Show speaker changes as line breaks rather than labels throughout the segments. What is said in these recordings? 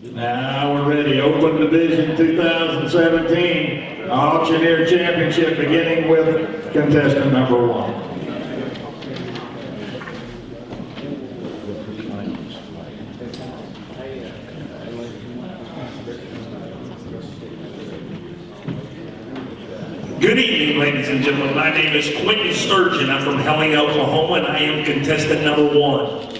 Now we're ready. Open Division 2017 Auctioneer Championship, beginning with contestant number 1.
Good evening, ladies and gentlemen. My name is Quentin Sturgeon. I'm from Helena, Oklahoma, and I am contestant number 1.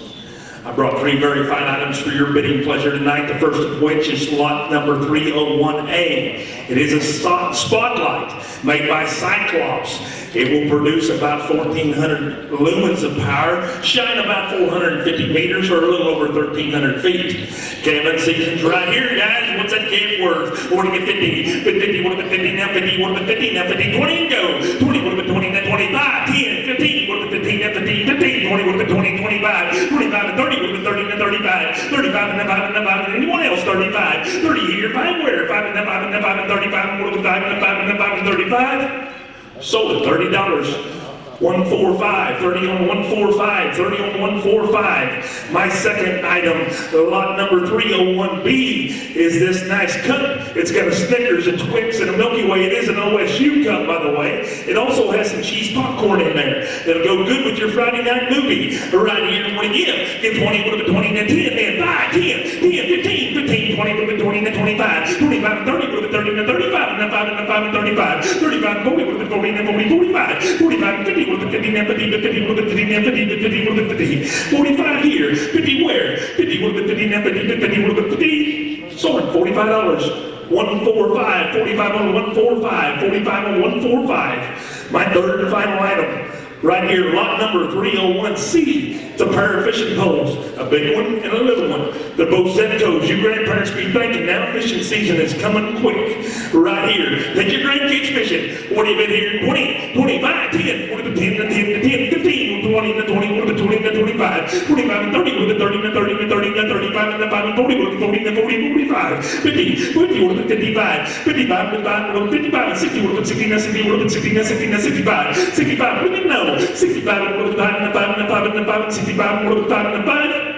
I brought 3 very fine items for your bidding pleasure tonight, the first of which is lot number 301A. It is a spotlight made by Cyclops. It will produce about 1,400 lumens of power, shine about 450 meters or a little over 1,300 feet. Kevin Season's right here, guys. What's that cave worth? 40 to 50, 50, what about 50, now 50, what about 50, now 50, 20 and go. 20, what about 20, now 25, 10, 15, what about 15, now 15, 15, 20, what about 20, 25, 25 and 30, what about 30, now 35, 35 and then 5 and then 5 and anyone else, 35, 30 here, 5 where, 5 and then 5 and then 5 and 35, and what about 5 and then 5 and then 5 and 35? Sold at $30. 145, 30 on 145, 30 on 145. My second item, lot number 301B, is this nice cup. It's got a Snickers, a Twix, and a Milky Way. It is an OSU cup, by the way. It also has some cheese popcorn in there. It'll go good with your Friday night movie. Right here, what do you give? Give 20, what about 20, then 10, then 5, 10, 10, 15, 15, 20, what about 20, then 25, 25 and 30, what about 30, then 35, and then 5, and then 5, and 35, 35 and 40, what about 40, then 40, 45, 45 and 50, what about 50, then 50, 50, what about 50, then 50, 50, what about 50, 45 here, 50 where, 50, what about 50, then 50, 50, what about 50, sold at $45. 145, 45 on 145, 45 on 145. My third and final item, right here, lot number 301C. It's a pair of fishing poles, a big one and a little one. They're both Zenco's. You grandparents be thinking now fishing season is coming quick. Right here, take your grandkids fishing. What have you been here? 20, 25, 10, what about 10, 10, 10, 15, 20, 20, what about 20, 25, 25 and 30, what about 30, 30, 30, 35, and 5 and 40, what about 40, 40, 45, 50, 50, what about 55, 55, 55, what about 55, 60, what about 60, 60, what about 60, 60, 65, 65, what do you know? 65, what about 5 and 5 and 5 and 65, what about 5 and 5?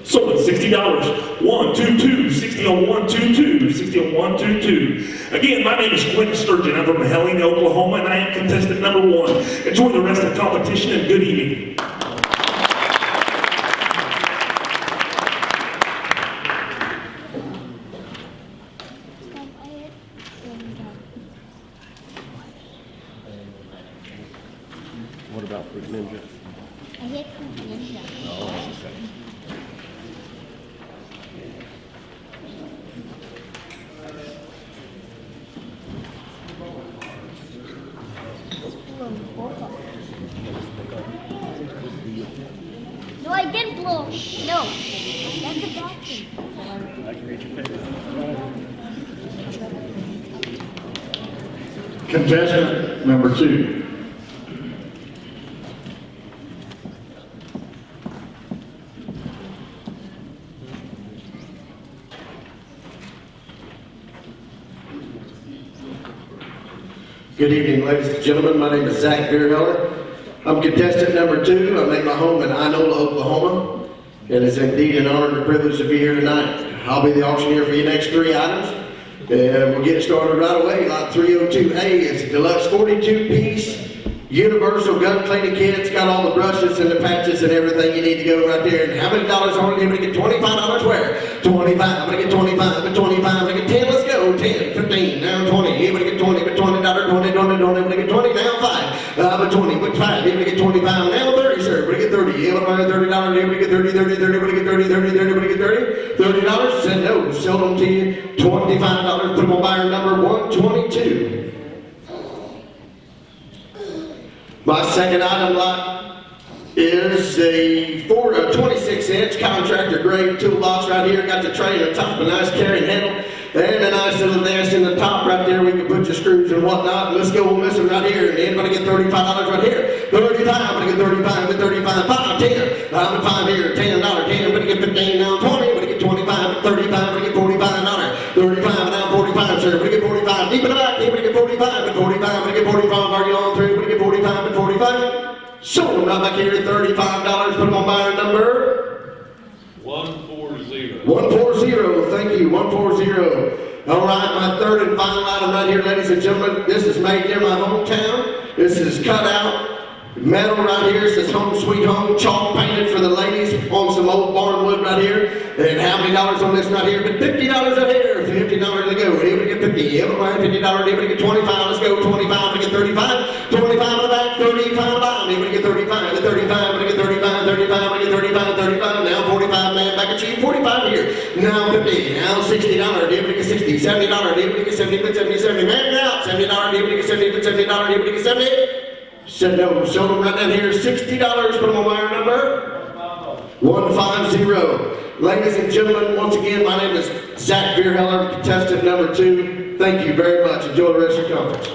Sold at $60. 122, 60 on 122, 60 on 122. Again, my name is Quentin Sturgeon. I'm from Helena, Oklahoma, and I am contestant number 1. Enjoy the rest of the competition and good evening.
What about Fruit Ninja?
I hate Fruit Ninja.
Oh, that's the same.
No, I didn't blow. No. That's a bad thing.
I can read your face.
Contestant number 2.
Good evening, ladies and gentlemen. My name is Zach Beerheller. I'm contestant number 2. I make my home in Inola, Oklahoma. It is indeed an honor and a privilege to be here tonight. I'll be the auctioneer for your next 3 items. And we'll get started right away. Lot 302A is a deluxe 42-piece universal gun cleaning kit. It's got all the brushes and the patches and everything you need to go right there. And how many dollars on it? I'm going to get $25 where? 25. I'm going to get 25, but 25. I'm going to get 10. Let's go. 10, 15, now 20. I'm going to get 20, but $20, 20, I'm going to get 20, now 5. But 20, but 5. I'm going to get 25, now 30, sir. I'm going to get 30. Yeah, I'm going to get $30. I'm going to get 30, 30, 30. I'm going to get 30, 30, 30. I'm going to get 30. $30. Said no. Sold them to you. $25. Put them on buyer number 122. My second item lot is a 26-inch contractor grade toolbox right here. Got the tray on the top, a nice carrying handle, and a nice little dash in the top right there. We can put your screws and whatnot. Let's go on this one right here. And anybody get $35 right here? 35. I'm gonna get 35. With 35, 5, 10. I'm at 5 here. $10, 10. I'm gonna get 15 now. 20. I'm gonna get 25. 35. I'm gonna get $45. 35 now 45, sir. I'm gonna get 45. Deep in the back. I'm gonna get 45. At 45. I'm gonna get 45. Are you on through? I'm gonna get 45 at 45. Sold them right back here at $35. Put them on buyer number
1.
140.
140, thank you, 140. All right, my third and final item right here, ladies and gentlemen. This is made near my hometown. This is cut out metal right here. It says home sweet home, chalk painted for the ladies on some old barn wood right here. And how many dollars on this right here? But $50 up here, $50 to go. Everybody get 50, everybody $50, everybody get 25, let's go, 25, we get 35, 25 in the back, 35 in the bottom, everybody get 35, the 35, we get 35, 35, we get 35, 35, now 45, man, back at you, 45 here, now 50, now $60, everybody get 60, $70, everybody get 70, but 70, 70, man, out, $70, everybody get 70, but $70, everybody get 70. Show them right down here, $60, put them on wire number 150. Ladies and gentlemen, once again, my name is Zach Beerheller, contestant number 2. Thank you very much. Enjoy the rest of your conference.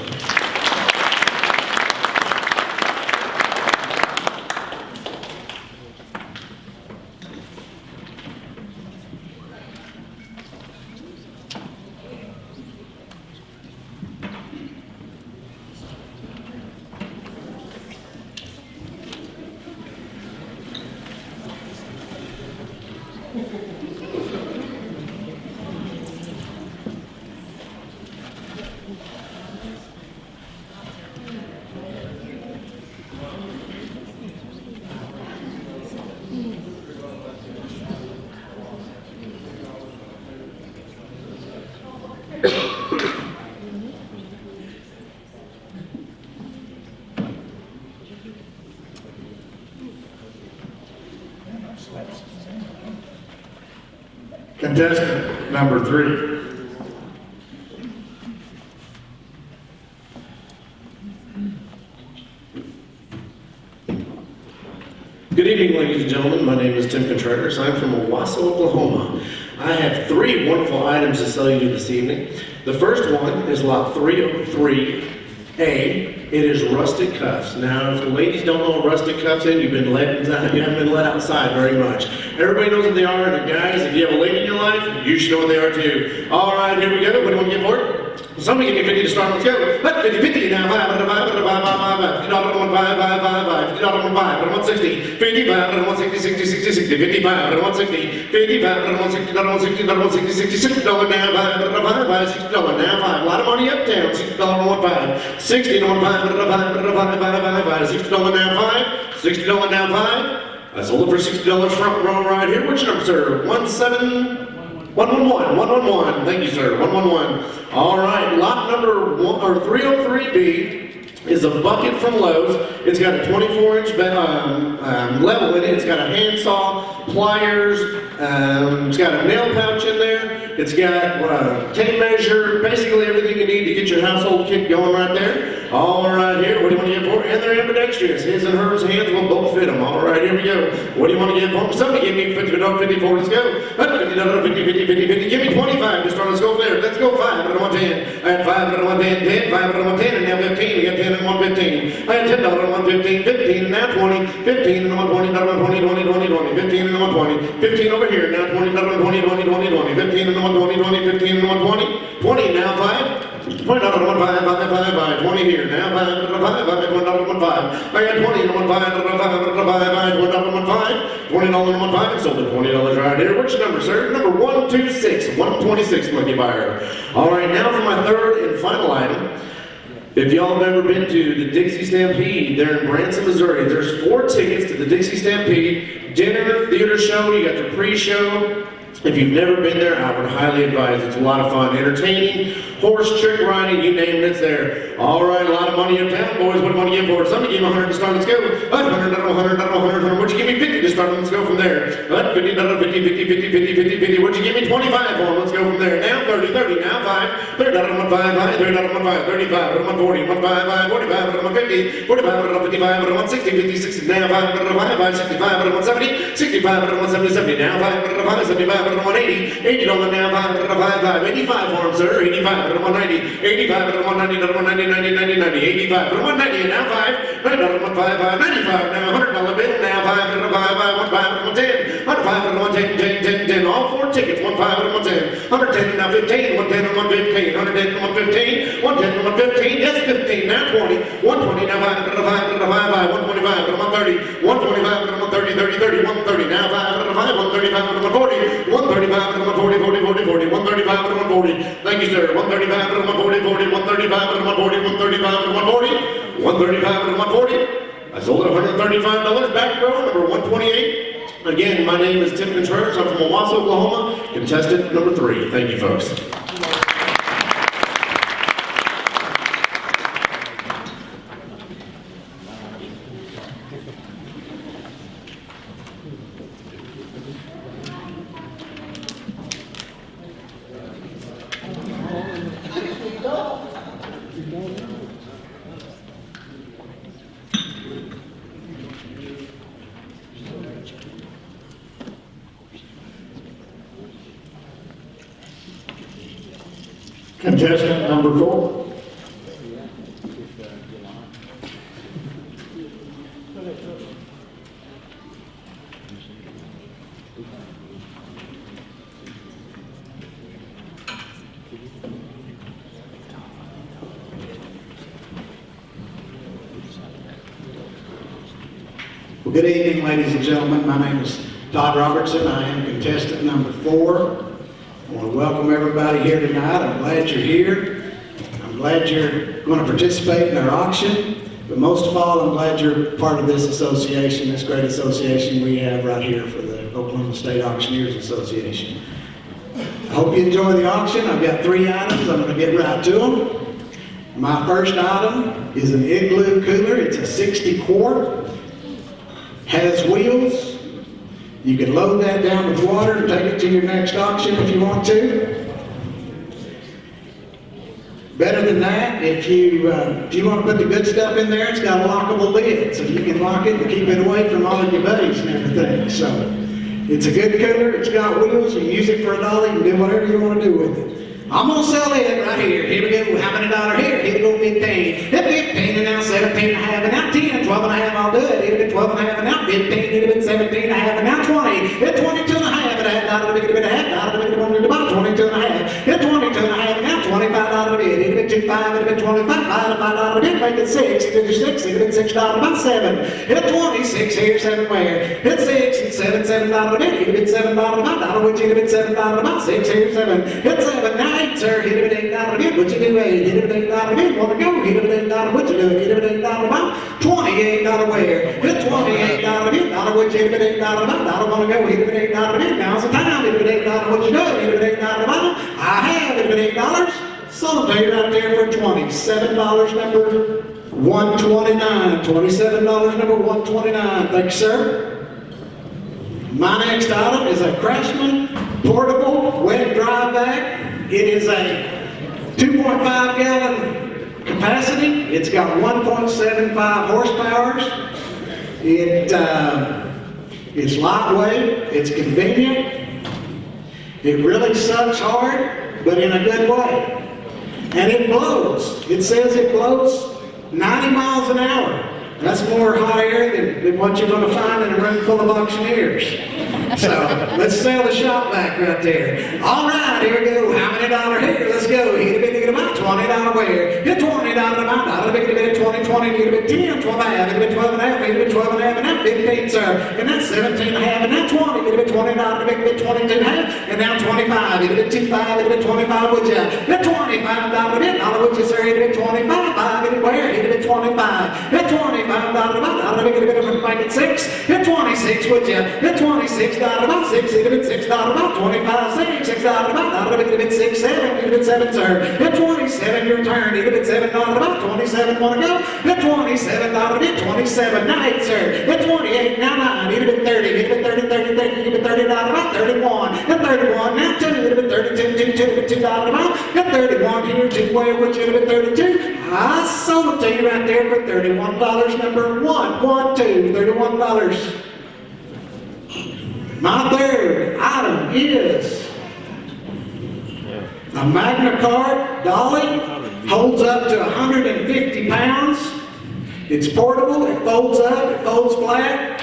Contestant number 3.
Good evening, ladies and gentlemen. My name is Tim Contreras. I'm from Owasso, Oklahoma. I have 3 wonderful items to sell you this evening. The first one is lot 303A. It is rustic cuffs. Now, if the ladies don't know what rustic cuffs is, you haven't been let outside very much. Everybody knows what they are, and guys, if you have a lady in your life, you should know what they are too. All right, here we go. What do you want to get for it? Somebody give me 50 to start. Let's go. 50, 50 now. 5, 5, 5, 5, 5, 5, 50 on 5, 5, 5, 5, 50 on 5, 160, 55 on 160, 60, 60, 60, 55 on 160, 55 on 160, 160, 160, 60, $60 now. 5, 5, 5, $60 now. 5. A lot of money uptown. $60 on 1, 5, 60 on 5, 5, 5, 5, 5, $60 now. 5, $60 now. 5. I sold it for $60 front row right here. Which number, sir? 111. Thank you, sir. 111. All right. Lot number 303B is a bucket from Lowe's. It's got a 24-inch level in it. It's got a handsaw, pliers. It's got a nail pouch in there. It's got tape measure, basically everything you need to get your household kit going right there. All right, here, what do you want to get for? And they're ambidextrous. His and hers hands will both fit them. All right, here we go. What do you want to get for? Somebody give me 50, 54, let's go. 50, 50, 50, 50. Give me 25 to start. Let's go there. Let's go 5, I want 10. I had 5, I want 10, 10, 5, I want 10, and now 15. We got 10 and 115. I had $10 and 115, 15, and now 20, 15 and 120, 20, 20, 20, 20, 15 and 120, 15 over here, now 20, 20, 20, 20, 20, 15 and 120, 20, 15 and 120, 20, now 5. $20 on 1, 5, 5, 5, 5, 20 here, now 5, 5, 5, $1 on 5. I got 20 on 1, 5, 5, 5, $1 on 5, $20 on 1, 5, and sold it $20 right here. What's your number, sir? Number 126, 126, lucky buyer. All right, now for my third and final item. If y'all have ever been to the Dixie Stampede there in Branson, Missouri, there's 4 tickets to the Dixie Stampede, dinner, theater show, you got the pre-show. If you've never been there, I would highly advise it. It's a lot of fun. Entertaining, horse trick riding, you name it, it's there. All right, a lot of money in town, boys. What do you want to give for it? Somebody give me 100 to start. Let's go. 100, 100. What'd you give me 50 to start? Let's go from there. 50, 50, 50, 50, 50, 50, 50. What'd you give me 25 for? Let's go from there. Now 30, 30, now 5. $30 on 5, 5, $30 on 5, 35, on 40, on 5, 5, 45, on 50, 45, on 55, on 60, 50, 60, now 5, on 5, 65, on 70, 65, on 70, 70, now 5, on 5, 75, on 180, $80 now 5, on 5, 5, 85 for him, sir, 85, on 190, 85, on 190, on 190, 90, 90, 90, 85, on 190, now 5, $90 on 5, 5, 95, now $100 bill, now 5, on 5, 5, 1, 5, on 10, on 5, on 10, 10, 10, 10, all 4 tickets, 150 105 and 110. 110 and now 15. 110 and 115. 110 and 115. 110 and 115. Yes, 15. Now 20. 120 now 5 and 5 and 5. 125 and 130. 125 and 130. 30, 30. 130 now 5 and 5. 135 and 140. 135 and 140. 40, 40, 40. 135 and 140. Thank you, sir. 135 and 140. 40. 135 and 140. 135 and 140. 135 and 140. I sold it $135. Back row number 128. Again, my name is Tim Contreras. I'm from Owasso, Oklahoma. Contestant number 3. Thank you, folks.
Contestant number 4.
Well, good evening, ladies and gentlemen. My name is Todd Robertson. I am contestant number 4. I want to welcome everybody here tonight. I'm glad you're here. I'm glad you're going to participate in our auction. But most of all, I'm glad you're part of this association, this great association we have right here for the Oklahoma State Auctioneers Association. I hope you enjoy the auction. I've got 3 items. I'm going to get right to them. My first item is an Igloo cooler. It's a 60 quart. Has wheels. You can load that down with water and take it to your next auction if you want to. Better than that, if you want to put the good stuff in there, it's got a lockable lid, so you can lock it and keep it away from all of your buddies and everything. So it's a good cooler. It's got wheels. You can use it for $1. You can do whatever you want to do with it. I'm gonna sell it right here. Here we go. How many dollars here? Here we go. 15. Hit 15 and now 17 and a half and now 10. 12 and a half. I'll do it. It'll be 12 and a half and now 15. It'll be 17 and a half and now 20. Hit 22 and a half and a half. $1 to make it a half. $1 to make it about 22 and a half. Hit 22 and a half and now $25 a bid. It'll be 25. It'll be 25. $5 a bid. Make it 6. It'll be 6. It'll be $6 about 7. Hit 26 here. 7 where? Hit 6 and 7. $7 a bid. It'll be $7 about $1. Which it'll be $7 about 6 here. 7. Hit 7. Now 8, sir. Hit it $8 a bid. What you do? Hit it $8 a bid. Want to go? Hit it $8. What you do? Hit it $8 about $28 where? Hit $28 a bid. $1 what you hit it $8 about. $1 want to go? Hit it $8 a bid. Now's the time. Hit it $8. What you do? Hit it $8 about. I have it $8. Sold it to you right there for $27 number 129. $27 number 129. Thank you, sir. My next item is a Craftsman portable wet dry vac. It is a 2.5 gallon capacity. It's got 1.75 horsepower. It's lightweight. It's convenient. It really sucks hard, but in a good way. And it blows. It says it blows 90 miles an hour. That's more hot air than what you're going to find in a room full of auctioneers. So let's sell the shop vac right there. All right, here we go. How many dollars here? Let's go. Hit a bit about $20 where? Hit $20 about $1. Hit a bit 20, 20, hit a bit 10, 12 and a half, hit a bit 12 and a half, hit a bit 12 and a half, and now 15, sir. And that's 17 and a half, and now 20. Hit a bit $20, hit a bit 22 and a half, and now 25. Hit a bit 25, hit a bit 25, would ya? Hit $25 a bit. $1 would you, sir? Hit a bit 25, 5, hit it where? Hit a bit 25. Hit $25 about $1. Hit a bit of make it 6. Hit 26, would ya? Hit $26 about 6. Hit a bit $6 about 25, 6. $6 about $1. Hit a bit 6, 7. Hit a bit 7, sir. Hit 27, your turn. Hit a bit $7 about 27. Want to go? Hit $27 a bit. 27, 9, sir. Hit 28, now 9. Hit a bit 30. Hit a bit 30, 30, 30. Hit a bit $30 about 31. Hit 31, now 2. Hit a bit 32, 2, 2. Hit a bit $2 about. Hit 31 here, 2. Where would you hit a bit 32? I sold it to you right there for $31. Number 1, 1, 2, $31. My third item is a Magna Card dolly. Holds up to 150 pounds. It's portable, it folds up, it folds flat.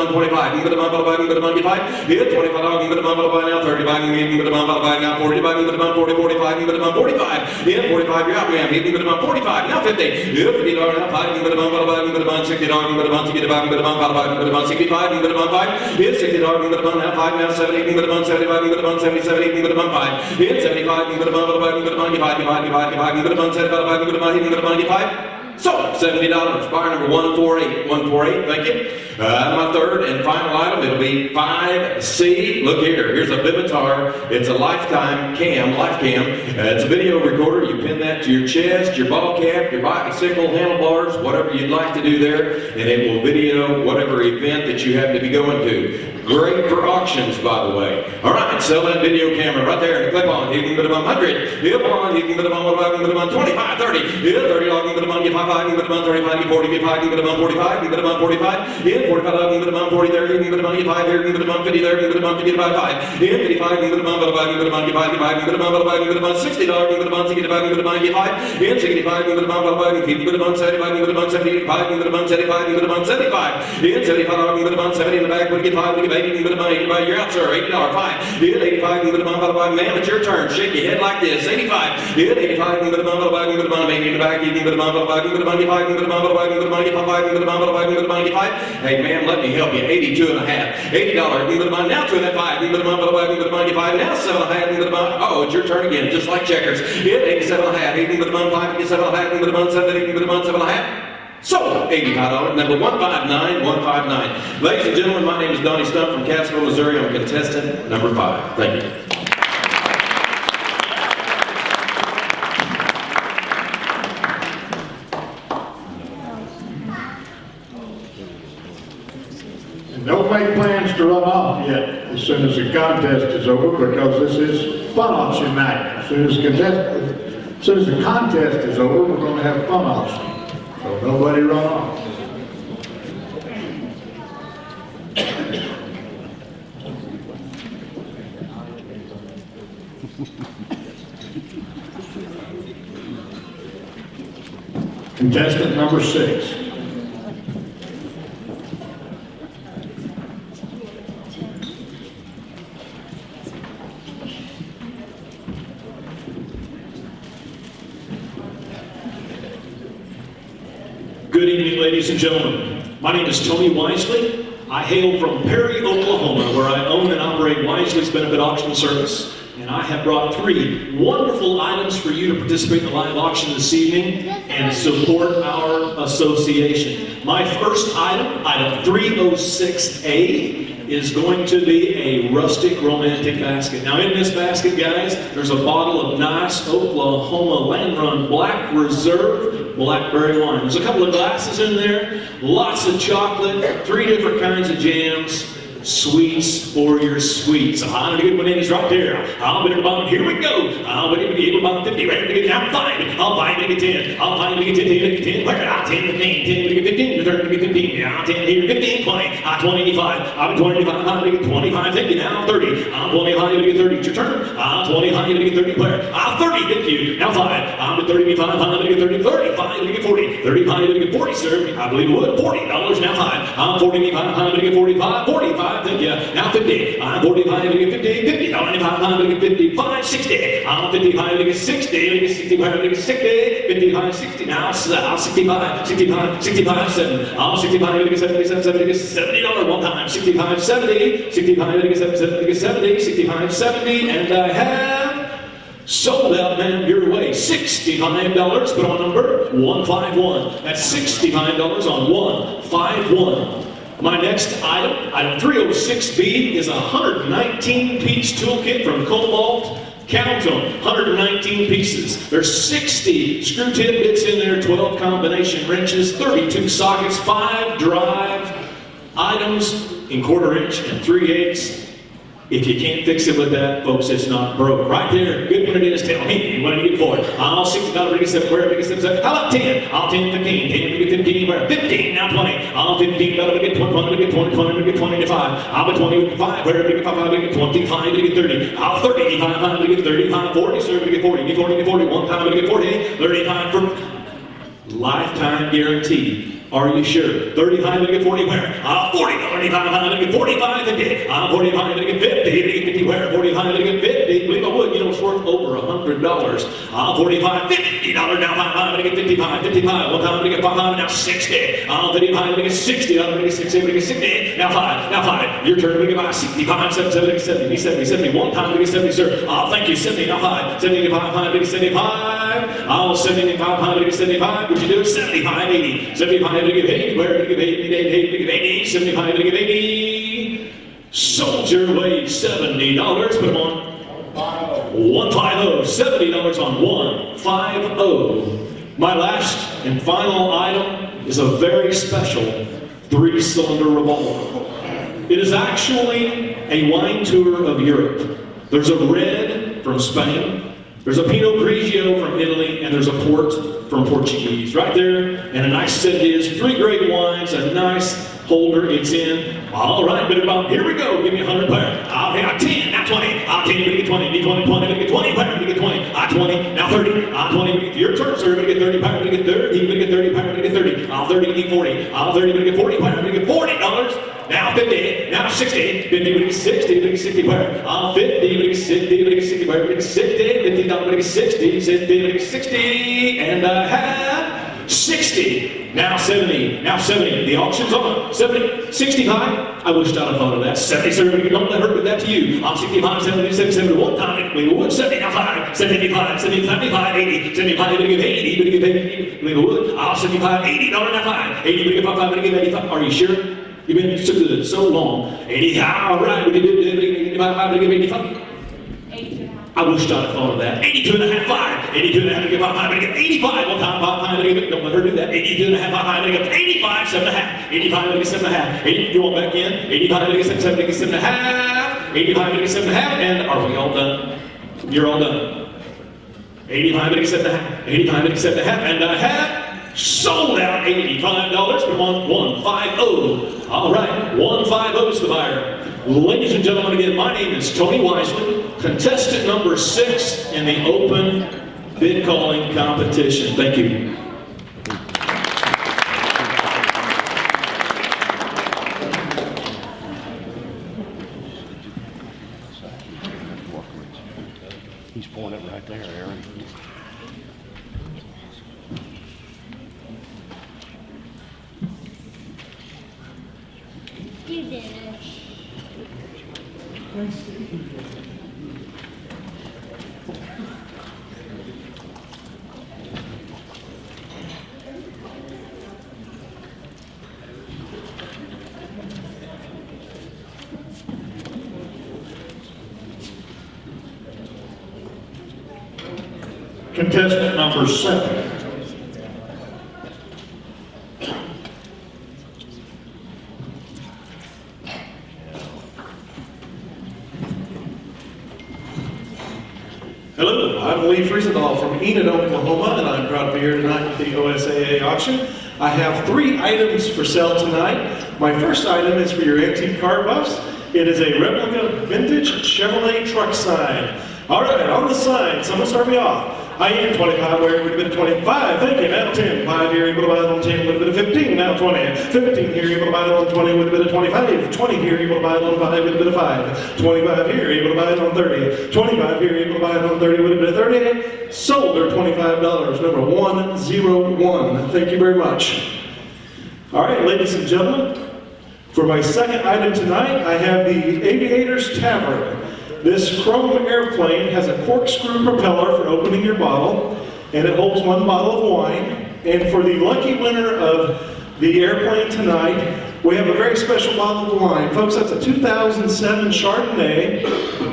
on 25, I'm gonna on 25, yeah, 25, I'm gonna on now 30, I'm gonna on now 40, I'm gonna on 40, 45, I'm gonna on 45, yeah, 45, you're out, man, I'm gonna on 45, now 50, yeah, 50 now 5, I'm gonna on 60, I'm gonna on 65, I'm gonna on 65, I'm gonna on 5, yeah, 60, I'm gonna on now 5, now 70, I'm gonna on 75, I'm gonna on 70, 70, I'm gonna on 5, yeah, 75, I'm gonna on 5, I'm gonna on 75, I'm gonna on 5. So, $70, buyer number 148, 148, thank you. My third and final item, it'll be 5C. Look here, here's a Vivitar. It's a lifetime cam, life cam. It's a video recorder. You pin that to your chest, your ball cap, your bicycle, handlebars, whatever you'd like to do there, and it will video whatever event that you happen to be going to. Great for auctions, by the way. All right, sell that video camera right there and clip on. You can put them on 100. Hit on. You can put them on 25, 30. Hit 30. You can put them on 5, you can put them on 35, get 40, get 5, you can put them on 45, you can put them on 45. Hit 45, you can put them on 40 there, you can put them on 5 here, you can put them on 50 there, you can put them on 50 by 5. Hit 55, you can put them on 5, you can put them on 5, you can put them on 5, you can put them on 60, you can put them on 65, you can put them on 5. Hit 65, you can put them on 5, you can put them on 75, you can put them on 75, you can put them on 75, you can put them on 75. Hit 75, you can put them on 70 in the back, when you get 5, when you get 80, you can put them on 85, you're out, sir, $80, 5. Hit 85, you can put them on 5, ma'am, it's your turn, shake your head like this, 85. Hit 85, you can put them on 5, you can put them on 80 in the back, you can put them on 5, you can put them on 5, you can put them on 5, you can put them on 5, you can put them on 5, you can put them on 5. Hey, ma'am, let me help you, 82 and a half. $80, you can put them on now 2 and 5, you can put them on 5, you can put them on 5, now 7 and a half, you can put them on, oh, it's your turn again, just like checkers. Hit 87 and a half, you can put them on 5, you can 7 and a half, you can put them on 7, you can put them on 7 and a half. So, $85, number 159, 159. Ladies and gentlemen, my name is Donnie Stump from Cassville, Missouri. I'm contestant number 5. Thank you.
And don't make plans to run off yet as soon as the contest is over, because this is fun auction night. As soon as the contest is over, we're going to have fun auction. So nobody run off. Contestant number 6.
Good evening, ladies and gentlemen. My name is Tony Wisely. I hail from Perry, Oklahoma, where I own and operate Wisely's Benefit Auction Service. And I have brought 3 wonderful items for you to participate in the live auction this evening and support our association. My first item, item 306A, is going to be a rustic romantic basket. Now in this basket, guys, there's a bottle of nice Oklahoma Land Run Black Reserve blackberry wine. There's a couple of glasses in there, lots of chocolate, 3 different kinds of jams, sweets for your sweets. I'm gonna get one in, he's right there. I'll bet it about, here we go. I'll bet it be able about 50, right? I'm 5. I'll 5 to get 10. I'll 5 to get 10, 10 to get 10. Where? I'll 10 to 15, 10 to get 15, 30 to get 15. Yeah, I'll 10 here, 15, 20. I'll 20 to 5. I'll 25, I'll get 25, 50. Now 30. I'll 25 to get 30. It's your turn. I'll 25 to get 30. Where? I'll 30, thank you. Now 5. I'm at 35, I'm to get 30. 35 to get 40. 35 to get 40, sir. I believe it would. $40. Now 5. I'm 45, I'm to get 45. 45. Thank you. Now 50. I'm 45 to get 50. 50. Now 95. I'm to get 55. 60. I'm 55 to get 60. 65 to get 60. 55. 60. Now I'll 65. 65. 65. 7. I'm 65 to get 77. 70. $70 one time. 65. 70. 65 to get 70. 70. 65. 70. And I have sold out, man, your way. $65. Put on number 151. That's $65 on 151. My next item, item 306B, is a 119-piece toolkit from Cobalt. Count them, 119 pieces. There's 60 screw tip bits in there, 12 combination wrenches, 32 sockets, 5 drive items in 1/4 inch and 3/8. If you can't fix it with that, folks, it's not broke. Right there, good when it is, tell me what do you get for it. I'll $60 to get 7, where to get 7, how about 10? I'll 10, 15, 10 to get 15, where? 15, now 20. I'll $15 to get 20, 20 to get 20, 20 to get 25. I'll be 25, where to get 5 to get 25 to get 30. I'll 35 to get 35, 40, sir, to get 40, get 40 to get 40, one time to get 40, 35 for lifetime guarantee. Are you sure? 35 to get 40 where? $40 to get 45 to get. 45 to get 50 to get 50 where? 45 to get 50. Believe I would, you know, it's worth over $100. 45, $50 now 55 to get 55, 55. One time to get 5, now 60. 55 to get 60, to get 60, to get 60. Now 5. Your turn to get by 65, 70, 70, 70, 70. One time to get 70, sir. Thank you, 70, now 5. 75, 5 to get 75. 75, 5 to get 75. Would you do it? 75, 80. 75 to get 80. Where to get 80? 80 to get 80. 75 to get 80. Soldier weighs $70. Put them on 150. $70 on 150. My last and final item is a very special 3-cylinder revolver. It is actually a wine tour of Europe. There's a red from Spain, there's a Pinot Grigio from Italy, and there's a port from Portuguese. Right there, and a nice set it is. 3 great wines, a nice holder it's in. All right, bit about, here we go. Give me 100 pounds. I'll have 10, now 20. I'll 10, you get 20, need 20, 20, you get 20 pounds, you get 20. I'll 20, now 30. I'll 20, you get your turn, sir. You get 30 pounds, you get 30. You get 30 pounds, you get 30. I'll 30, you get 40. I'll 30, you get 40 pounds, you get $40. Now 50, now 60, 50, you get 60, you get 60 pounds. I'll 50, you get 60, you get 60 pounds, you get 60, $50, you get 60, 60, you get 60, and I have 60. Now 70. Now 70. The auction's on. 70. 65. I wish I'd have thought of that. 70. So everybody don't let her do that to you. I'm 65, 70, 71 time. We would 70. Now 5. 75. 75. 80. 75. We're going to give 80. We're going to give 80. We would. I'll 75. $80. Now 5. 80. We're going to give 5. We're going to give 85. Are you sure? You've been so good so long. 80. All right. We're going to give 85. We're going to give 85. I wish I'd have thought of that. 82 and a half, 5. 82 and a half, I'm going to get 85. One time, 5, I'm going to get, don't let her do that. 82 and a half, 5, I'm going to get 85, 7 and a half. 85, I'm going to get 7 and a half. 80, you want back in? 85, I'm going to get 7, 7, 7 and a half. 85, I'm going to get 7 and a half. And are we all done? You're all done. 85, I'm going to get 7 and a half. 85, I'm going to get 7 and a half. And I have sold out $85 for 150. All right, 150 is the buyer. Ladies and gentlemen, again, my name is Tony Wisely, contestant number 6 in the open bid calling competition. Thank you.
He's pouring it right there, Aaron.
You did it.
Contestant number 7.
Hello, I'm Lee Friesendahl from Enid, Oklahoma, and I'm proud to be here tonight at the OSAA auction. I have 3 items for sale tonight. My first item is for your antique car buffs. It is a replica vintage Chevrolet truck sign. All right, on the sign, someone start me off. I am 25, where would have been 25, thank you, now 10, 5 here, able to buy it on 10, would have been a 15, now 20, 15 here, able to buy it on 20, would have been a 25, 20 here, able to buy it on 5, would have been a 5, 25 here, able to buy it on 30, 25 here, able to buy it on 30, would have been a 38, sold her $25, number 101, thank you very much. All right, ladies and gentlemen, for my second item tonight, I have the Aviator's Tavern. This chrome airplane has a corkscrew propeller for opening your bottle, and it holds 1 bottle of wine. And for the lucky winner of the airplane tonight, we have a very special bottle of wine. Folks, that's a 2007 Chardonnay.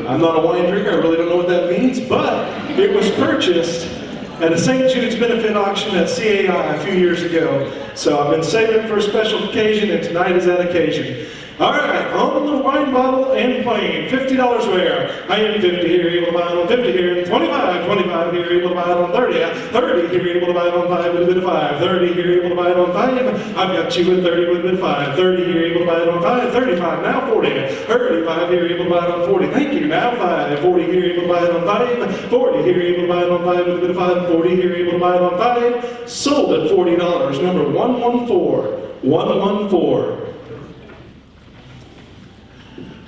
I'm not a wine drinker, I really don't know what that means, but it was purchased at a St. Jude's benefit auction at CAI a few years ago. So I've been saving it for a special occasion, and tonight is that occasion. All right, on the wine bottle and plane, $50 where? I am 50 here, able to buy it on 50 here, 25, 25 here, able to buy it on 30, 30 here, able to buy it on 5 with a bit of 5, 30 here, able to buy it on 5, I've got you with 30 with a bit of 5, 30 here, able to buy it on 5, 35, now 40, 35 here, able to buy it on 40, thank you, now 5, 40 here, able to buy it on 5, 40 here, able to buy it on 5 with a bit of 5, 40 here, able to buy it on 5, sold at $40, number 114, 114.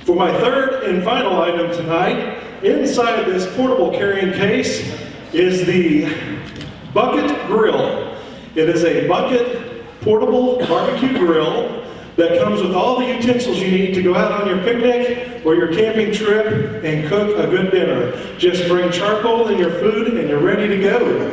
For my third and final item tonight, inside this portable carrying case is the Bucket Grill. It is a bucket portable barbecue grill that comes with all the utensils you need to go out on your picnic or your camping trip and cook a good dinner. Just bring charcoal in your food and you're ready to go.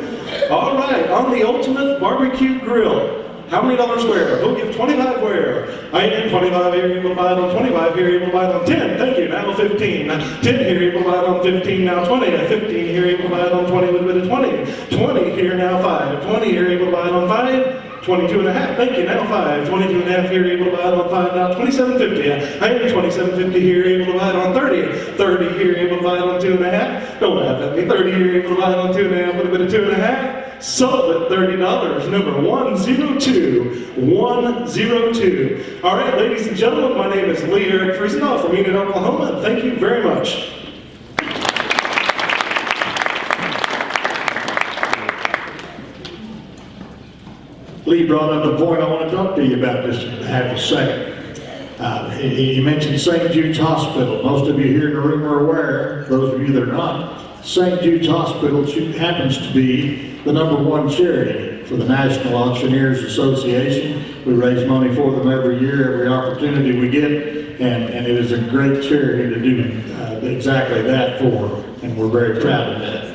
All right, on the ultimate barbecue grill. How many dollars where? Who'll give 25 where? I am 25 here, able to buy it on 25 here, able to buy it on 10. Thank you, now 15. 10 here, able to buy it on 15, now 20. 15 here, able to buy it on 20 with a bit of 20. 20 here, now 5. 20 here, able to buy it on 5. 22 and a half, thank you, now 5. 22 and a half here, able to buy it on 5 now, 27.50. I am 27.50 here, able to buy it on 30. 30 here, able to buy it on 2 and a half. Don't laugh at me. 30 here, able to buy it on 2 and a half, a little bit of 2 and a half. Sold at $30, number 102. 102. All right, ladies and gentlemen, my name is Lee Eric Friesendahl from Enid, Oklahoma, and thank you very much.
Lee brought up a point I want to talk to you about just half a second. He mentioned St. Jude's Hospital. Most of you here in the room are aware, those of you that are not, St. Jude's Hospital happens to be the #1 charity for the National Auctioneers Association. We raise money for them every year, every opportunity we get, and it is a great charity to do exactly that for, and we're very proud of that.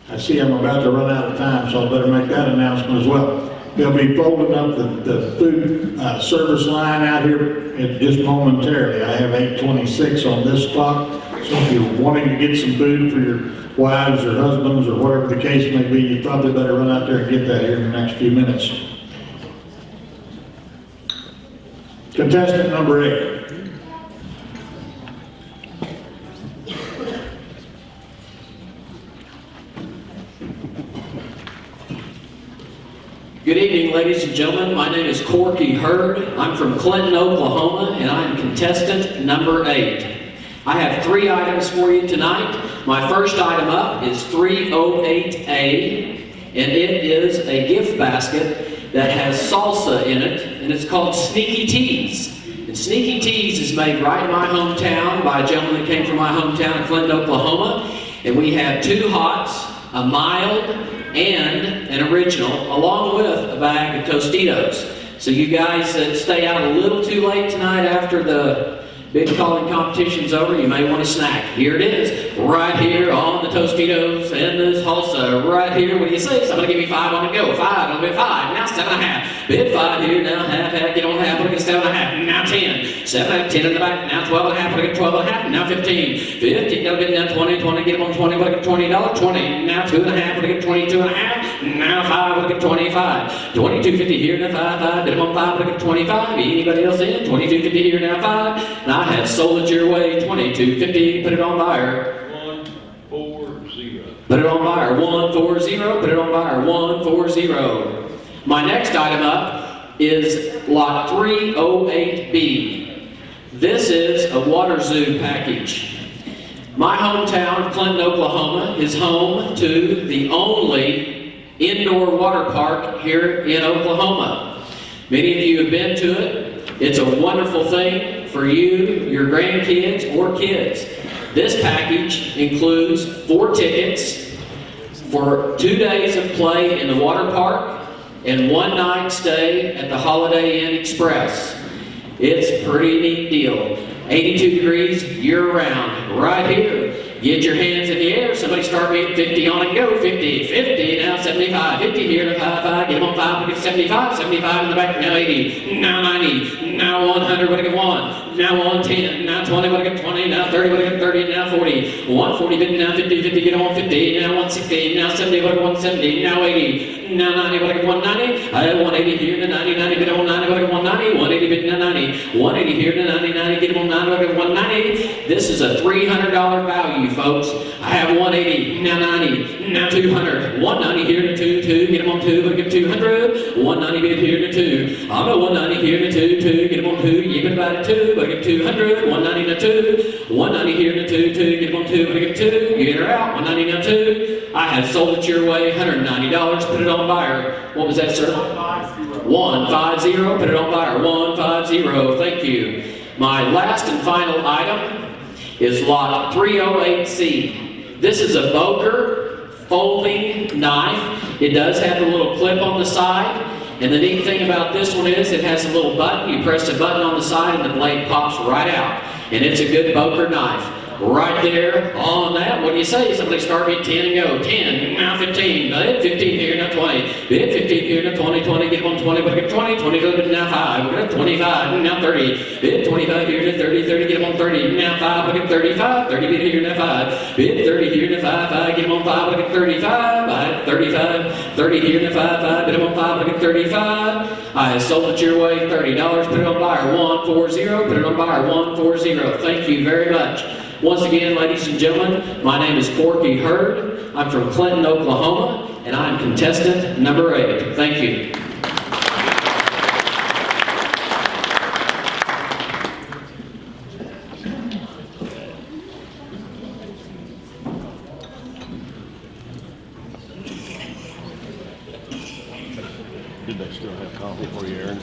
I see I'm about to run out of time, so I better make that announcement as well. They'll be folding up the food service line out here just momentarily. I have 8:26 on this clock, so if you're wanting to get some food for your wives or husbands or whatever the case may be, you probably better run out there and get that here in the next few minutes. Contestant number 8.
Good evening, ladies and gentlemen. My name is Corky Hurd. I'm from Clinton, Oklahoma, and I am contestant number 8. I have 3 items for you tonight. My first item up is 308A, and it is a gift basket that has salsa in it, and it's called Sneaky Teas. And Sneaky Teas is made right in my hometown by a gentleman that came from my hometown of Clinton, Oklahoma. And we have 2 hots, a mild, and an original, along with a bag of Tostitos. So you guys that stay out a little too late tonight after the big calling competition's over, you may want a snack. Here it is, right here on the Tostitos and the salsa, right here. What do you say? Somebody give me 5 on the go. 5, I'll be 5, now 7.5. Bid 5 here, now half, get on half, look at 7.5, now 10. 7.5, 10 in the back, now 12.5, look at 12.5, now 15. 15, now bid, now 20, 20, get them on 20, look at $20, 20, now 2.5, look at 22.5, now 5, look at 25. 22.50 here, now 5, bid them on 5, look at 25. Anybody else in? 22.50 here, now 5. Now I have sold it your way, 22.50, put it on buyer.
140.
Put it on buyer, 140, put it on buyer, 140. My next item up is lot 308B. This is a water zoo package. My hometown of Clinton, Oklahoma is home to the only indoor water park here in Oklahoma. Many of you have been to it. It's a wonderful thing for you, your grandkids, or kids. This package includes 4 tickets for 2 days of play in the water park and 1 night stay at the Holiday Inn Express. It's a pretty neat deal. 82 degrees year-round, right here. Get your hands in the air. Somebody start me at 50 on and go. 50, 50, now 75. 50 here to 5, get them on 5, get 75. 75 in the back, now 80, now 90, now 100, what I get 1. Now 110, now 20, what I get 20, now 30, what I get 30, now 40. 140, 50, now 50, 50, get on 50, now 160, now 70, what I get 170, now 80, now 90, what I get 190. I have 180 here to 90, 90, get on 90, what I get 190, 180, 50, now 90, 180 here to 90, 90, get them on 90, what I get 190. This is a $300 value, folks. I have 180, now 90, now 200, 190 here to 2, 2, get them on 2, but I get 200, 190 bid here to 2, I'll go 190 here to 2, 2, get them on 2, you get about 2, but I get 200, 190 to 2, 190 here to 2, 2, get them on 2, but I get 2, you get her out, 190 now 2, I have sold it your way, $190, put it on buyer. What was that, sir? 150, put it on buyer, 150, thank you. My last and final item is lot 308C. This is a Boker folding knife. It does have a little clip on the side, and the neat thing about this one is it has a little button. You press a button on the side and the blade pops right out, and it's a good Boker knife. right there on that. What do you say? Somebody start me 10 and go. 10, now 15. Bid 15 here, now 20. Bid 15 here, now 20, 20. Get 120, but get 20, 20, now 5. We're going to 25, now 30. Bid 25 here, now 30, 30. Get 'em on 30, now 5. But get 35, 30. Bid here, now 5. Bid 30 here, now 5, 5. Get 'em on 5. But get 35. I had 35, 30 here, now 5, 5. Bid 'em on 5. But get 35. I have sold it your way. $30. Put it on buyer 140. Put it on buyer 140. Thank you very much. Once again, ladies and gentlemen, my name is Porky Hurd. I'm from Clinton, Oklahoma, and I'm contestant number 8. Thank you.
Did they still have coffee for you, Aaron?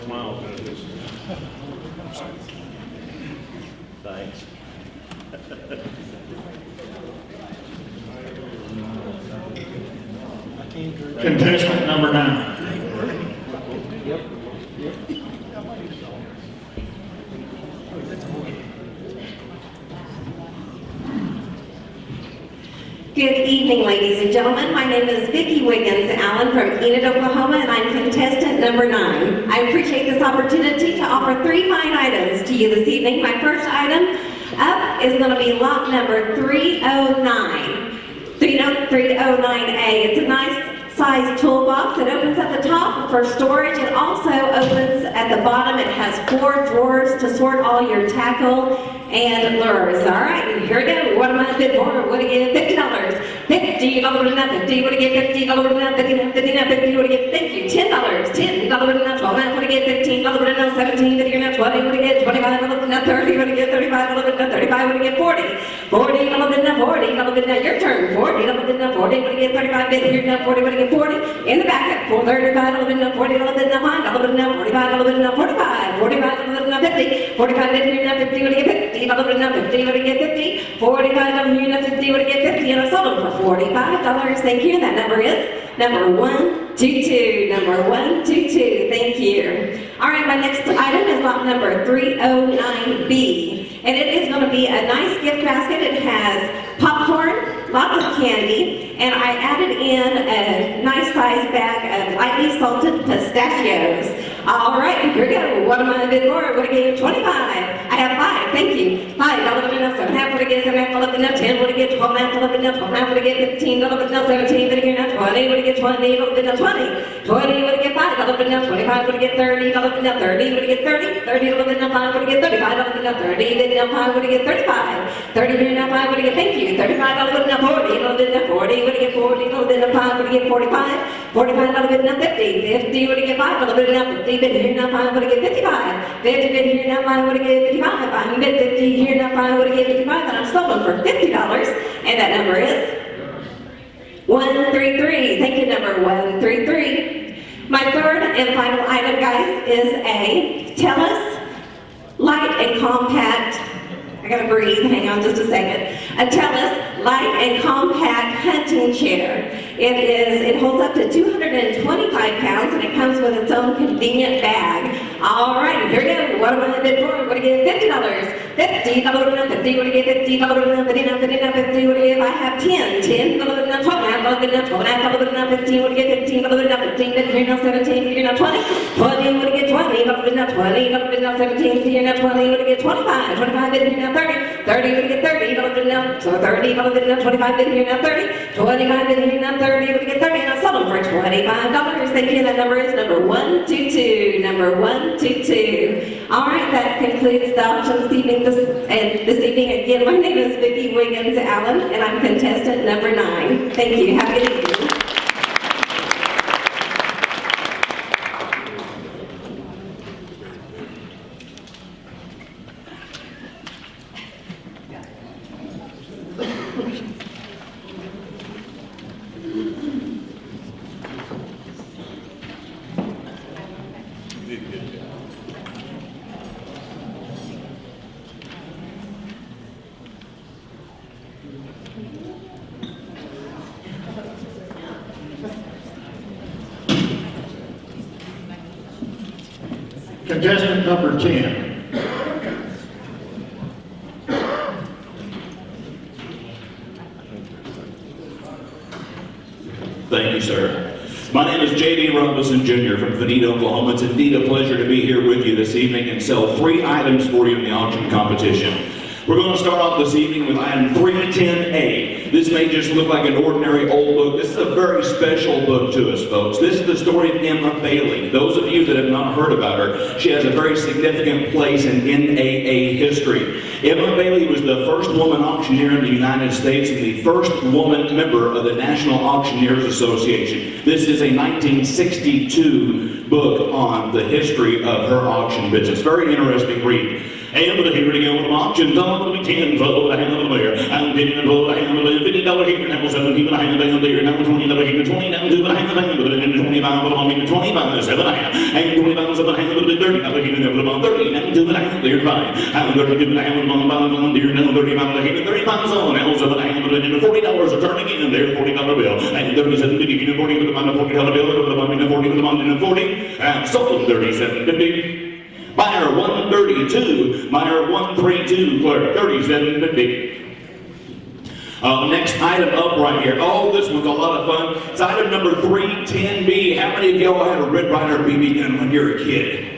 Smile, guys. Thanks.
Contestant number 9.
Good evening, ladies and gentlemen. My name is Vicki Wiggins Allen from Enid, Oklahoma, and I'm contestant number 9. I appreciate this opportunity to offer 3 fine items to you this evening. My first item up is going to be lot number 309. 309A. It's a nice size toolbox. It opens at the top for storage. It also opens at the bottom. It has 4 drawers to sort all your tackle and lures. All right, here we go. What am I bid for? What do you get? $50. $50, not 50. What do you get? $50, not 50, not 50, not 50. What do you get? Thank you. $10. $10, not 12. Now, what do you get? $15, not 17. What do you get? 20. What do you get? $25, not 30. What do you get? $35, not 35. What do you get? $40. $40, not 40. Now, your turn. $40, not 40. What do you get? $35, bid here, not 40. What do you get? $40. In the back at $435, not 40. Not 5. Not 45. Not 45. 45, not 50. 45, bid here, not 50. What do you get? $50, not 50. What do you get? 50. $45 here, not 50. What do you get? 50. And I sold them for $45. Thank you. That number is number 122. Number 122. Thank you. All right, my next item is lot number 309B. And it is going to be a nice gift basket. It has popcorn, lots of candy, and I added in a nice size bag of lightly salted pistachios. All right, here we go. What am I bid for? What do I get? 25. I have 5. Thank you. $5. $7.5. What do I get? $7.5. 10. What do I get? $12.5. $12.5. What do I get? $15. $17. What do I get? 20. What do I get? 20. What do I get? 20. 20. What do I get? $5. 25. What do I get? 30. $30. What do I get? 30. 30. What do I get? 5. What do I get? 35. $30. 5. What do I get? 35. 30 here now 5. What do I get? Thank you. $35. 40. 40. What do I get? 40. 5. What do I get? 45. 45. 50. 50. What do I get? 5. 50. Bid here now 5. What do I get? 55. 50. Bid here now 5. What do I get? 55. I'm bid 50 here now 5. What do I get? 55. And I'm sold them for $50. And that number is 133. Thank you, number 133. My third and final item, guys, is a TELUS light and compact. I gotta breathe, hang on just a second. A TELUS light and compact hunting chair. It holds up to 225 pounds and it comes with its own convenient bag. All right, here we go. What am I bid for? What do I get? $50. $50. What do I get? $50. $50. What do I get? I have 10. $10. $12. $12. $12. $15. What do I get? $15. $15. Here now 17. Here now 20. 20. What do I get? 20. $20. 17. Here now 20. What do I get? 25. 25. Here now 30. 30. What do I get? 30. So 30. 25. Here now 30. 25. Here now 30. What do I get? 30. And I sold them for $25. Thank you. That number is number 122. Number 122. All right, that concludes the auction this evening. This evening again, my name is Vicki Wiggins Allen, and I'm contestant number 9. Thank you. Have a good evening.
Contestant number 10.
Thank you, sir. My name is J.D. Robinson Jr. from Veneta, Oklahoma. It's indeed a pleasure to be here with you this evening and sell 3 items for you in the auction competition. We're going to start off this evening with item 310A. This may just look like an ordinary old book. This is a very special book to us, folks. This is the story of Emma Bailey. Those of you that have not heard about her, she has a very significant place in NAA history. Emma Bailey was the first woman auctioneer in the United States and the first woman member of the National Auctioneers Association. This is a 1962 book on the history of her auction business. Very interesting read. And here we go with an auction, $10, $12, a hand of the bear. I'm $10, $12, a hand of the $50 here, now $17, a hand of the bear, now $20 here, $20, now $2, a hand of the bear, and $25, $25, 7 a half, and $25, 7 a hand of the $30 here, now $30, now $2, a hand there, $5, and $32, a hand of the $1 here, now $35 here, 35 on, now 7 a hand of the $40 a turn again there, $40 bill, and 37 50, $40 with the $40 bill, over the $40 with the $40, and sold $37.50. Buyer 132, buyer 132, clerk 37.50. Next item up right here. Oh, this one's a lot of fun. It's item number 310B. How many of y'all had a Red Ryder BB gun when you were a kid?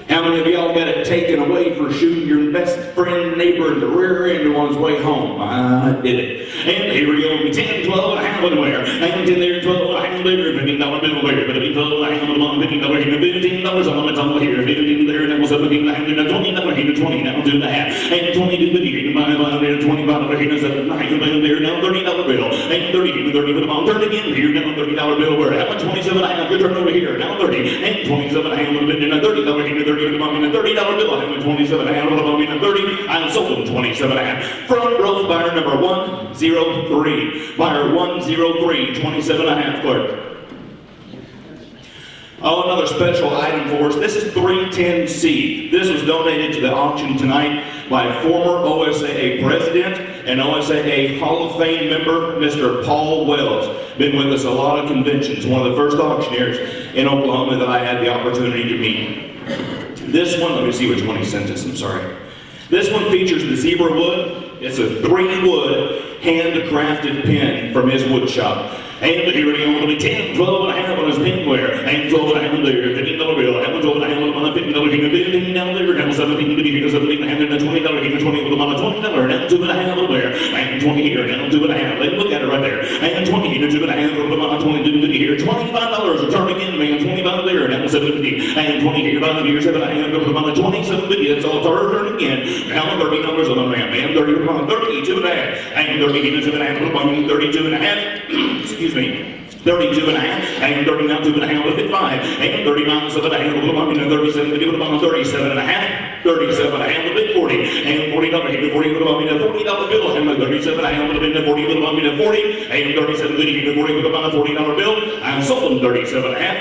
How many of y'all got it taken away for shooting your best friend neighbor in the rear end on his way home? I did it. And here we go. 10, 12, and a half anywhere. And 10 there, 12, and a half there, $15 bill there. But $12, and a half on the bottom, $15 here, $15 on the top here, 15 there, and that was 17 and a half, and $20 here, 20, now 2 and a half, and 20 to 50 here, $5 there, $25 here, 7 and a half there, now $30 bill, and 30 here, 30 with the bottom, 30 again here, now $30 bill where? How much? 27 and a half, good turn over here, now 30, and 27 and a half with a bit, and $30 here, 30 with the bottom, and a $30 bill, and 27 and a half with the bottom, and 30, I sold them 27 and a half. Front row buyer number 103, buyer 103, 27 and a half, clerk. Oh, another special item for us. This is 310C. This was donated to the auction tonight by former OSAA president and OSAA Hall of Fame member, Mr. Paul Wells. Been with us a lot of conventions. One of the first auctioneers in Oklahoma that I had the opportunity to meet. This one, let me see which one he sent us, I'm sorry. This one features the zebra wood. It's a 3-wood handcrafted pen from his wood shop. And here we go, it'll be 10, 12 and a half on his pinware, and 12 and a half there, $15 bill, and 12 and a half on a $15 here, $15 down there, now 17, here, 17 and a half, and $20 here, 20 with a $20, now 2 and a half over there, and 20 here, now 2 and a half, look at it right there, and 20 here, 2 and a half, over the 22 here, $25, return again, man, 25 there, now 70, and 20 here, 5 here, 7 and a half, over the 27, that's all turn again, now $30 on the man, 30, 32 and a half, and 30 here, 2 and a half, 32 and a half, excuse me, 32 and a half, and 30 now 2 and a half with it 5, and 30 minus 7 and a half with a bump, and 37 to give it a bump, 37 and a half, 37 and a half with it 40, and $40 here, 40 with a bump, and $40 bill, and 37 and a half with a bump, 40 with a bump, and 40, and 37 here, 40 with a bump, $40 bill, and sold them 37 and a half.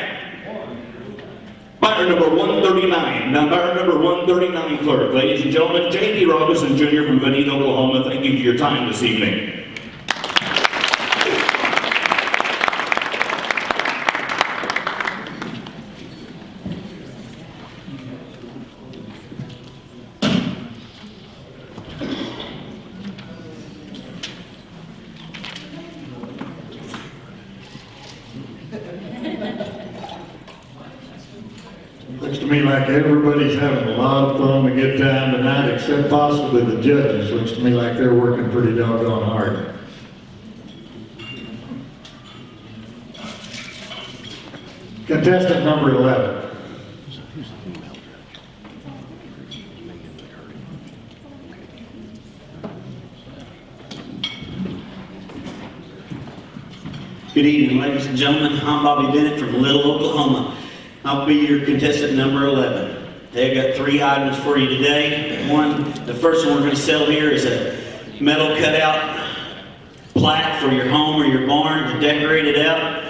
Buyer number 139. Now, buyer number 139, clerk. Ladies and gentlemen, J.D. Robinson Jr. from Veneta, Oklahoma. Thank you for your time this evening.
Looks to me like everybody's having a lot of fun, a good time tonight, except possibly the judges. Looks to me like they're working pretty doggone hard. Contestant number 11.
Good evening, ladies and gentlemen. I'm Bobby Bennett from Little, Oklahoma. I'll be your contestant number 11. I've got 3 items for you today. The first one we're going to sell here is a metal cutout plaque for your home or your barn to decorate it out.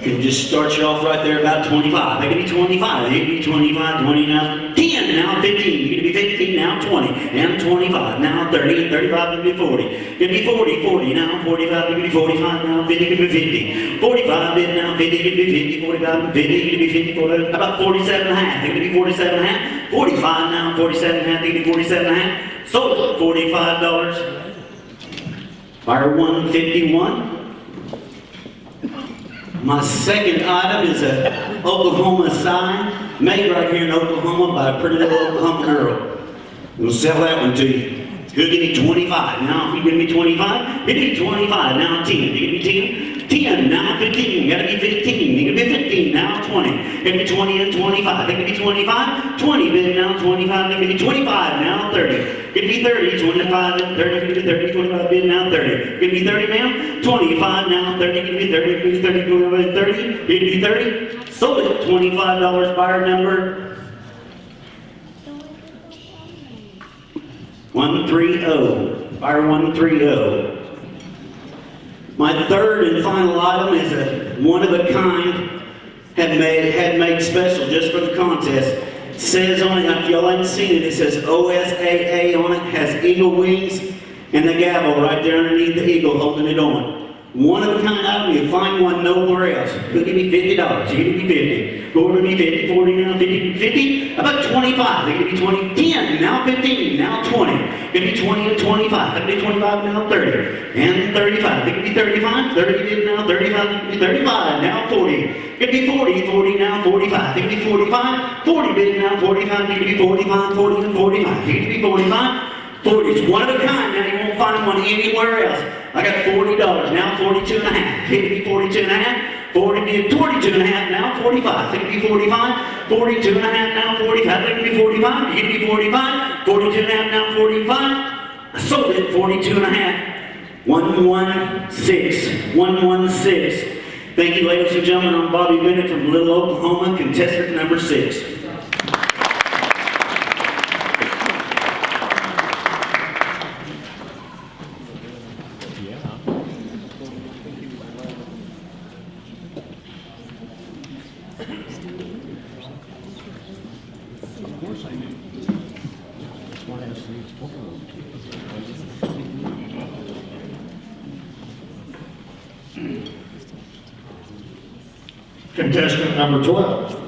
Can just start you off right there about 25. They can be 25. They can be 25, 20 now, 10 now, 15. You can be 15 now, 20, and 25 now, 30, and 35 can be 40. Can be 40, 40 now, 45 can be 45 now, 50 can be 50. 45 bid now, 50 can be 50, 45 50 can be 50, 40, about 47 and a half. They can be 47 and a half. 45 now, 47 and a half. They can be 47 and a half. Sold $45. Buyer 151. My second item is a Oklahoma sign made right here in Oklahoma by a pretty little Oklahoma girl. We'll sell that one to you. He'll give me 25. Now, if you give me 25, give me 25. Now 10. You give me 10? 10. Now 15. Gotta be 15. You give me 15. Now 20. Give me 20 and 25. They give me 25. 20 bid now 25. They give me 25. Now 30. Give me 30. 25 and 30. Give me 30. 25 bid now 30. Give me 30, ma'am. 25 now 30. Give me 30. Give me 30. 25 30. Give me 30. Sold it. $25. Buyer number 130. Buyer 130. My third and final item is a one-of-a-kind, had-made special just for the contest. It says on it, if y'all ain't seen it, it says OSAA on it, has eagle wings, and the gavel right there underneath the eagle holding it on. One-of-a-kind item, you find one nowhere else. You'll give me $50, you give me 50. Go over to me 50, 40, now 50, 50, about 25. They give me 20, 10, now 15, now 20. Give me 20 and 25. They give me 25, now 30, and 35. They give me 35, 30 now 35, they give me 35, now 40. Give me 40, 40 now 45. They give me 45, 40 bid now 45. They give me 45, 40 and 45. They give me 45. 40. It's one of a kind. Now you won't find one anywhere else. I got $40. Now 42 and a half. Give me 42 and a half. 40, 22 and a half. Now 45. They give me 45. 42 and a half. Now 45. They give me 45. Give me 45. 42 and a half. Now 45. I sold it 42 and a half. 116. 116. Thank you, ladies and gentlemen. I'm Bobby Bennett from Little, Oklahoma, contestant number 6.
Contestant number 12.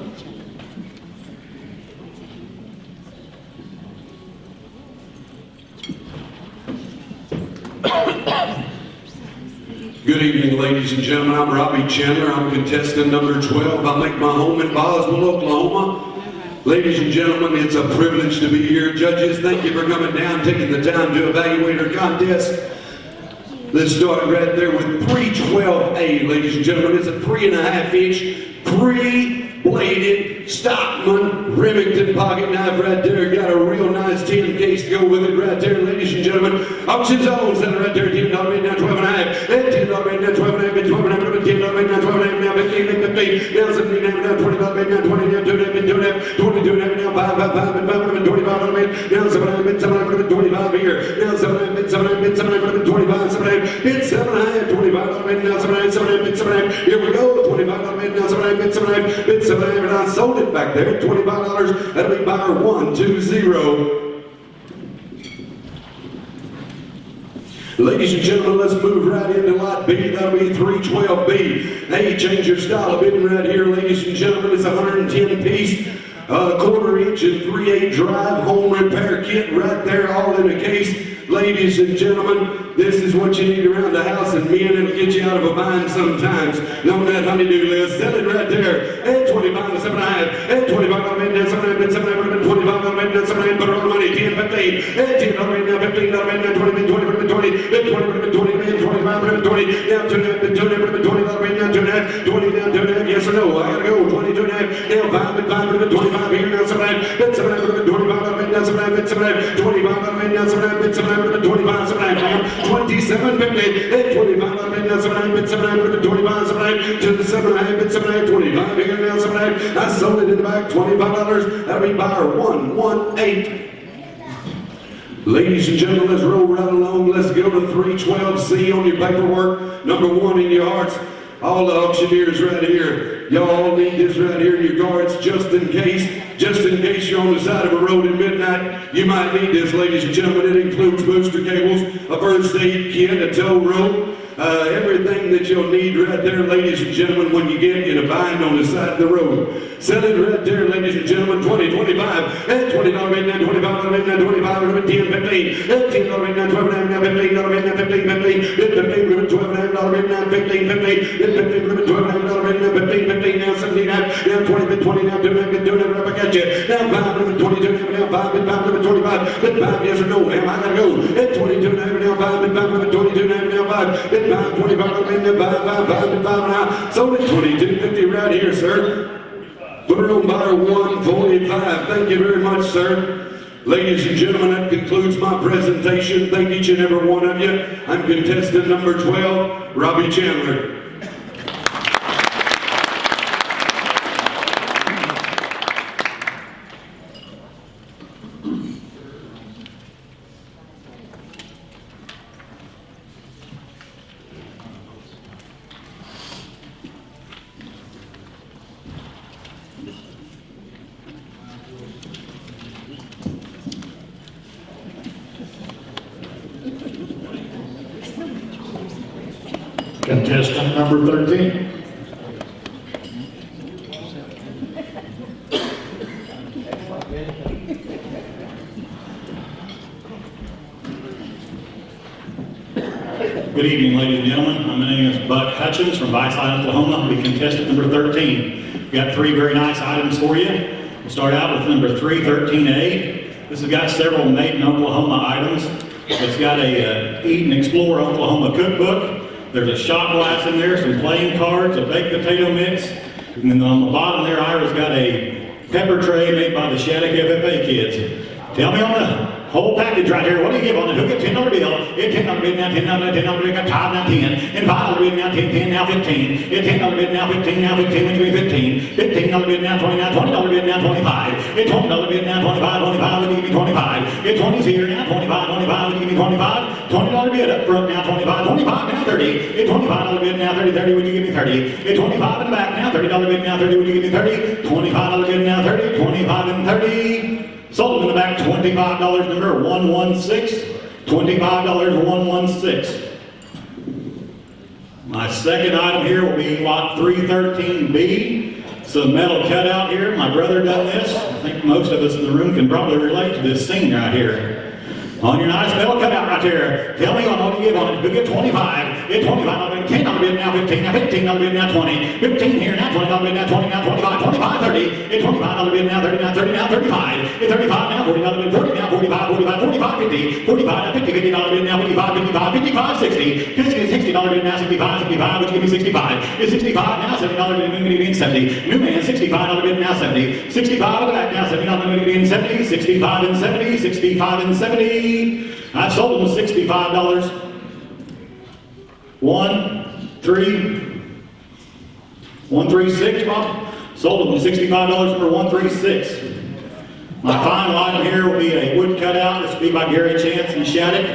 Good evening, ladies and gentlemen. I'm Robbie Chandler. I'm contestant number 12. I make my home in Boswell, Oklahoma. Ladies and gentlemen, it's a privilege to be here. Judges, thank you for coming down, taking the time to evaluate our contest. Let's start right there with 312A, ladies and gentlemen. It's a 3.5-inch, pre-bladed Stockman Remington pocket knife right there. Got a real nice 10 case to go with it right there, ladies and gentlemen. Auction's own center right there, $10 bid now 12.5. And $10 bid now 12.5, bid 12.5, $10 bid now 12.5, now 15, 15, now 17, now 25 bid now 20, now 2.5, bid 2.5, 22.5, now 5, bid 5, bid 25 bid, now 7, bid 7, bid 25 here, now 7, bid 7, bid 7, bid 25, 7, bid 7, 25 bid now 7, 7, bid 7, here we go, 25 bid now 7, bid 7, bid 7, and I sold it back there, $25, that'll be buyer 120. Ladies and gentlemen, let's move right into lot B. That'll be 312B. Hey, change your style of bidding right here, ladies and gentlemen. It's a 110-piece, quarter-inch and 3/8 drive home repair kit right there, all in a case. Ladies and gentlemen, this is what you need around the house, and men, it'll get you out of a bind sometimes. On that honey-do list, sell it right there. And 25 to 7.5. And 25 on the bid, 7.5, 7.5, 25 on the bid, 7.5, put it on the money, 10, 15. And 10 on the bid, now 15 on the bid, now 20, 20, 20, 20, 20, 25, 20, now 2.5, 2.5, 20 on the bid, now 2.5, 20, now 2.5, yes or no? I gotta go, 22.5, now 5, 5, 25 here, now 7.5, bid 7.5, 25 on the bid, now 7.5, bid 7.5, 25 on the bid, now 7.5, bid 7.5, 25, 7.5, 27, 50, and 25 on the bid, now 7.5, bid 7.5, 25, 7.5, to the 7.5, bid 7.5, 25 here, now 7.5, I sold it in the back, $25, that'll be buyer 118. Ladies and gentlemen, let's roll right along. Let's go to 312C on your paperwork. Number 1 in your hearts. All the auctioneers right here, y'all need this right here in your cards just in case you're on the side of a road at midnight. You might need this, ladies and gentlemen. It includes booster cables, a first aid kit, a tow rope, everything that you'll need right there, ladies and gentlemen, when you get in a bind on the side of the road. Sell it right there, ladies and gentlemen, 20, 25, and $20 midnight, $25 midnight, $25, 10, 15, and $10 midnight, $12, $15, midnight, 15, 15, $15, $12, midnight, 15, 15, $15, $12, midnight, 15, 15, now 17, now 20, 20, now do it, up I got you. Now 5, 22, now 5, 5, 25, 5, yes or no, ma'am, I gotta go. At 22, now 5, 5, 22, now 5, 5, 25, midnight, 5, 5, now. Sold at 22.50 right here, sir. Put it on by 145. Thank you very much, sir. Ladies and gentlemen, that concludes my presentation. Thank each and every one of you. I'm contestant number 12, Robbie Chandler.
Contestant number 13.
Good evening, ladies and gentlemen. My name is Buck Hutchins from Viceville, Oklahoma. I'll be contestant number 13. We've got 3 very nice items for you. We'll start out with number 313A. This has got several made in Oklahoma items. It's got a Eat and Explore Oklahoma cookbook. There's a shot glass in there, some playing cards, a baked potato mix, and then on the bottom there, Ira's got a pepper tray made by the Shattuck FFA kids. Tell me on the whole package right here, what do you give on it? Who gets $10 bill? It's $10 bid now, $10, $10 bid, got $5 now 10, and $5 bid now 10, 10 now 15, it's $10 bid now 15, now 15, when you give me 15, $15 bid now 20, now $20 bid now 25, it's $20 bid now 25, 25, when you give me 25, it's 20's here now, 25, 25, when you give me 25, $20 bid up front now 25, 25 now 30, it's $25 bid now 30, 30, when you give me 30, it's 25 in the back now, $30 bid now 30, when you give me 30, $25 bid now 30, 25 and 30. Sold in the back, $25, number 116, $25, 116. My second item here will be lot 313B. Some metal cutout here. My brother done this. I think most of us in the room can probably relate to this scene right here. On your nice metal cutout right there. Tell me on what you give on it. Who get 25? It's $25, $10 bid now 15, now $15 bid now 20, 15 here now, $20 bid now 20, now 25, 25, 30, it's $25 bid now 30, now 30, now 35, it's 35 now, $40 bid 40 now, 45, 45, 45, 50, 45 now 50, $50 bid now 55, 55, 55, 60, $60 bid now 65, 65, would you give me 65? It's 65 now, $70 bid, maybe being 70, new man, $65 bid now 70, 65 in the back now, $70 maybe being 70, 65 and 70, 65 and 70. I've sold them $65. 136, Bob. Sold them $65 for 136. My final item here will be a wood cutout. This will be by Gary Chance in Shattuck.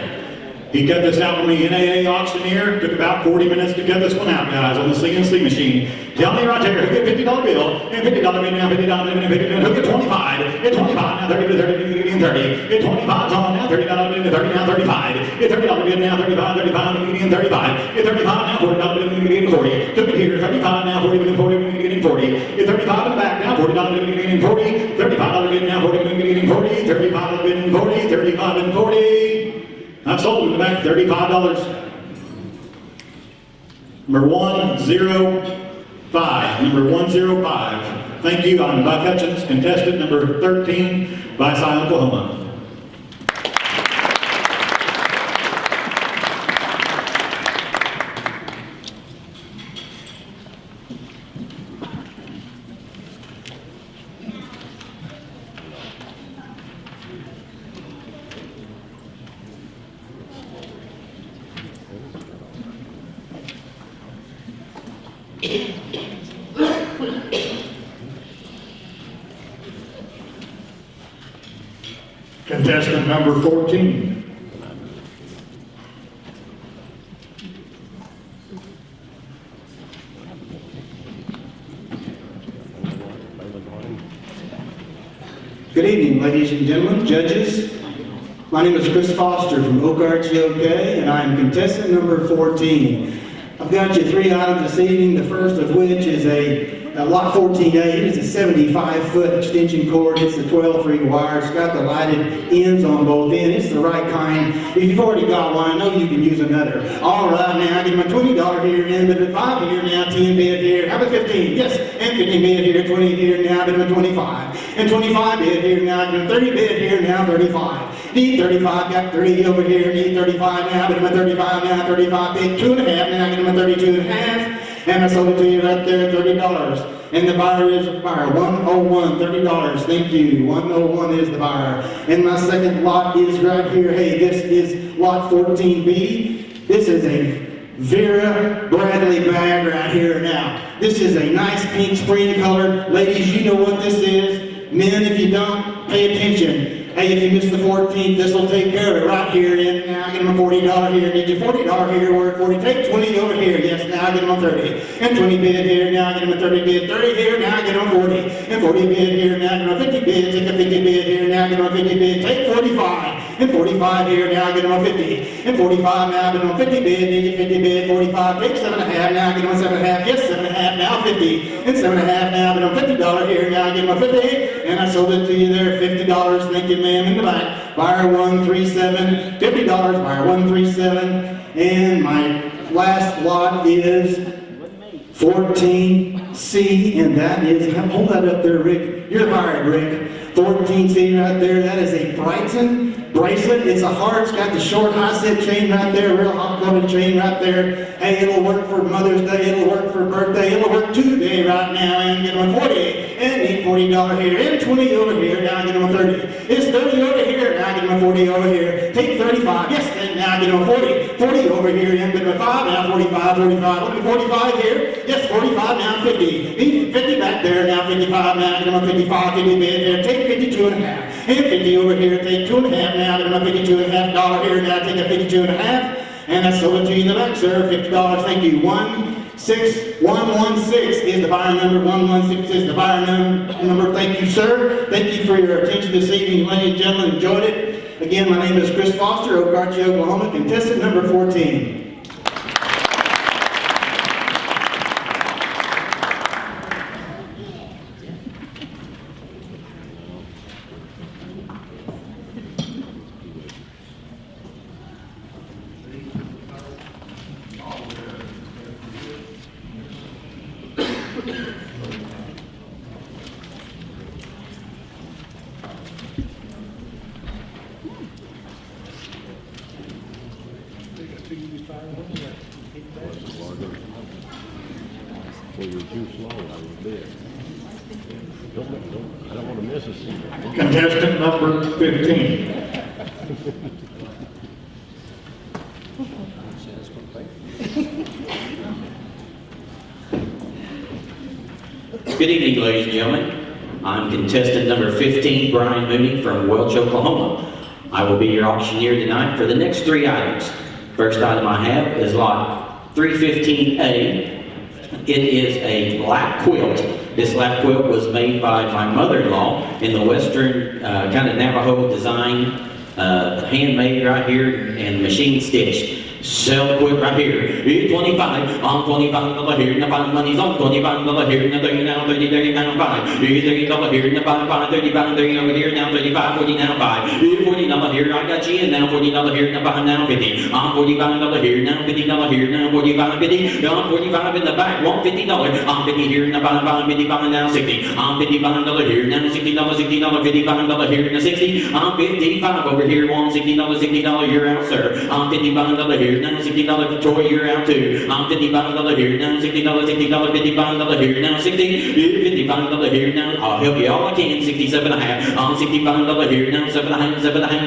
He cut this out for me, NAA Auctioneer. Took about 40 minutes to cut this one out, guys, on the CNC machine. Tell me right there, who get $50 bill? And $50 bill now, $50 bill, $50 who get 25? It's 25 now, 30 to 30, 30. It's 25's on now, $30 bill, 30 now, 35. It's $30 bill now, 35, 35, getting 35. It's 35 now, $40 bill, getting 40. Took it here, 35 now, 40, getting 40, getting 40. It's 35 in the back now, $40 bill, getting 40. $35 bill now, 40, getting 40. $35 bill, getting 40. 35 and 40. I've sold in the back $35. Number 105. Number 105. Thank you. I'm Buck Hutchins, contestant number 13, Viceville, Oklahoma.
Contestant number 14.
Good evening, ladies and gentlemen, judges. My name is Chris Foster from Oak Arch, OK, and I am contestant number 14. I've got you 3 items this evening, the first of which is a lot 14A. It is a 75-foot extension cord. It's a 12-3 wire. It's got the lighted ends on both ends. It's the right kind. If you've already got one, I know you can use another. All right, now, give them a $20 here, and a bit 5 here, now 10 bid here. How about 15? Yes, and 15 bid here, 20 here, now, give them a 25. And 25 bid here, now, give them 30 bid here, now 35. Need 35, got 30 over here, need 35 now, give them a 35 now, 35, take 2.5 now, give them a 32.5. And I sold it to you right there, $30. And the buyer is buyer 101, $30. Thank you. 101 is the buyer. And my second lot is right here. Hey, this is lot 14B. This is a Vera Bradley bag right here now. This is a nice pink spring color. Ladies, you know what this is. Men, if you don't, pay attention. Hey, if you miss the 14th, this will take care of it right here. And now I get them a $40 here. Need you $40 here. We're at 40. Take 20 over here. Yes, now I get them a 30. And 20 bid here. Now I get them a 30 bid. 30 here. Now I get them a 40. And 40 bid here. Now I get them a 50 bid. Take a 50 bid here. Now I get them a 50 bid. Take 45. And 45 here. Now I get them a 50. And 45 now I get them a 50 bid. Need you 50 bid. 45. Take 7.5. Now I get them a 7.5. Yes, 7.5. Now 50. And 7.5 now I get them $50 here. Now I get them a 50. And I sold it to you there. $50. Thank you, ma'am, in the back. Buyer 137, $50, buyer 137. And my last lot is 14C, and that is, hold that up there, Rick. You're hired, Rick. 14C right there, that is a Brighton bracelet. It's a heart, it's got the short high-set chain right there, real hot-coated chain right there. Hey, it'll work for Mother's Day, it'll work for birthday, it'll work today right now, and get them a 40. And need $40 here, and 20 over here, now I get them a 30. It's 30 over here, now I get them a 40 over here. Take 35, yes, and now I get them a 40. 40 over here, and get them a 5, now 45, 45. Look at 45 here, yes, 45, now 50. Need 50 back there, now 55, now I get them a 55, 50 bid here. Take 52.5. And 50 over here, take 2.5, now I get them a $52.5 here, now take a 52.5. And I sold it to you in the back, sir, $50, thank you. 16116 is the buyer number, 116 is the buyer number. Thank you, sir. Thank you for your attention this evening, ladies and gentlemen. Enjoyed it. Again, my name is Chris Foster, Oak Arch, Oklahoma, contestant number 14.
Well, you're too slow, I would bet. I don't want to miss a single.
Contestant number 15.
Good evening, ladies and gentlemen. I'm contestant number 15, Brian Mooney from Welch, Oklahoma. I will be your auctioneer tonight for the next 3 items. First item I have is lot 315A. It is a lap quilt. This lap quilt was made by my mother-in-law in the Western kind of Navajo design, handmade right here and machine stitched. Sell the quilt right here. Here's 25 on $25 here. Now find money's on $25 here. Now 30 now 30 30 now 5. Here's $30 here. Now 5 30 30 over here. Now 35 40 now 5. Here's $40 here. I got you in now $40 here. Now 5 now 50. On $45 here. Now $50 here. Now 45 50. On 45 in the back. Want $50. On 50 here. Now 5 55 now 60. On $55 here. Now $60 $55 here. Now 60. On 55 over here. Want $60 $60 you're out, sir. On $55 here. Now $60 for Troy, you're out too. I'm $55 here. Now $60 $55 here. Now 60. $55 here. Now I'll help you all I can. 67.5. On $65 here. Now 7.5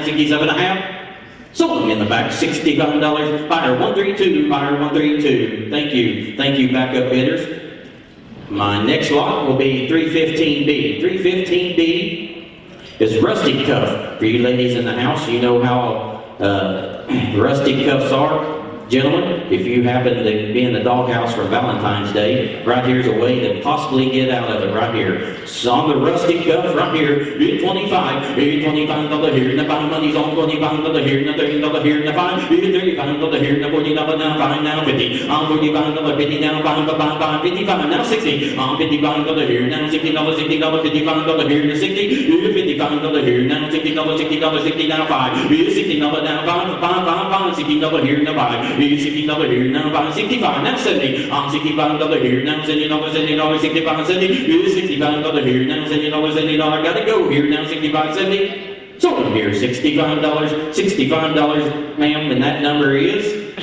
67.5. Sold them in the back. $65. Buyer 132. Buyer 132. Thank you. Thank you, backup bidders. My next lot will be 315B. 315B is rusty cuff. For you ladies in the house, you know how rustic cuffs are. Gentlemen, if you happen to be in the doghouse for Valentine's Day, right here's a way to possibly get out of it right here. So on the rusty cuff right here, $25, $25 here, and the buy money's on $25 here, and the $30 here, and the $5, $35 here, and the $40 now, $5 now, $50, on $45, $50 now, $5, $55 now, $60, on $55 here, now $60, $55 here, and the $60, $55 here, now $60 now, $5, $60 now, $5, $60 here, and the $5, $60 here, now $65 now, $70, on $65 here, now $70, $65, $70, $65 here, now $70, gotta go here, now $65, $70, sold them here, $65, ma'am, and that number is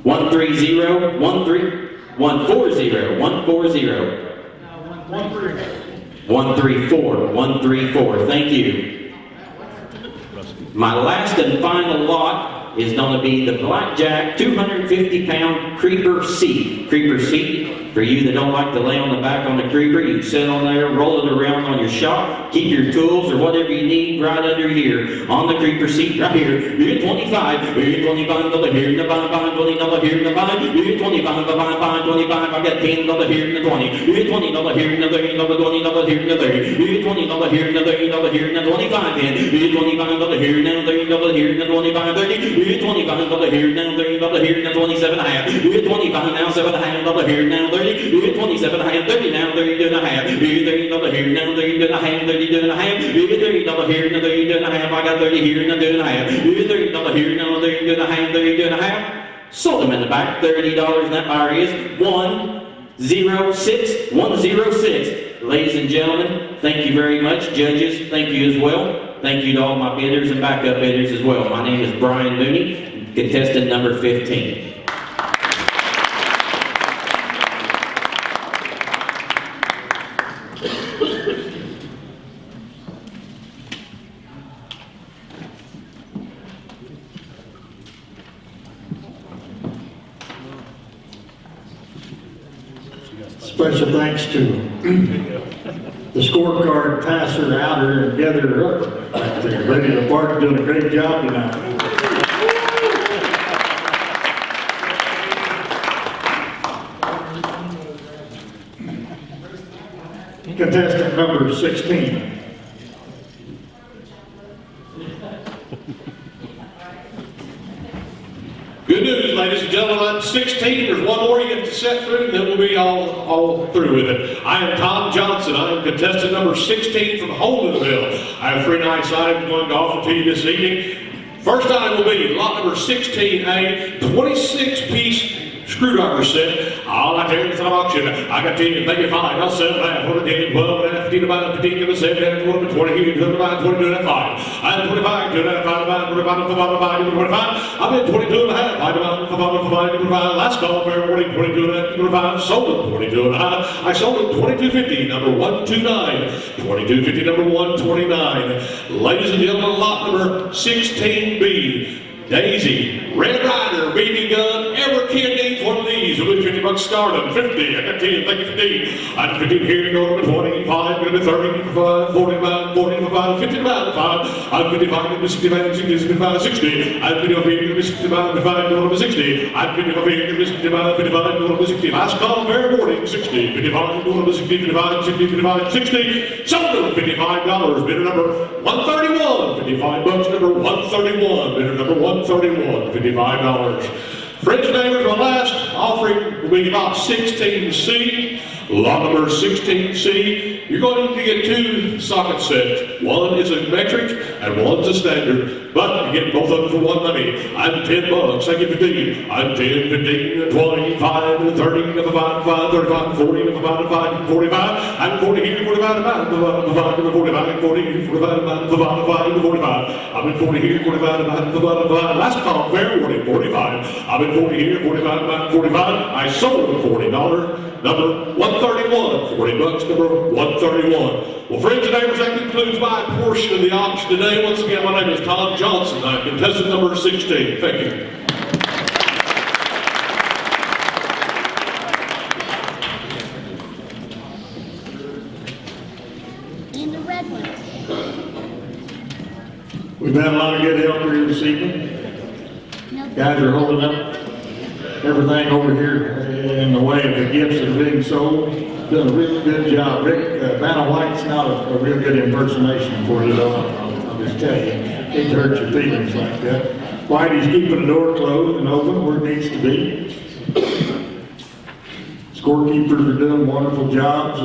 130, 140, 134, thank you. My last and final lot is going to be the Blackjack 250-pound creeper seat. Creeper seat, for you that don't like to lay on the back on the creeper, you can sit on there, roll it around on your shop, keep your tools or whatever you need right under here on the creeper seat right here. You're $25, $25 here, and the $20 here, and the $5, you're $25, I got $10 here, and the $20, you're $20 here, and the $30, $20 here, and the $30, you're $20 here, and the $30 here, and the $25 then, you're $25 here, now $30 here, and the $25, $30, you're $25 here, now $30 here, and the $27.5, you're $25 now, $7.5 here, now $30, you're $27.5, $30 now, $32.5, you're $30 here, now $32.5, $32.5, you're $30 here, now $32.5, I got $30 here, now $32.5, you're $30 here, now $32.5, $32.5, sold them in the back, $30, and that buyer is 106, 106. Ladies and gentlemen, thank you very much. Judges, thank you as well. Thank you to all my bidders and backup bidders as well. My name is Brian Mooney, contestant number 15.
Special thanks to the scorecard passer, outer, and gatherer up right there. Ready to Park doing a great job tonight. Contestant number 16.
Good news, ladies and gentlemen, I'm 16. There's one more you have to set through, and then we'll be all through with it. I am Tom Johnson. I am contestant number 16 from Holdenville. I have three nice items going to offer to you this evening. First item will be lot number 16A, 26-piece screwdriver set. All I tell you is on auction. I got 10, maybe 5, I'll sell that. 10, 12, and 15, about 15, give a 7, and 20, here, 25, 22, and 5. I'm 25, 25, 25, 25. I'm in 22 and a half. I demand 25. Last call, fair warning, 22 and a half, 25. Sold it, 22 and a half. I sold it 22.50, number 129. 22.50, number 129. Ladies and gentlemen, lot number 16B. Daisy, Red Rider, BB gun, ever kid needs one of these. We'll do $50 stardom, 50, I got 10, thank you for 15. I'm 15 here, go to 25, going to 30, 45, 45, 45, 55, 5. I'm 55, going to 65, 60, 65, 60. I'm 55 here, going to 65, 55, going to 60. I'm 55 here, going to 65, 55, going to 60. Last call, fair warning, 60, 55, going to 60, 55, 60, 55, 60. Sold them $55, bidder number 131, $55, number 131, bidder number 131, $55. Friends and neighbors, my last offering will be lot 16C. Lot number 16C, you're going to get two socket sets. One is a metric and one's a standard, but you get both of them for one money. I'm $10, I give 15. I'm 10, 15, 25, 30, 35, 35, 40, 45, 45. I'm 40 here, 45, 45, 45, 40, 45, 45. I'm in 40 here, 45, 45. Last call, fair warning, 45. I'm in 40 here, 45, 45. I sold them $40. Number 131, $40, number 131. Well, friends and neighbors, that concludes my portion of the auction today. Once again, my name is Tom Johnson. I'm contestant number 16. Thank you.
And the red one.
We've had a lot of good help here this evening. Guys are holding up everything over here in the way of the gifts that are being sold. Done a really good job. Rick, Vanna White's not a real good impersonation for you, though. I'll just tell you. Hate to hurt your feelings like that. Whitey's keeping the door closed and open where it needs to be. Scorekeepers are doing wonderful jobs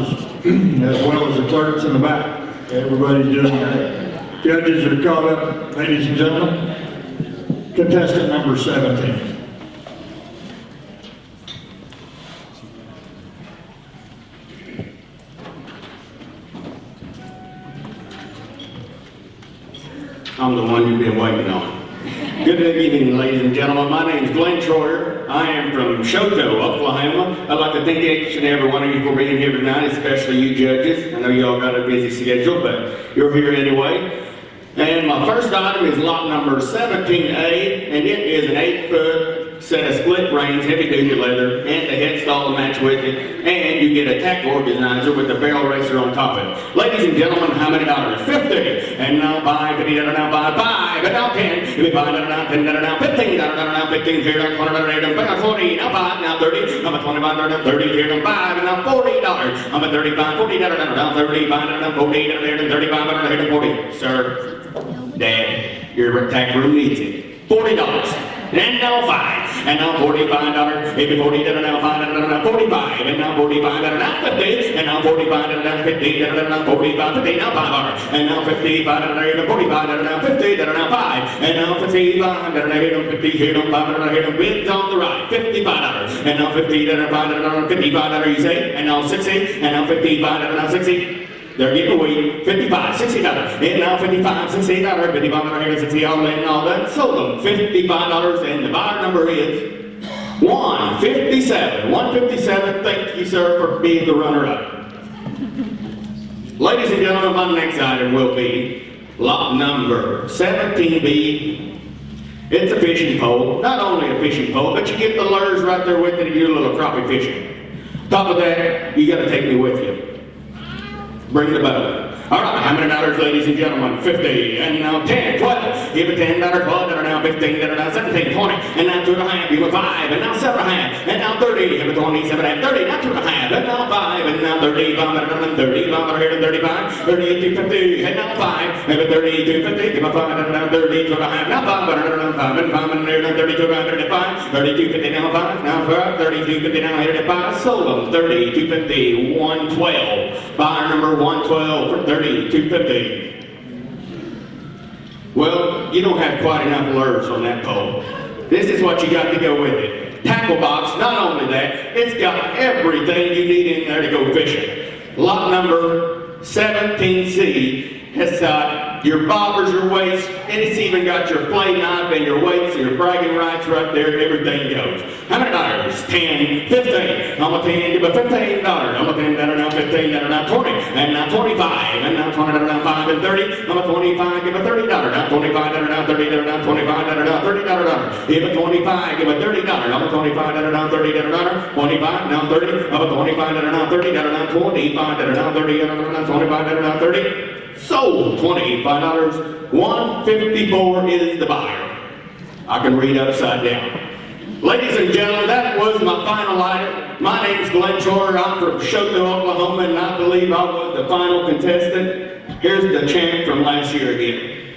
as well as the clerks in the back. Everybody's doing great. Judges are caught up, ladies and gentlemen. Contestant number 17.
I'm the one you've been waiting on. Good evening, ladies and gentlemen. My name is Glenn Troyer. I am from Shoto, Oklahoma. I'd like to thank each and every one of you for being here tonight, especially you judges. I know you all got a busy schedule, but you're here anyway. And my first item is lot number 17A, and it is an 8-foot set of split reins, heavy-duty leather, and the head stall to match with it, and you get a tack organizer with a barrel racer on top of it. Ladies and gentlemen, how many dollars? 50, and now 5, 50, now 5, and now 10, give me 5, now 10, now 15, now 15, here, now 20, now 40, now 5, now 30, I'm a 25, now 30, here, now 5, and now $40, I'm a 35, 40, now 35, now 40, now 35, now 40, sir. Dad, your tax room needs it. $40. And now 5. And now $45. Maybe 40, now 5, now 45. And now 45, now 50. And now 45, now 50. Now 45, 50, now $5. And now 55, now 45, now 50, now 5. And now 55, now 50, here, now 5, now bids on the right. $55. And now 50, now 5, now 55, you say. And now 60. And now 55, now 60. They're giving away $55, $60, and now $55, $60, $55, $60, all in, all that. Sold them $55, and the buyer number is 157. 157. Thank you, sir, for being the runner-up. Ladies and gentlemen, my next item will be lot number 17B. It's a fishing pole. Not only a fishing pole, but you get the lures right there with it and you do a little crappie fishing. Top of that, you got to take me with you. Bring the boat. All right, how many dollars, ladies and gentlemen? 50, and now 10, 12. Give it $10, 12, now 15, now 17, 20, and now 2.5. Give it 5, and now 7.5, and now 30. Give it 20, 7.5, 30, now 2.5, and now 5, and now 30, 5, 30, 5, 35, 38, 50, and now 5, and 32, 50, give it 5, and now 30, 2.5, now 5, and 5, and 5, and 32, 35, 32, 50, now 5, now 5, 32, 50, now 85. Sold them 32, 50, 112. Buyer number 112 for 30, 250. Well, you don't have quite enough lures on that pole. This is what you got to go with it. Tackle box, not only that, it's got everything you need in there to go fishing. Lot number 17C has got your bobbers, your weights, and it's even got your flay knife and your weights and your bragging rights right there. Everything goes. How many dollars? 10, 15. I'm a 10, give a $15. I'm a 10, now 15, now 20, and now 25, and now 20, now 5, and 30. I'm a 25, give a $30. Now 25, now 30, now 25, now $30. Give a 25, give a $30. I'm a 25, now 30, now 25, now 30. I'm a 25, now 30, now 25, now 30, now 25, now 30. Sold $25. 154 is the buyer. I can read upside down. Ladies and gentlemen, that was my final item. My name's Glenn Troyer. I'm from Shoto, Oklahoma, and I believe I was the final contestant. Here's the champ from last year again.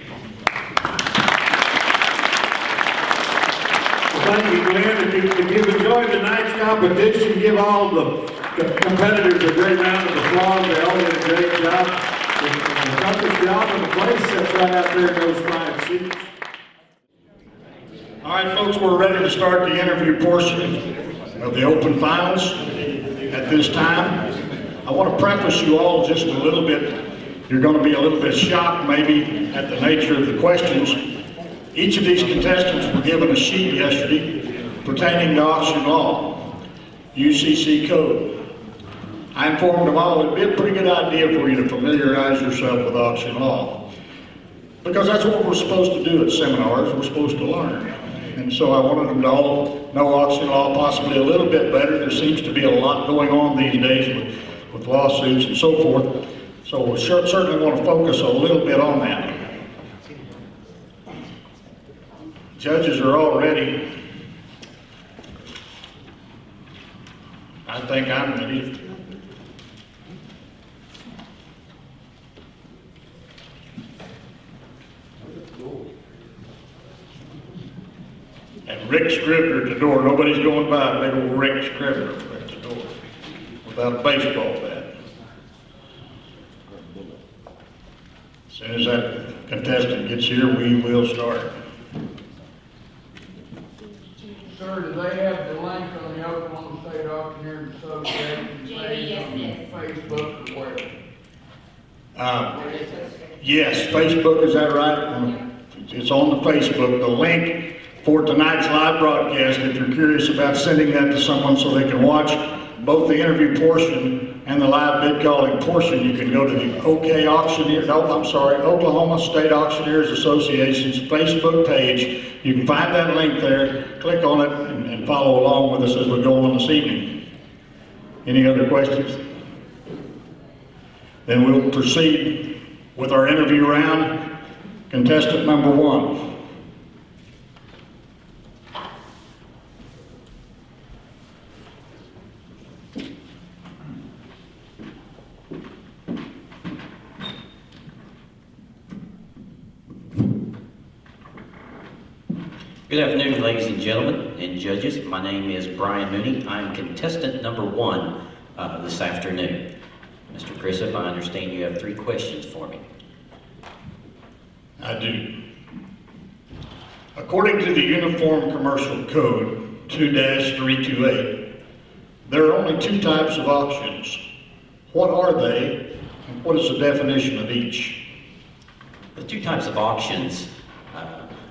Thank you, Glenn. If you've enjoyed tonight's competition, give all the competitors a great round of applause. They all did a great job. The toughest job in the place sits right out there in those 5 seats. All right, folks, we're ready to start the interview portion of the open finals. At this time, I want to preface you all just a little bit. You're going to be a little bit shocked maybe at the nature of the questions. Each of these contestants were given a sheet yesterday pertaining to auction law, UCC code. I informed them all it'd be a pretty good idea for you to familiarize yourself with auction law, because that's what we're supposed to do at seminars. We're supposed to learn. And so I wanted them to all know auction law possibly a little bit better. There seems to be a lot going on these days with lawsuits and so forth. So we certainly want to focus a little bit on that. Judges are all ready. I think I'm ready. And Rick Scribner at the door. Nobody's going by. Big old Rick Scribner at the door without a baseball bat. As soon as that contestant gets here, we will start.
Sir, do they have the link on the Oklahoma State Auctioneers Association page on Facebook or where?
Yes, Facebook, is that right? It's on the Facebook. The link for tonight's live broadcast, if you're curious about sending that to someone so they can watch both the interview portion and the live bid calling portion, you can go to the Oklahoma State Auctioneers Association's Facebook page. You can find that link there, click on it, and follow along with us as we go on this evening. Any other questions? Then we'll proceed with our interview round. Contestant number 1.
Good afternoon, ladies and gentlemen and judges. My name is Brian Mooney. I'm contestant number 1 this afternoon. Mr. Crisp, I understand you have 3 questions for me.
I do. According to the Uniform Commercial Code 2-328, there are only 2 types of auctions. What are they, and what is the definition of each?
The 2 types of auctions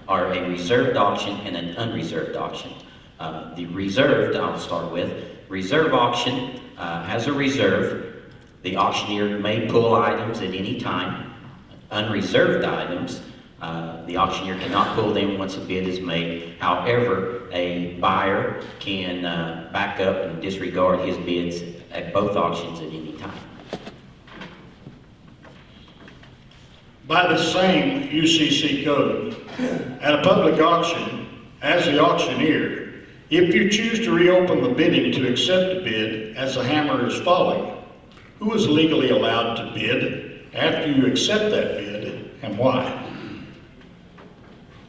are a reserved auction and an unreserved auction. The reserved, I'll start with. Reserve auction has a reserve. The auctioneer may pull items at any time. Unreserved items, the auctioneer cannot pull them once a bid is made. However, a buyer can back up and disregard his bids at both auctions at any time.
By the same UCC code, at a public auction, as the auctioneer, if you choose to reopen the bidding to accept a bid as the hammer is falling, who is legally allowed to bid after you accept that bid, and why?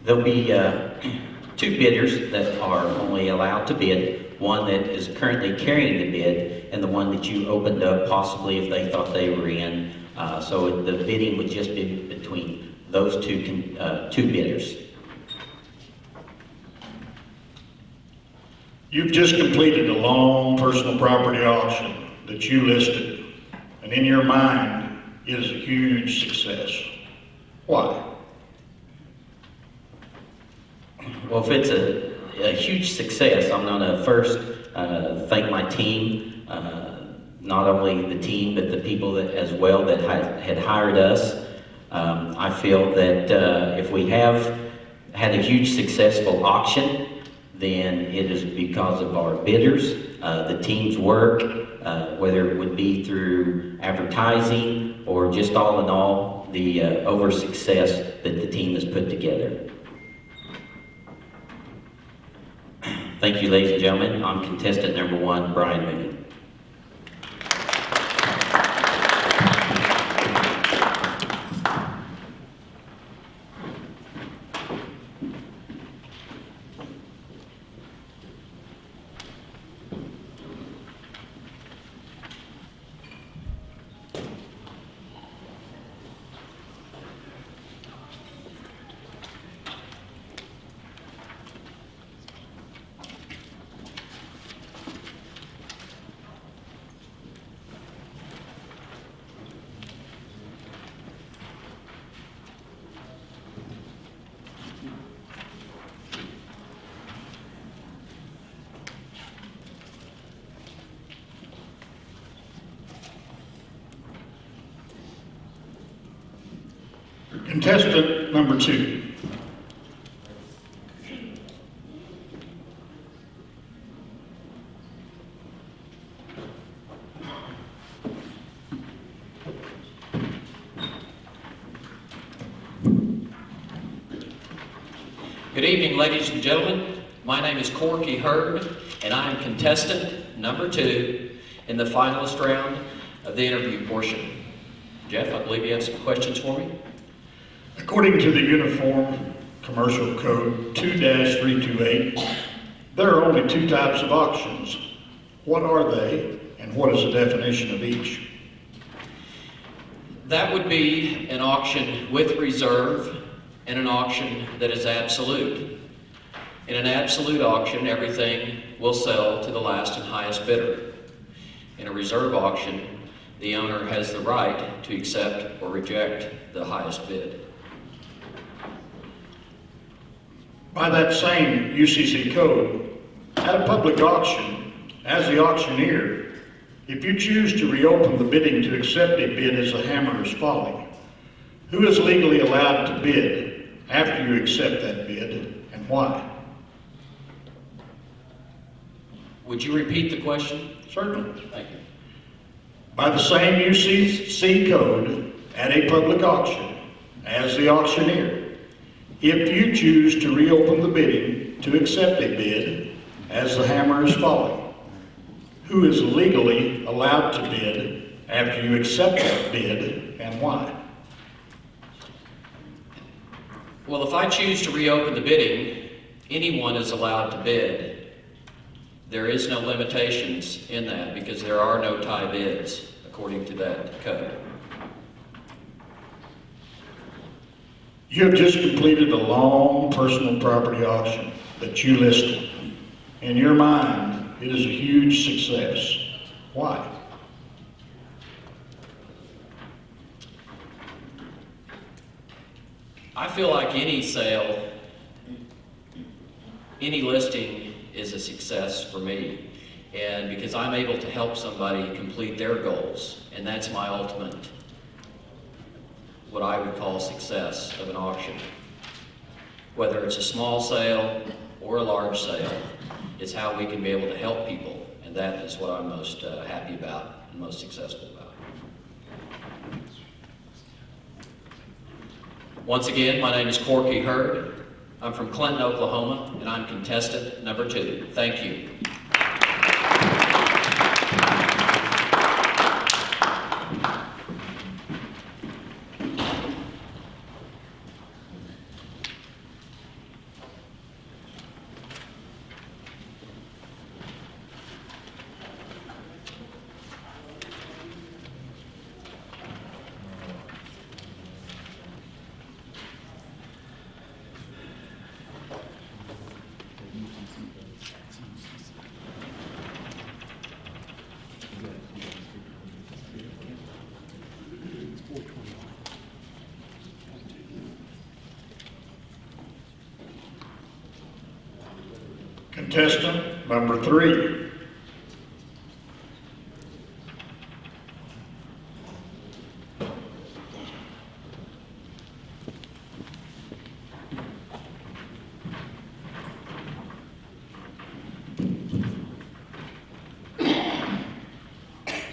There'll be 2 bidders that are only allowed to bid, one that is currently carrying the bid, and the one that you opened up possibly if they thought they were in. So the bidding would just be between those two bidders.
You've just completed a long personal property auction that you listed, and in your mind, it is a huge success. Why?
Well, if it's a huge success, I'm going to first thank my team, not only the team, but the people that, as well that had hired us. I feel that if we have had a huge successful auction, then it is because of our bidders, the team's work, whether it would be through advertising or just all in all, the over success that the team has put together. Thank you, ladies and gentlemen. I'm contestant number 1, Brian Mooney.
Contestant number 2.
Good evening, ladies and gentlemen. My name is Corky Hurd, and I am contestant number 2, in the finalist round of the interview portion. Jeff, I believe you have some questions for me?
According to the Uniform Commercial Code 2-328, there are only two types of auctions. What are they, and what is the definition of each?
That would be an auction with reserve and an auction that is absolute. In an absolute auction, everything will sell to the last and highest bidder. In a reserve auction, the owner has the right to accept or reject the highest bid.
By that same UCC code, at a public auction, as the auctioneer, if you choose to reopen the bidding to accept a bid as the hammer is falling, who is legally allowed to bid after you accept that bid, and why?
Would you repeat the question?
Certainly.
Thank you.
By the same UCC code, at a public auction, as the auctioneer, if you choose to reopen the bidding to accept a bid as the hammer is falling, who is legally allowed to bid after you accept that bid, and why?
Well, if I choose to reopen the bidding, anyone is allowed to bid. There is no limitations in that because there are no tie bids according to that code.
You have just completed a long personal property auction that you listed. In your mind, it is a huge success. Why?
I feel like any sale, any listing is a success for me. And because I'm able to help somebody complete their goals, and that's my ultimate, what I would call success of an auction. Whether it's a small sale or a large sale, it's how we can be able to help people, and that is what I'm most happy about and most successful about. Once again, my name is Corky Hurd. I'm from Clinton, Oklahoma, and I'm contestant number 2. Thank you.
Contestant number 3.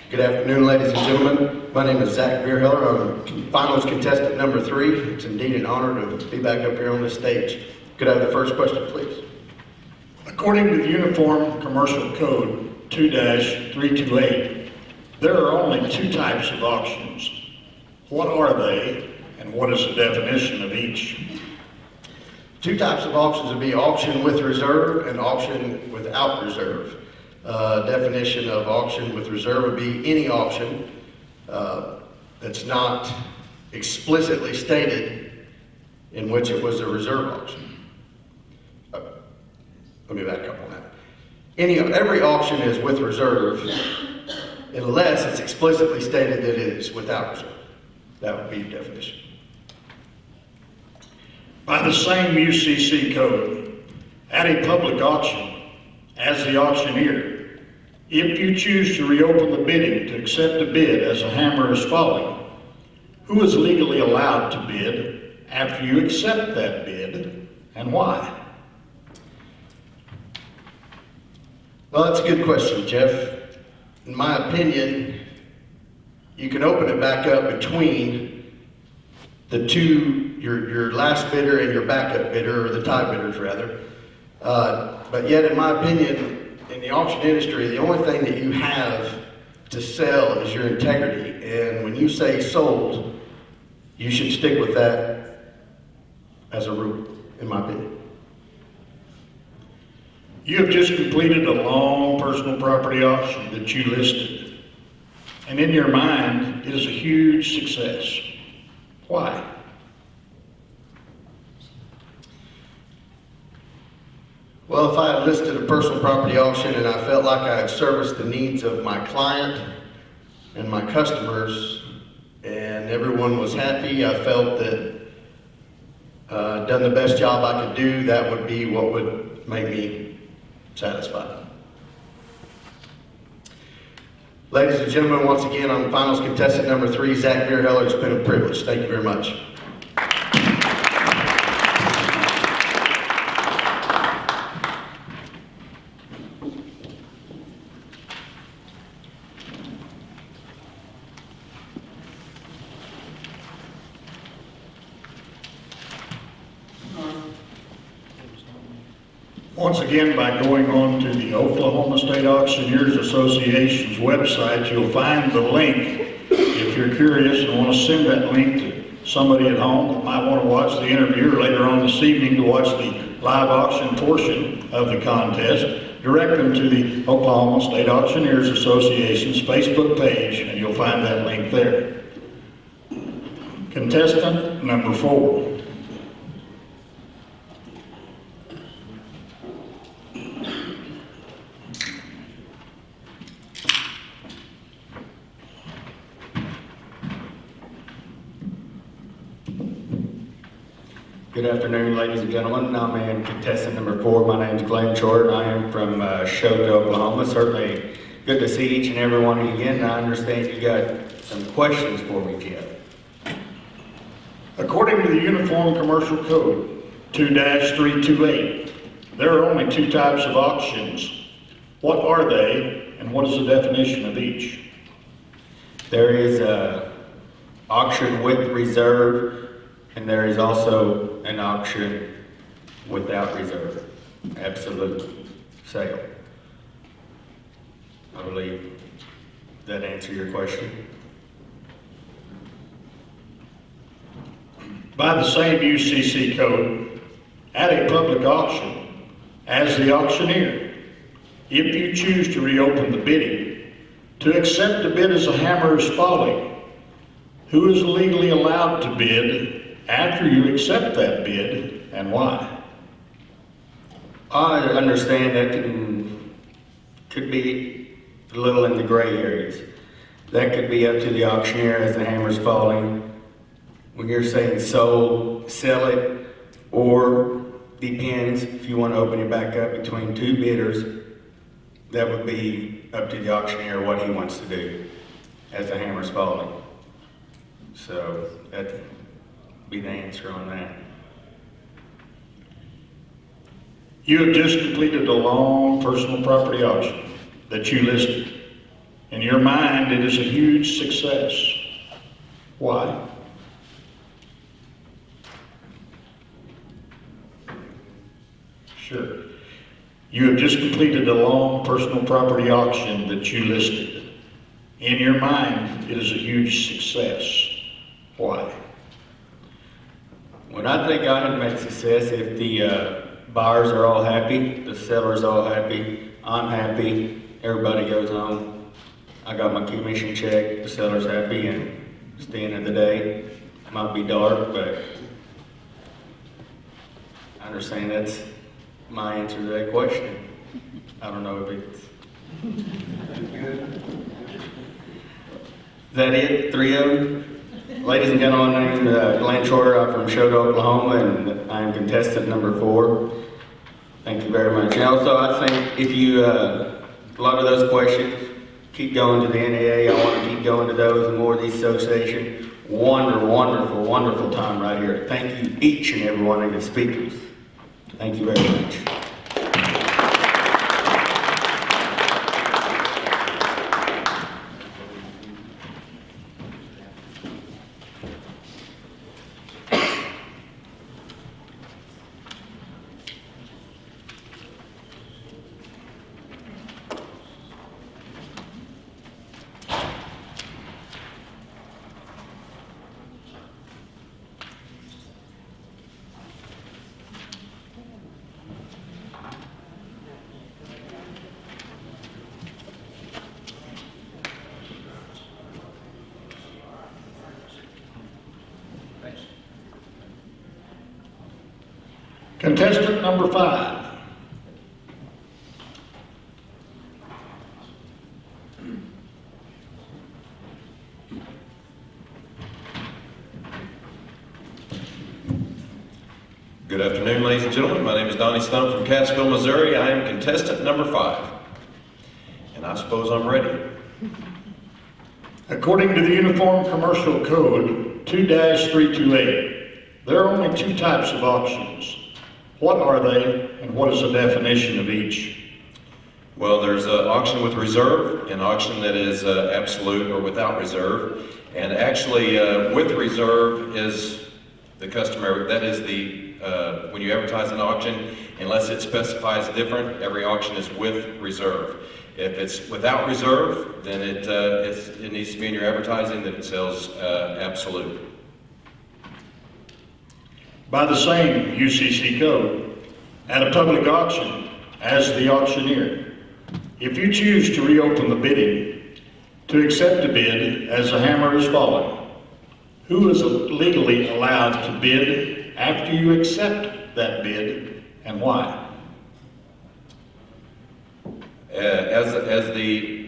Good afternoon, ladies and gentlemen. My name is Zach Beerheller. I'm finals contestant number 3. It's indeed an honor to be back up here on this stage. Could I have the first question, please?
According to the Uniform Commercial Code 2-328, there are only two types of auctions. What are they, and what is the definition of each?
Two types of auctions would be auction with reserve and auction without reserve. Definition of auction with reserve would be any auction that's not explicitly stated in which it was a reserve auction. Let me back up on that. Every auction is with reserve unless it's explicitly stated that it is without reserve. That would be the definition.
By the same UCC code, at a public auction, as the auctioneer, if you choose to reopen the bidding to accept a bid as a hammer is falling, who is legally allowed to bid after you accept that bid, and why?
Well, that's a good question, Jeff. In my opinion, you can open it back up between the two, your last bidder and your backup bidder, or the tie bidders rather. But yet, in my opinion, in the auction industry, the only thing that you have to sell is your integrity. And when you say sold, you should stick with that as a rule, in my opinion.
You have just completed a long personal property auction that you listed. And in your mind, it is a huge success. Why?
Well, if I had listed a personal property auction and I felt like I had serviced the needs of my client and my customers and everyone was happy, I felt that I'd done the best job I could do, that would be what would make me satisfied. Ladies and gentlemen, once again, I'm finals contestant number 3, Zach Beerheller. It's been a privilege. Thank you very much.
Once again, by going on to the Oklahoma State Auctioneers Association's website, you'll find the link if you're curious and want to send that link to somebody at home that might want to watch the interview or later on this evening to watch the live auction portion of the contest. Direct them to the Oklahoma State Auctioneers Association's Facebook page and you'll find that link there. Contestant number 4.
Good afternoon, ladies and gentlemen. I'm in contestant number 4. My name is Glenn Short. I am from Chouteau, Oklahoma. Certainly good to see each and every one of you again. I understand you got some questions for me, Jeff.
According to the Uniform Commercial Code 2-328, there are only 2 types of auctions. What are they, and what is the definition of each?
There is a auction with reserve, and there is also an auction without reserve, absolute sale. I believe that answers your question.
By the same UCC code, at a public auction, as the auctioneer, if you choose to reopen the bidding, to accept a bid as a hammer is falling, who is legally allowed to bid after you accept that bid, and why?
I understand that could be a little in the gray areas. That could be up to the auctioneer as the hammer's falling. When you're saying sold, sell it, or depends if you want to open it back up between 2 bidders, that would be up to the auctioneer what he wants to do as the hammer's falling. So that'd be the answer on that.
You have just completed a long personal property auction that you listed. In your mind, it is a huge success. Why? Sure. You have just completed a long personal property auction that you listed. In your mind, it is a huge success. Why?
When I think I had made success, if the buyers are all happy, the sellers all happy, I'm happy, everybody goes home. I got my commission check, the seller's happy, and it's the end of the day. It might be dark, but I understand that's my answer to that question. I don't know if it's... Is that it? 3-0? Ladies and gentlemen, my name is Glenn Shorter. I'm from Chouteau, Oklahoma, and I'm contestant number 4. Thank you very much. And also, I think if you, a lot of those questions, keep going to the NAA. I want to keep going to those and more of these associations. Wonderful, wonderful time right here. Thank you, each and every one of the speakers. Thank you very much.
Contestant number 5.
Good afternoon, ladies and gentlemen. My name is Donnie Stump from Cassville, Missouri. I am contestant number 5. And I suppose I'm ready.
According to the Uniform Commercial Code 2-328, there are only 2 types of auctions. What are they, and what is the definition of each?
Well, there's an auction with reserve, an auction that is absolute or without reserve. And actually, with reserve is the customary, that is the, when you advertise an auction, unless it specifies different, every auction is with reserve. If it's without reserve, then it needs to be in your advertising that it sells absolute.
By the same UCC code, at a public auction, as the auctioneer, if you choose to reopen the bidding, to accept a bid as the hammer is falling, who is legally allowed to bid after you accept that bid, and why?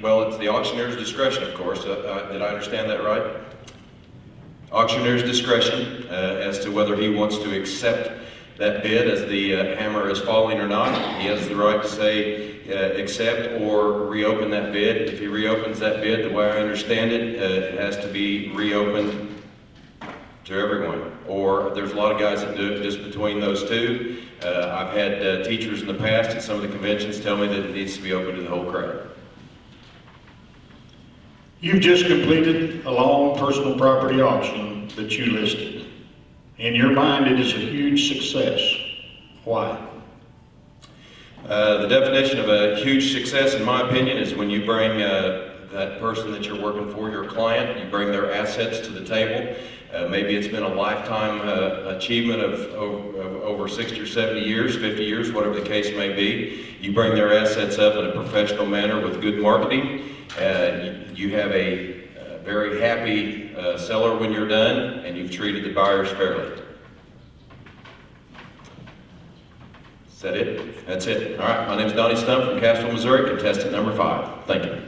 Well, it's the auctioneer's discretion, of course. Did I understand that right? Auctioneer's discretion as to whether he wants to accept that bid as the hammer is falling or not. He has the right to say accept or reopen that bid. If he reopens that bid, the way I understand it, it has to be reopened to everyone. Or there's a lot of guys that do it just between those two. I've had teachers in the past at some of the conventions tell me that it needs to be open to the whole crowd.
You've just completed a long personal property auction that you listed. In your mind, it is a huge success. Why?
The definition of a huge success, in my opinion, is when you bring that person that you're working for, your client, you bring their assets to the table. Maybe it's been a lifetime achievement of over 60 or 70 years, 50 years, whatever the case may be. You bring their assets up in a professional manner with good marketing. You have a very happy seller when you're done, and you've treated the buyers fairly. Is that it? That's it. All right, my name is Donnie Stump from Cassville, Missouri, contestant number 5. Thank you.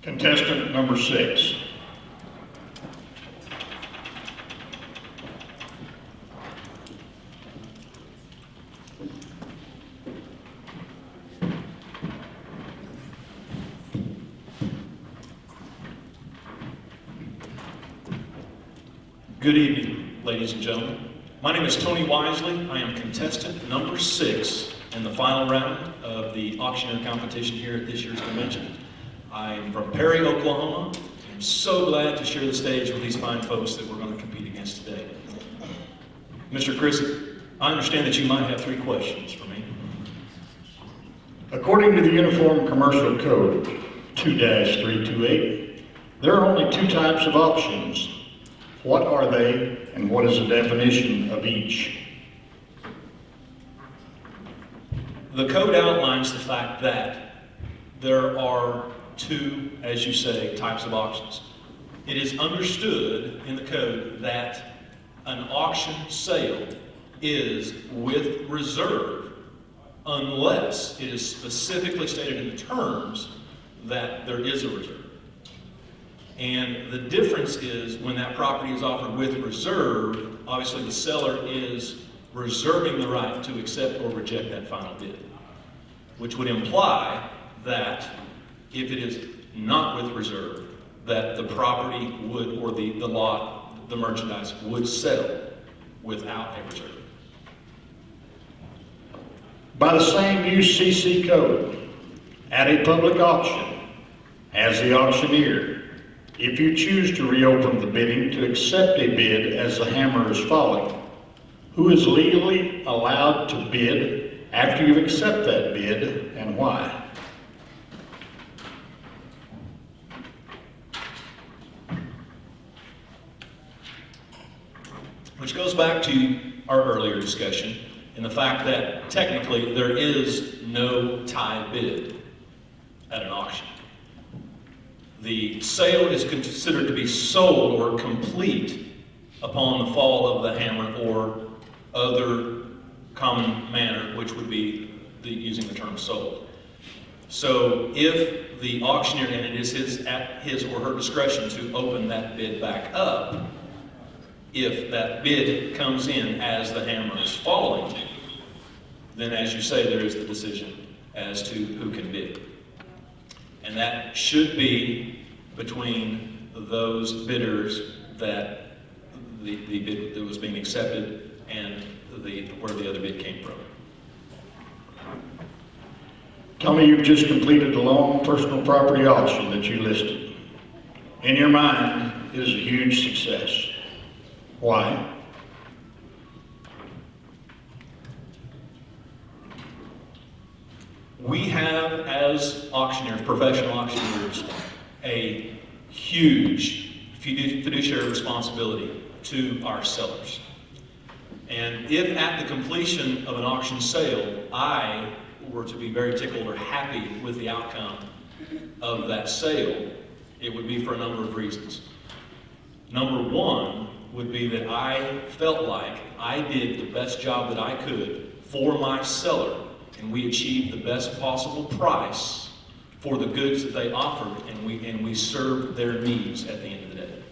Contestant number 6.
Good evening, ladies and gentlemen. My name is Tony Wisely. I am contestant number 6 in the final round of the auctioneer competition here at this year's convention. I'm from Perry, Oklahoma. I'm so glad to share the stage with these fine folks that we're going to compete against today. Mr. Chrissy, I understand that you might have 3 questions for me.
According to the Uniform Commercial Code 2-328, there are only 2 types of auctions. What are they, and what is the definition of each?
The code outlines the fact that there are 2, as you say, types of auctions. It is understood in the code that an auction sale is with reserve unless it is specifically stated in the terms that there is a reserve. And the difference is when that property is offered with reserve, obviously the seller is reserving the right to accept or reject that final bid, which would imply that if it is not with reserve, that the property would, or the lot, the merchandise would sell without a reserve.
By the same UCC code, at a public auction, as the auctioneer, If you choose to reopen the bidding to accept a bid as the hammer is falling, who is legally allowed to bid after you accept that bid and why?
Which goes back to our earlier discussion in the fact that technically there is no tie bid at an auction. The sale is considered to be sold or complete upon the fall of the hammer or other common manner, which would be using the term sold. So if the auctioneer, and it is at his or her discretion to open that bid back up, if that bid comes in as the hammer is falling, then as you say, there is the decision as to who can bid. And that should be between those bidders that the bid that was being accepted and where the other bid came from.
Tony, you've just completed a long personal property auction that you listed. In your mind, it is a huge success. Why?
We have, as auctioneers, professional auctioneers, a huge fiduciary responsibility to our sellers. And if at the completion of an auction sale, I were to be very tickled or happy with the outcome of that sale, it would be for a number of reasons. Number one would be that I felt like I did the best job that I could for my seller, and we achieved the best possible price for the goods that they offered, and we served their needs at the end of the day.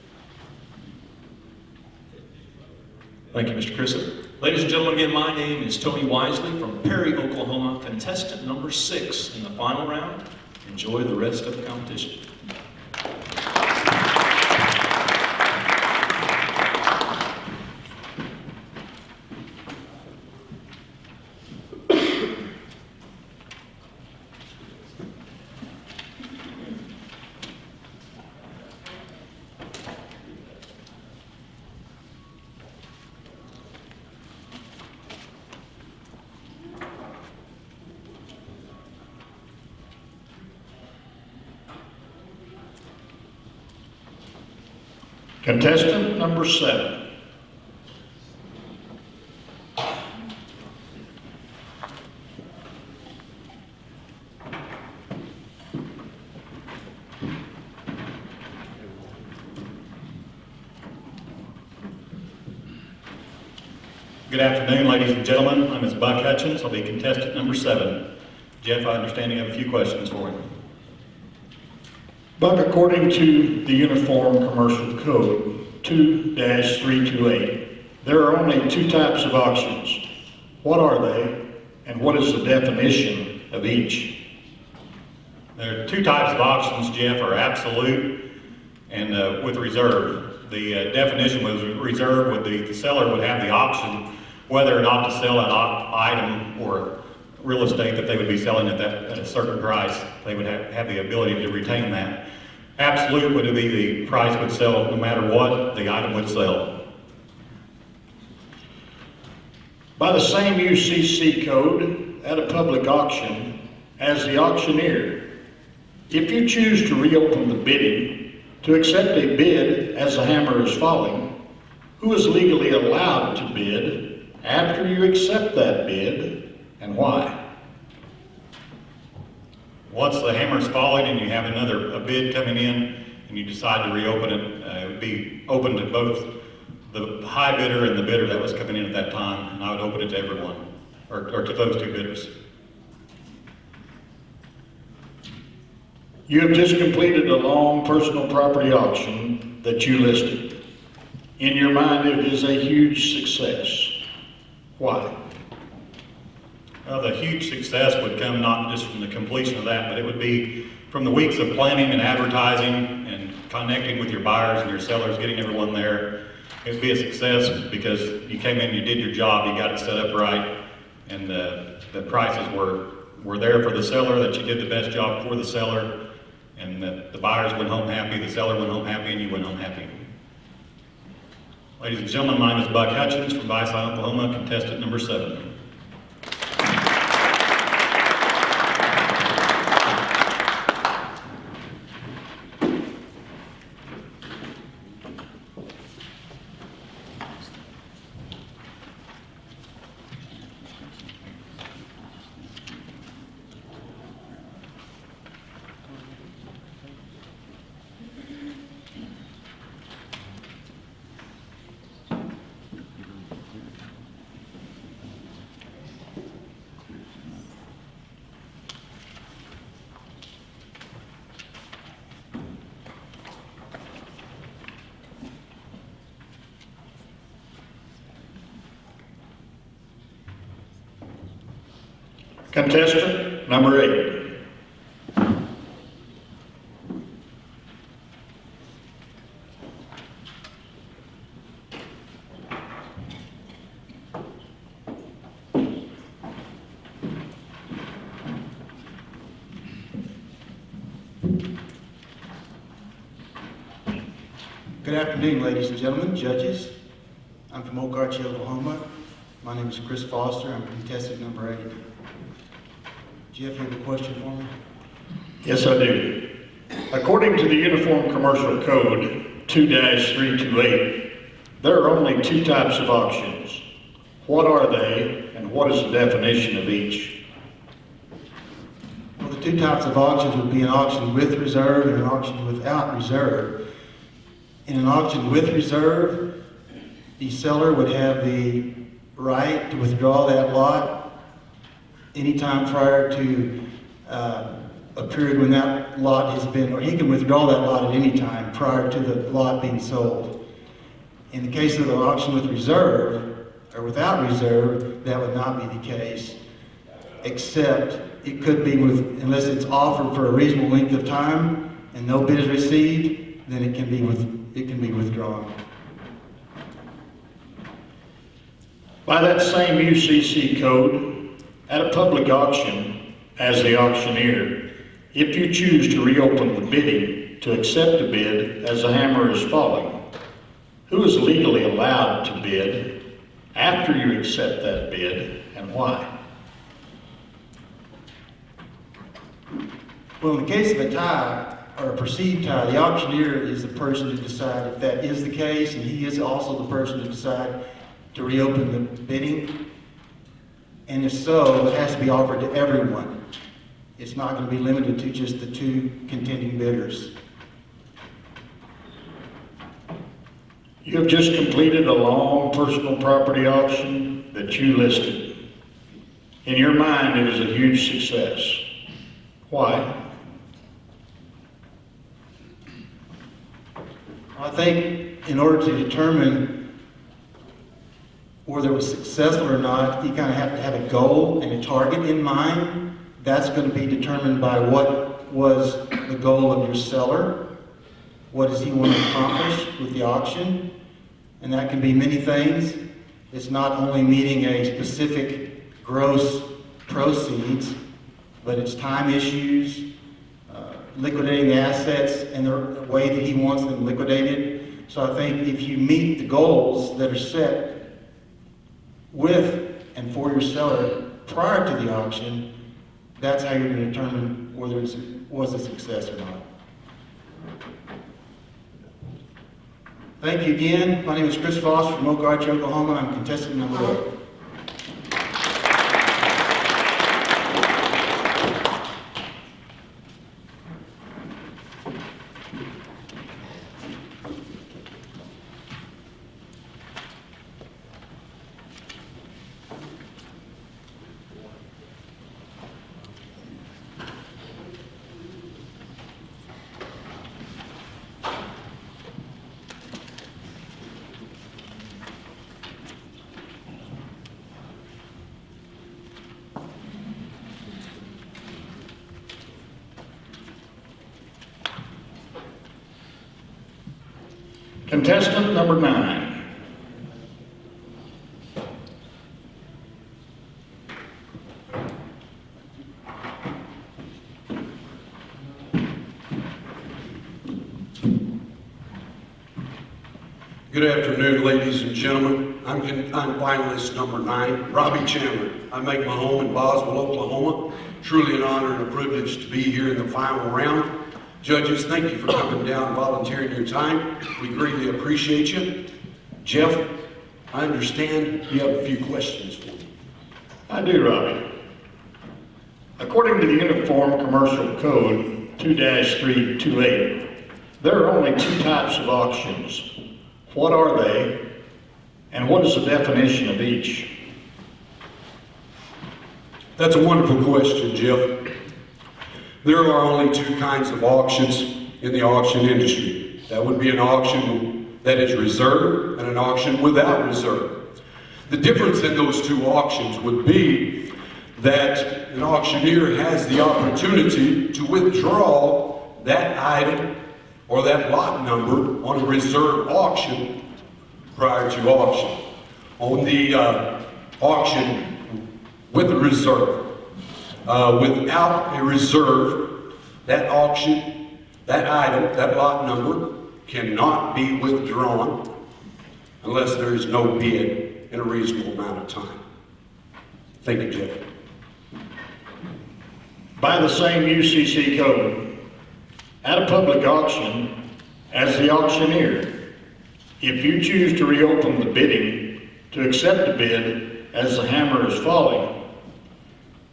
Thank you, Mr. Crisp. Ladies and gentlemen, again, my name is Tony Wisely from Perry, Oklahoma, contestant number 6 in the final round. Enjoy the rest of the competition.
Contestant number 7.
Good afternoon, ladies and gentlemen. I'm Ms. Buck Hutchins. I'll be contestant number 7. Jeff, I understand you have a few questions for him.
Buck, according to the Uniform Commercial Code 2-328, there are only 2 types of auctions. What are they, and what is the definition of each?
There are 2 types of auctions, Jeff, are absolute and with reserve. The definition was reserve would the seller would have the option whether or not to sell an item or real estate that they would be selling at a certain price. They would have the ability to retain that. Absolute would be the price would sell no matter what the item would sell.
By the same UCC code, at a public auction, as the auctioneer, if you choose to reopen the bidding to accept a bid as the hammer is falling, who is legally allowed to bid after you accept that bid and why?
Once the hammer's falling and you have a bid coming in and you decide to reopen it, it would be open to both the high bidder and the bidder that was coming in at that time, and I would open it to everyone, or to those 2 bidders.
You have just completed a long personal property auction that you listed. In your mind, it is a huge success. Why?
Well, the huge success would come not just from the completion of that, but it would be from the weeks of planning and advertising and connecting with your buyers and your sellers, getting everyone there. It would be a success because you came in, you did your job, you got it set up right, and the prices were there for the seller, that you did the best job for the seller, and that the buyers went home happy, the seller went home happy, and you went home happy. Ladies and gentlemen, my name is Buck Hutchins from Visine, Oklahoma, contestant number 7.
Contestant number 8.
Good afternoon, ladies and gentlemen, judges. I'm from Oak Arch, Oklahoma. My name is Chris Foster. I'm contestant number 8. Jeff, you have a question for me?
Yes, I do. According to the Uniform Commercial Code 2-328, there are only 2 types of auctions. What are they, and what is the definition of each?
Well, the 2 types of auctions would be an auction with reserve and an auction without reserve. In an auction with reserve, the seller would have the right to withdraw that lot anytime prior to a period when that lot has been, or he can withdraw that lot at any time prior to the lot being sold. In the case of an auction with reserve, or without reserve, that would not be the case, except it could be with, unless it's offered for a reasonable length of time and no bid is received, then it can be withdrawn.
By that same UCC code, at a public auction, as the auctioneer, if you choose to reopen the bidding to accept a bid as the hammer is falling, who is legally allowed to bid after you accept that bid, and why?
Well, in the case of a tie, or a perceived tie, the auctioneer is the person to decide if that is the case, and he is also the person to decide to reopen the bidding. And if so, it has to be offered to everyone. It's not going to be limited to just the 2 contending bidders.
You have just completed a long personal property auction that you listed. In your mind, it was a huge success. Why?
I think in order to determine whether it was successful or not, you kind of have to have a goal and a target in mind. That's going to be determined by what was the goal of your seller. What does he want to accomplish with the auction? And that can be many things. It's not only meeting a specific gross proceeds, but it's time issues, liquidating assets in the way that he wants them liquidated. So I think if you meet the goals that are set with and for your seller prior to the auction, that's how you're going to determine whether it was a success or not. Thank you again. My name is Chris Foster from Oak Arch, Oklahoma, and I'm contestant number 8.
Contestant number 9.
Good afternoon, ladies and gentlemen. I'm finalist number 9, Robbie Chandler. I make my home in Boswell, Oklahoma. Truly an honor and a privilege to be here in the final round. Judges, thank you for coming down and volunteering your time. We greatly appreciate you. Jeff, I understand you have a few questions for me.
I do, Robbie. According to the Uniform Commercial Code 2-328, there are only 2 types of auctions. What are they, and what is the definition of each?
That's a wonderful question, Jeff. There are only 2 kinds of auctions in the auction industry. That would be an auction that is reserved and an auction without reserve. The difference in those 2 auctions would be that an auctioneer has the opportunity to withdraw that item or that lot number on a reserve auction prior to auction. On the auction with a reserve, without a reserve, that auction, that item, that lot number cannot be withdrawn unless there is no bid in a reasonable amount of time. Thank you, Jeff.
By the same UCC code, at a public auction, as the auctioneer, if you choose to reopen the bidding to accept a bid as the hammer is falling,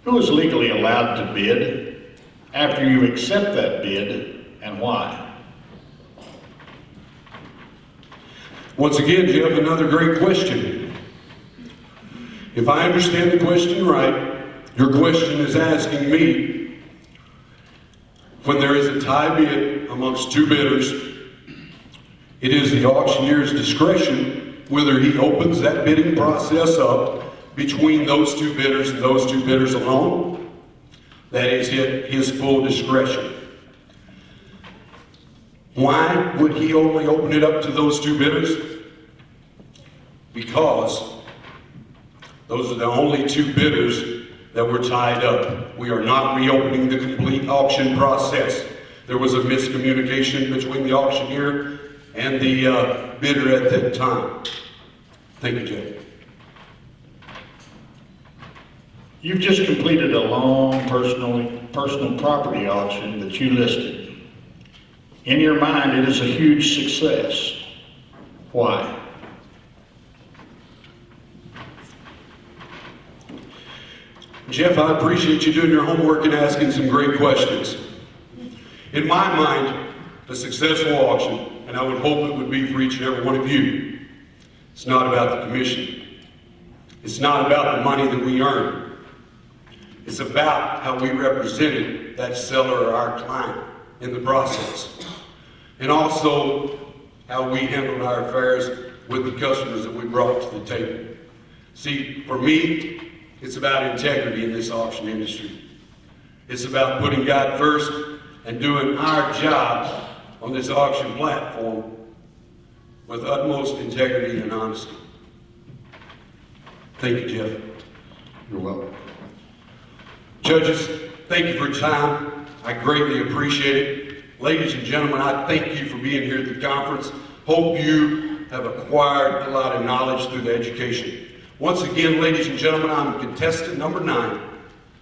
who is legally allowed to bid after you accept that bid and why?
Once again, Jeff, another great question. If I understand the question right, your question is asking me, when there is a tie bid amongst 2 bidders, it is the auctioneer's discretion whether he opens that bidding process up between those 2 bidders and those 2 bidders alone. That is his full discretion. Why would he only open it up to those 2 bidders? Because those are the only 2 bidders that were tied up. We are not reopening the complete auction process. There was a miscommunication between the auctioneer and the bidder at that time. Thank you, Jeff.
You've just completed a long personal property auction that you listed. In your mind, it is a huge success. Why?
Jeff, I appreciate you doing your homework and asking some great questions. In my mind, a successful auction, and I would hope it would be for each and every one of you, it's not about the commission. It's not about the money that we earn. It's about how we represented that seller or our client in the process. And also how we handled our affairs with the customers that we brought to the table. See, for me, it's about integrity in this auction industry. It's about putting God first and doing our job on this auction platform with utmost integrity and honesty. Thank you, Jeff.
You're welcome.
Judges, thank you for your time. I greatly appreciate it. Ladies and gentlemen, I thank you for being here at the conference. Hope you have acquired a lot of knowledge through the education. Once again, ladies and gentlemen, I'm contestant number 9,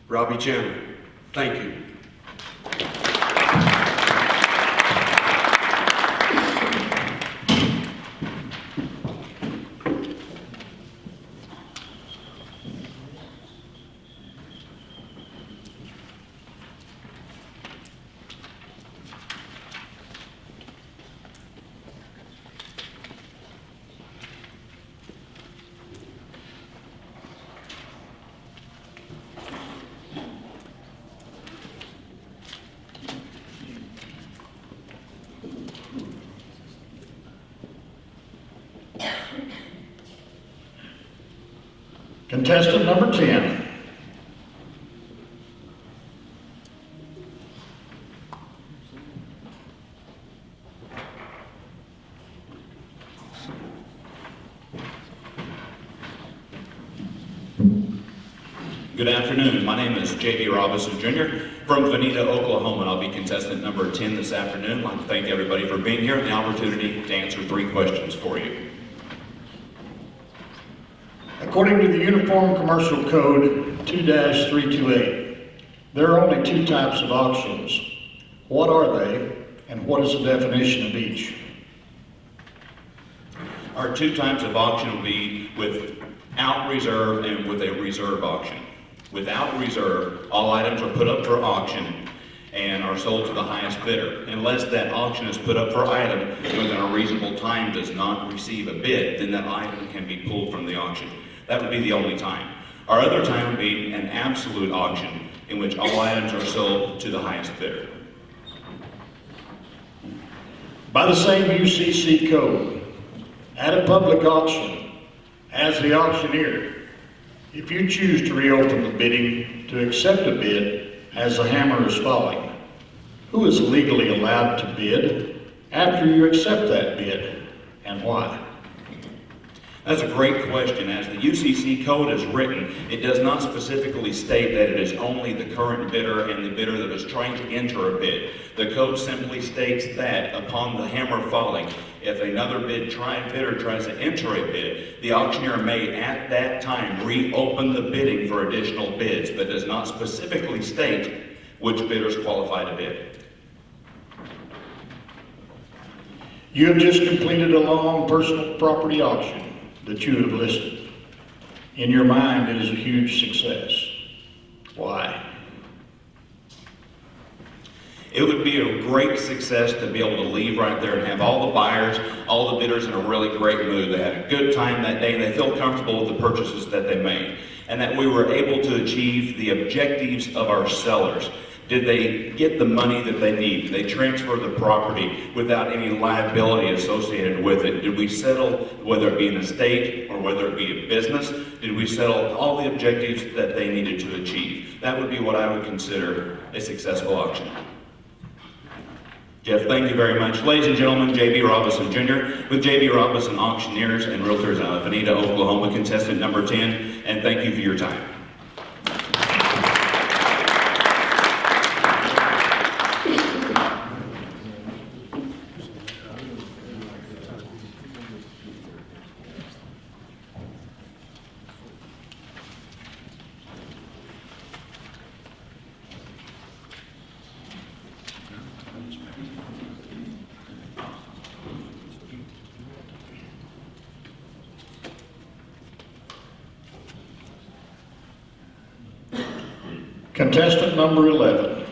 Robbie Chandler. Thank you.
Contestant number 10.
Good afternoon. My name is J.B. Robinson Jr. from Veneta, Oklahoma, and I'll be contestant number 10 this afternoon. I'd like to thank everybody for being here and the opportunity to answer 3 questions for you.
According to the Uniform Commercial Code 2-328, there are only 2 types of auctions. What are they, and what is the definition of each?
Our 2 types of auction will be without reserve and with a reserve auction. Without reserve, all items are put up for auction and are sold to the highest bidder. Unless that auction is put up for item within a reasonable time does not receive a bid, then that item can be pulled from the auction. That would be the only time. Our other time would be an absolute auction in which all items are sold to the highest bidder.
By the same UCC code, at a public auction, as the auctioneer, if you choose to reopen the bidding to accept a bid as the hammer is falling, who is legally allowed to bid after you accept that bid, and why?
That's a great question. As the UCC code is written, it does not specifically state that it is only the current bidder and the bidder that is trying to enter a bid. The code simply states that upon the hammer falling, if another bidder tries to enter a bid, the auctioneer may at that time reopen the bidding for additional bids, but does not specifically state which bidders qualify to bid.
You have just completed a long personal property auction that you have listed. In your mind, it is a huge success. Why?
It would be a great success to be able to leave right there and have all the buyers, all the bidders in a really great mood. They had a good time that day and they feel comfortable with the purchases that they made. And that we were able to achieve the objectives of our sellers. Did they get the money that they need? Did they transfer the property without any liability associated with it? Did we settle, whether it be an estate or whether it be a business, did we settle all the objectives that they needed to achieve? That would be what I would consider a successful auction. Jeff, thank you very much. Ladies and gentlemen, J.B. Robinson Jr. with J.B. Robinson Auctioneers and Realtors out of Veneta, Oklahoma, contestant number 10, and thank you for your time.
Contestant number 11.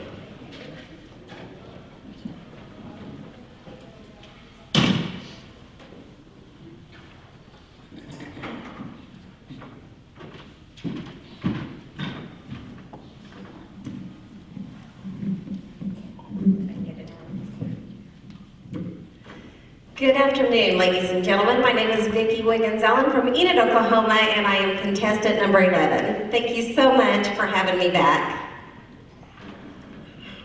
Good afternoon, ladies and gentlemen. My name is Vicki Wiggins-Allen from Enid, Oklahoma, and I am contestant number 11. Thank you so much for having me back.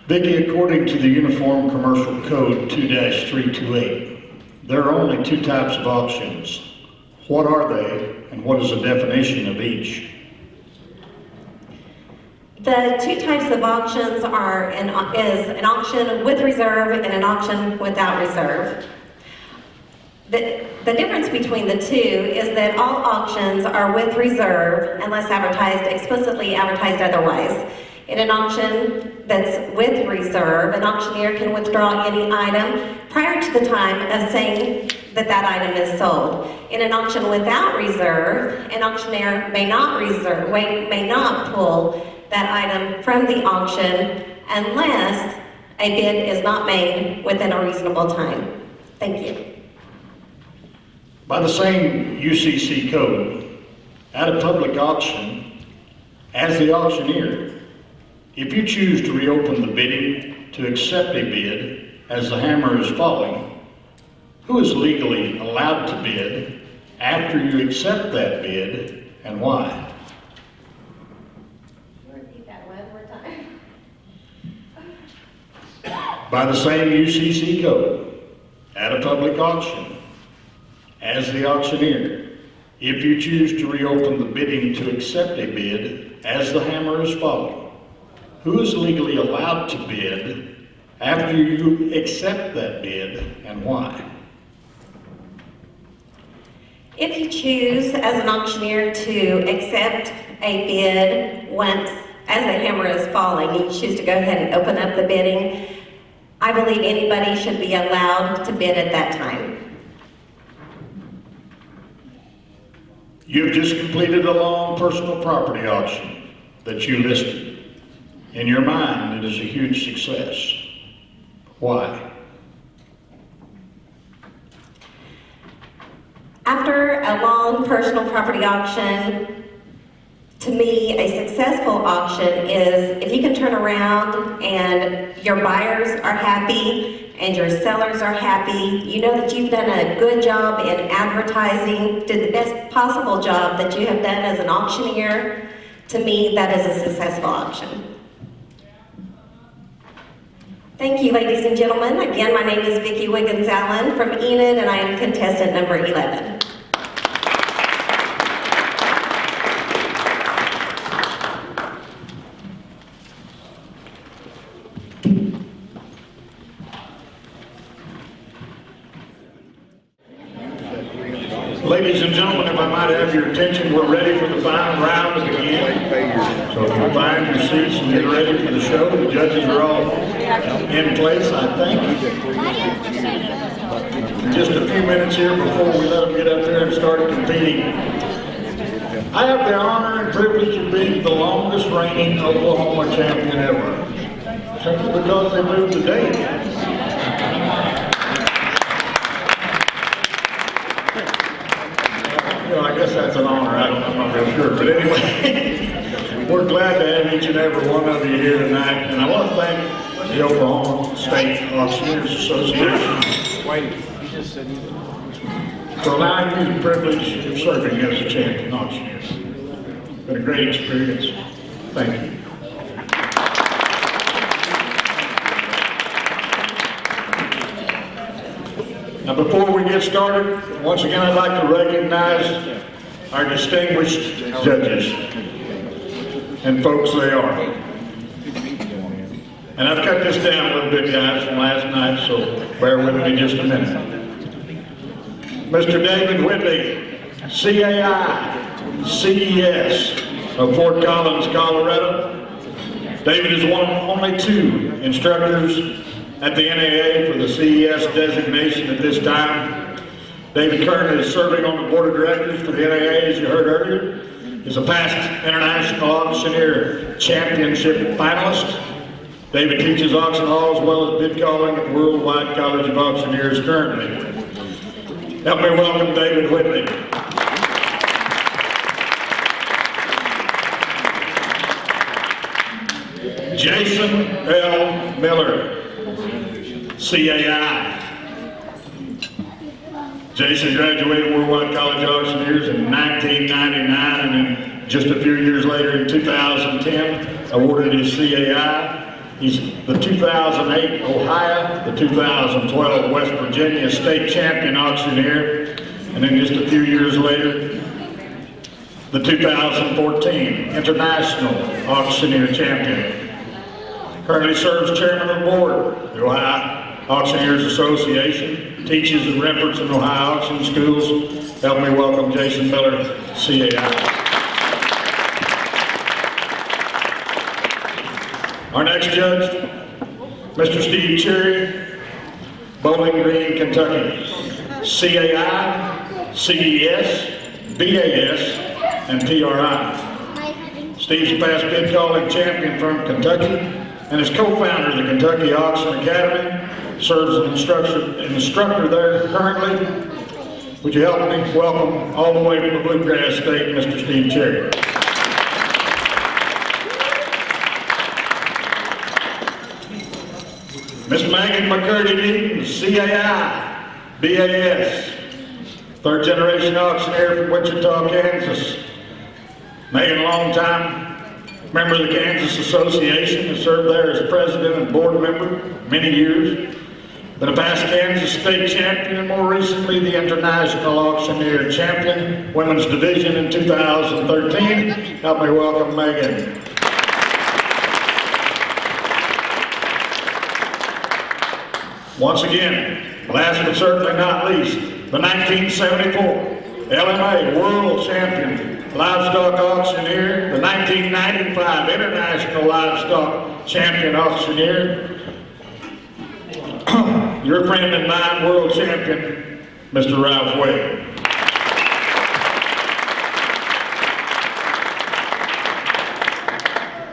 Vicki, according to the Uniform Commercial Code 2-328, there are only 2 types of auctions. What are they, and what is the definition of each?
The 2 types of auctions is an auction with reserve and an auction without reserve. The difference between the 2 is that all auctions are with reserve unless explicitly advertised otherwise. In an auction that's with reserve, an auctioneer can withdraw any item prior to the time of saying that that item is sold. In an auction without reserve, an auctioneer may not pull that item from the auction unless a bid is not made within a reasonable time. Thank you.
By the same UCC code, at a public auction, as the auctioneer, if you choose to reopen the bidding to accept a bid as the hammer is falling, who is legally allowed to bid after you accept that bid, and why?
Repeat that one more time.
By the same UCC code, at a public auction, as the auctioneer, if you choose to reopen the bidding to accept a bid as the hammer is falling, who is legally allowed to bid after you accept that bid and why?
If you choose as an auctioneer to accept a bid once as the hammer is falling, you choose to go ahead and open up the bidding, I believe anybody should be allowed to bid at that time.
You've just completed a long personal property auction that you listed. In your mind, it is a huge success. Why?
After a long personal property auction, to me, a successful auction is if you can turn around and your buyers are happy and your sellers are happy, you know that you've done a good job in advertising, did the best possible job that you have done as an auctioneer. To me, that is a successful auction. Thank you, ladies and gentlemen. Again, my name is Vicki Wiggins-Allen from Enid, and I am contestant number 11.
Ladies and gentlemen, if I might have your attention, we're ready for the final round to begin. So if you find your seats and get ready for the show, the judges are all in place, I think. Just a few minutes here before we let them get up there and start competing. I have the honor and privilege of being the longest reigning Oklahoma champion ever, simply because they moved the date. I guess that's an honor. I'm not real sure. But anyway, we're glad to have each and every one of you here tonight. And I want to thank the Oklahoma State Auctioneers Association for allowing me the privilege of serving as a champion auctioneer. It's been a great experience. Thank you. Now, before we get started, once again, I'd like to recognize our distinguished judges and folks they are. And I've cut this down a little bit, guys, from last night, so bear with me just a minute. Mr. David Whitley, CAI, CES of Fort Collins, Colorado. David is one of only 2 instructors at the NAA for the CES designation at this time. David currently is serving on the board of directors for the NAA, as you heard earlier. He's a past International Auctioneer Championship finalist. David teaches auction hall as well as bid calling at the Worldwide College of Auctioneers currently. Help me welcome David Whitley. Jason L. Miller, CAI. Jason graduated Worldwide College of Auctioneers in 1999, and then just a few years later in 2010, awarded his CAI. He's the 2008 Ohio, the 2012 West Virginia State Champion Auctioneer, and then just a few years later, the 2014 International Auctioneer Champion. Currently serves chairman of the board of the Ohio Auctioneers Association, teaches and reference in Ohio auction schools. Help me welcome Jason Miller, CAI. Our next judge, Mr. Steve Cherry, Bowling Green, Kentucky. CAI, CES, BAS, and PRI. Steve's a past bid calling champion from Kentucky and is co-founder of the Kentucky Auction Academy. Serves as an instructor there currently. Would you help me welcome all the way from the Bluegrass State, Mr. Steve Cherry. Miss Megan McCurdy Deaton, CAI, BAS, 3rd generation auctioneer from Wichita, Kansas. Megan, a long time member of the Kansas Association, has served there as president and board member many years. been a past Kansas State champion, and more recently the International Auctioneer champion, women's division in 2013. Help me welcome Megan. Once again, last but certainly not least, the 1974 LMA World Champion Livestock Auctioneer, the 1995 International Livestock Champion Auctioneer, your friend and mine, World Champion, Mr. Ralph Wade.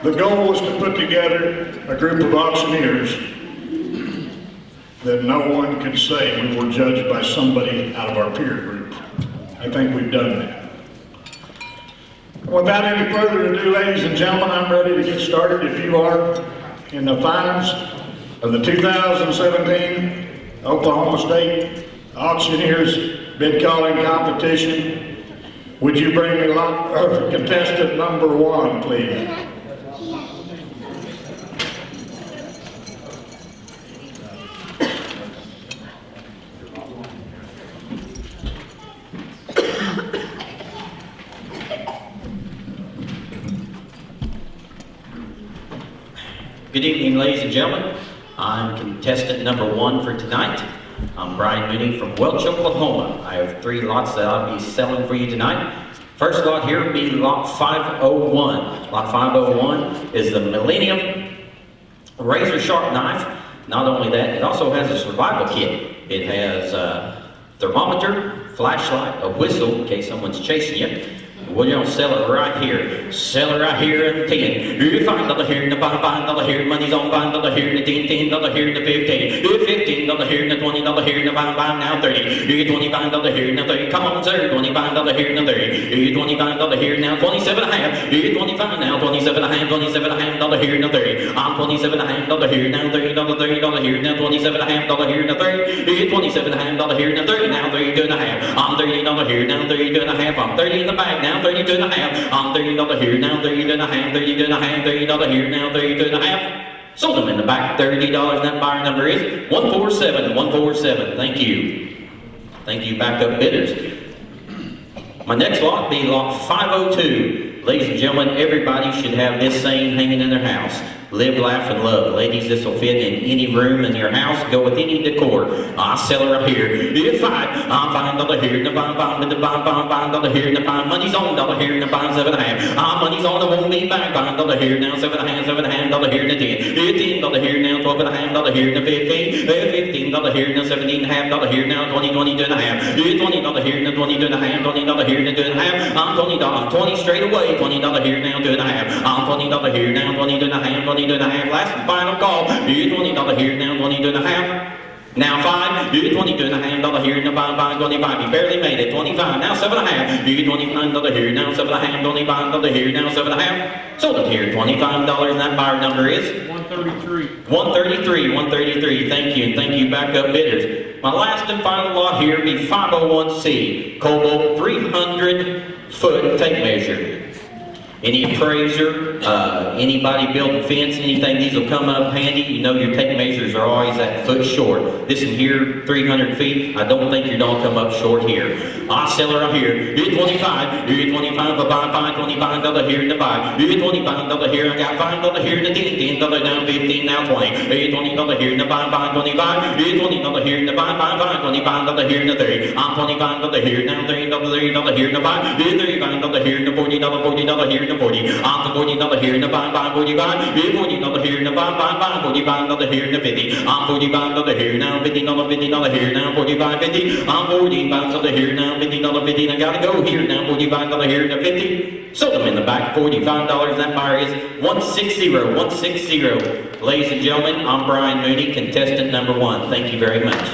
The goal was to put together a group of auctioneers that no one can say we were judged by somebody out of our peer group. I think we've done that. Without any further ado, ladies and gentlemen, I'm ready to get started. If you are in the finals of the 2017 Oklahoma State Auctioneers Bid Calling Competition, would you bring me contestant number 1, please?
Good evening, ladies and gentlemen. I'm contestant number 1 for tonight. I'm Brian Mooney from Welch, Oklahoma. I have 3 lots that I'll be selling for you tonight. First lot here will be lot 501. Lot 501 is the Millennium Razor Sharp Knife. Not only that, it also has a survival kit. It has a thermometer, flashlight, a whistle in case someone's chasing you. We're going to sell it right here. Sell it right here in 10. $5 here in the $5 here. Money's on $5 here in the 10. $10 here in the 15. $15 here in the $20 here in the $5 now 30. You get $25 here in the 30. Come on, sir. $25 here in the 30. You get $25 here now 27 and a half. You get 25 now 27 and a half. 27 and a half here in the 30. I'm 27 and a half here now $30 here now 27 and a half here in the 30. You get 27 and a half here in the 30 now 32 and a half. I'm $30 here now 32 and a half. I'm 30 in the bag now. 32 and a half. I'm $30 here now, 32 and a half, 32 and a half, $30 here now, 32 and a half. Sold them in the back, $30, and that buyer number is 147, 147. Thank you. Thank you, backup bidders. My next lot will be lot 502. Ladies and gentlemen, everybody should have this saying hanging in their house. Live, laugh, and love. Ladies, this will fit in any room in your house. Go with any decor. I sell it right here. If I'm $5 here, the $5 here, the $5 money's on $1 here, the $5 7 and a half. Money's on, it won't be back. $5 here now, 7 and a half, $7 here, the 10. $10 here now, 12 and a half, here, the 15. $15 here now, 17 and a half, here now, 20, 22 and a half. $20 here now, 22 and a half, $20 here now, 2 and a half. I'm $20, I'm 20 straight away. $20 here now, 2 and a half. I'm $20 here now, 22 and a half, 22 and a half. Last and final call. You get $20 here now, 22 and a half. Now 5, you get 22 and a half here in the 25. You barely made it. 25, now 7 and a half. You get $25 here now, 7 and a half. $25 here now, 7 and a half. Sold it here, $25, and that buyer number is 133. 133. Thank you, and thank you, backup bidders. My last and final lot here will be 501C, Cobalt 300-foot tape measure. Any appraiser, anybody building fence, anything, these will come up handy. You know your tape measures are always that foot short. This one here, 300 feet, I don't think you're going to come up short here. I sell it right here. You get 25, you get 25, but buy $25 here in the 5. You get $25 here, I got $5 here in the 10, $10 now 15, now 20. You get $20 here in the 5, 25. You get $20 here in the 5, $25 here in the 3. I'm $25 here now, $30 here in the 5. You get $35 here in the $40 here in the 40. I'm the $40 here in the 5, 45. You get $40 here in the 5, $45 here in the 50. I'm $45 here now, $50 here now, 45, 50. I'm $45 here now, $50, 50. And I gotta go here now, $45 here in the 50. Sold them in the back, $45. That buyer is 160, 160. Ladies and gentlemen, I'm Brian Mooney, contestant number 1. Thank you very much.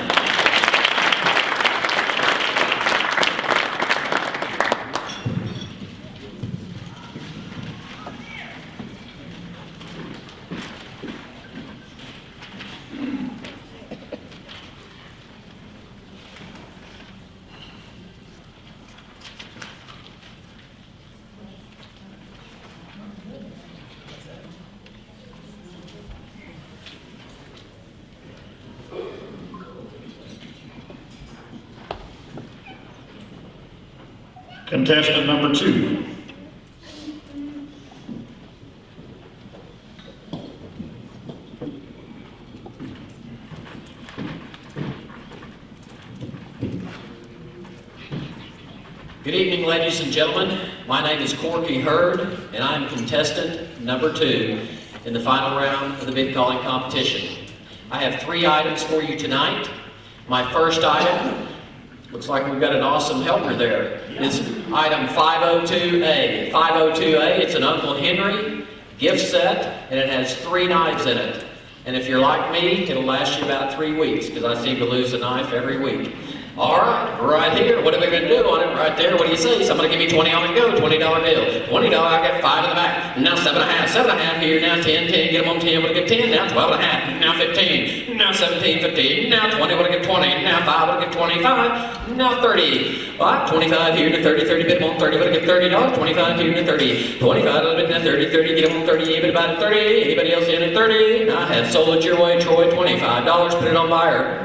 Contestant number 2.
Good evening, ladies and gentlemen. My name is Corky Hurd, and I'm contestant number 2 in the final round of the bid calling competition. I have 3 items for you tonight. My first item, looks like we've got an awesome helper there, is item 502A. 502A, it's an Uncle Henry gift set, and it has 3 knives in it. And if you're like me, it'll last you about 3 weeks, because I seem to lose a knife every week. All right here, what are we going to do on it right there? What do you say? Somebody give me 20 on the go, $20 bill. $20, I got 5 in the back. Now 7.5, 7.5 here, now 10, 10, get them on 10, what do I get 10? Now 12.5, now 15, now 17, 15, now 20, what do I get 20? Now 5, what do I get 25? Now 30. All right, 25 here to 30, 30, bid them on 30, what do I get $30? 25 here to 30, 25, a little bit, now 30, 30, get them on 30, anybody about it 30? Anybody else in at 30? I have sold it your way, Troy, $25, put it on buyer.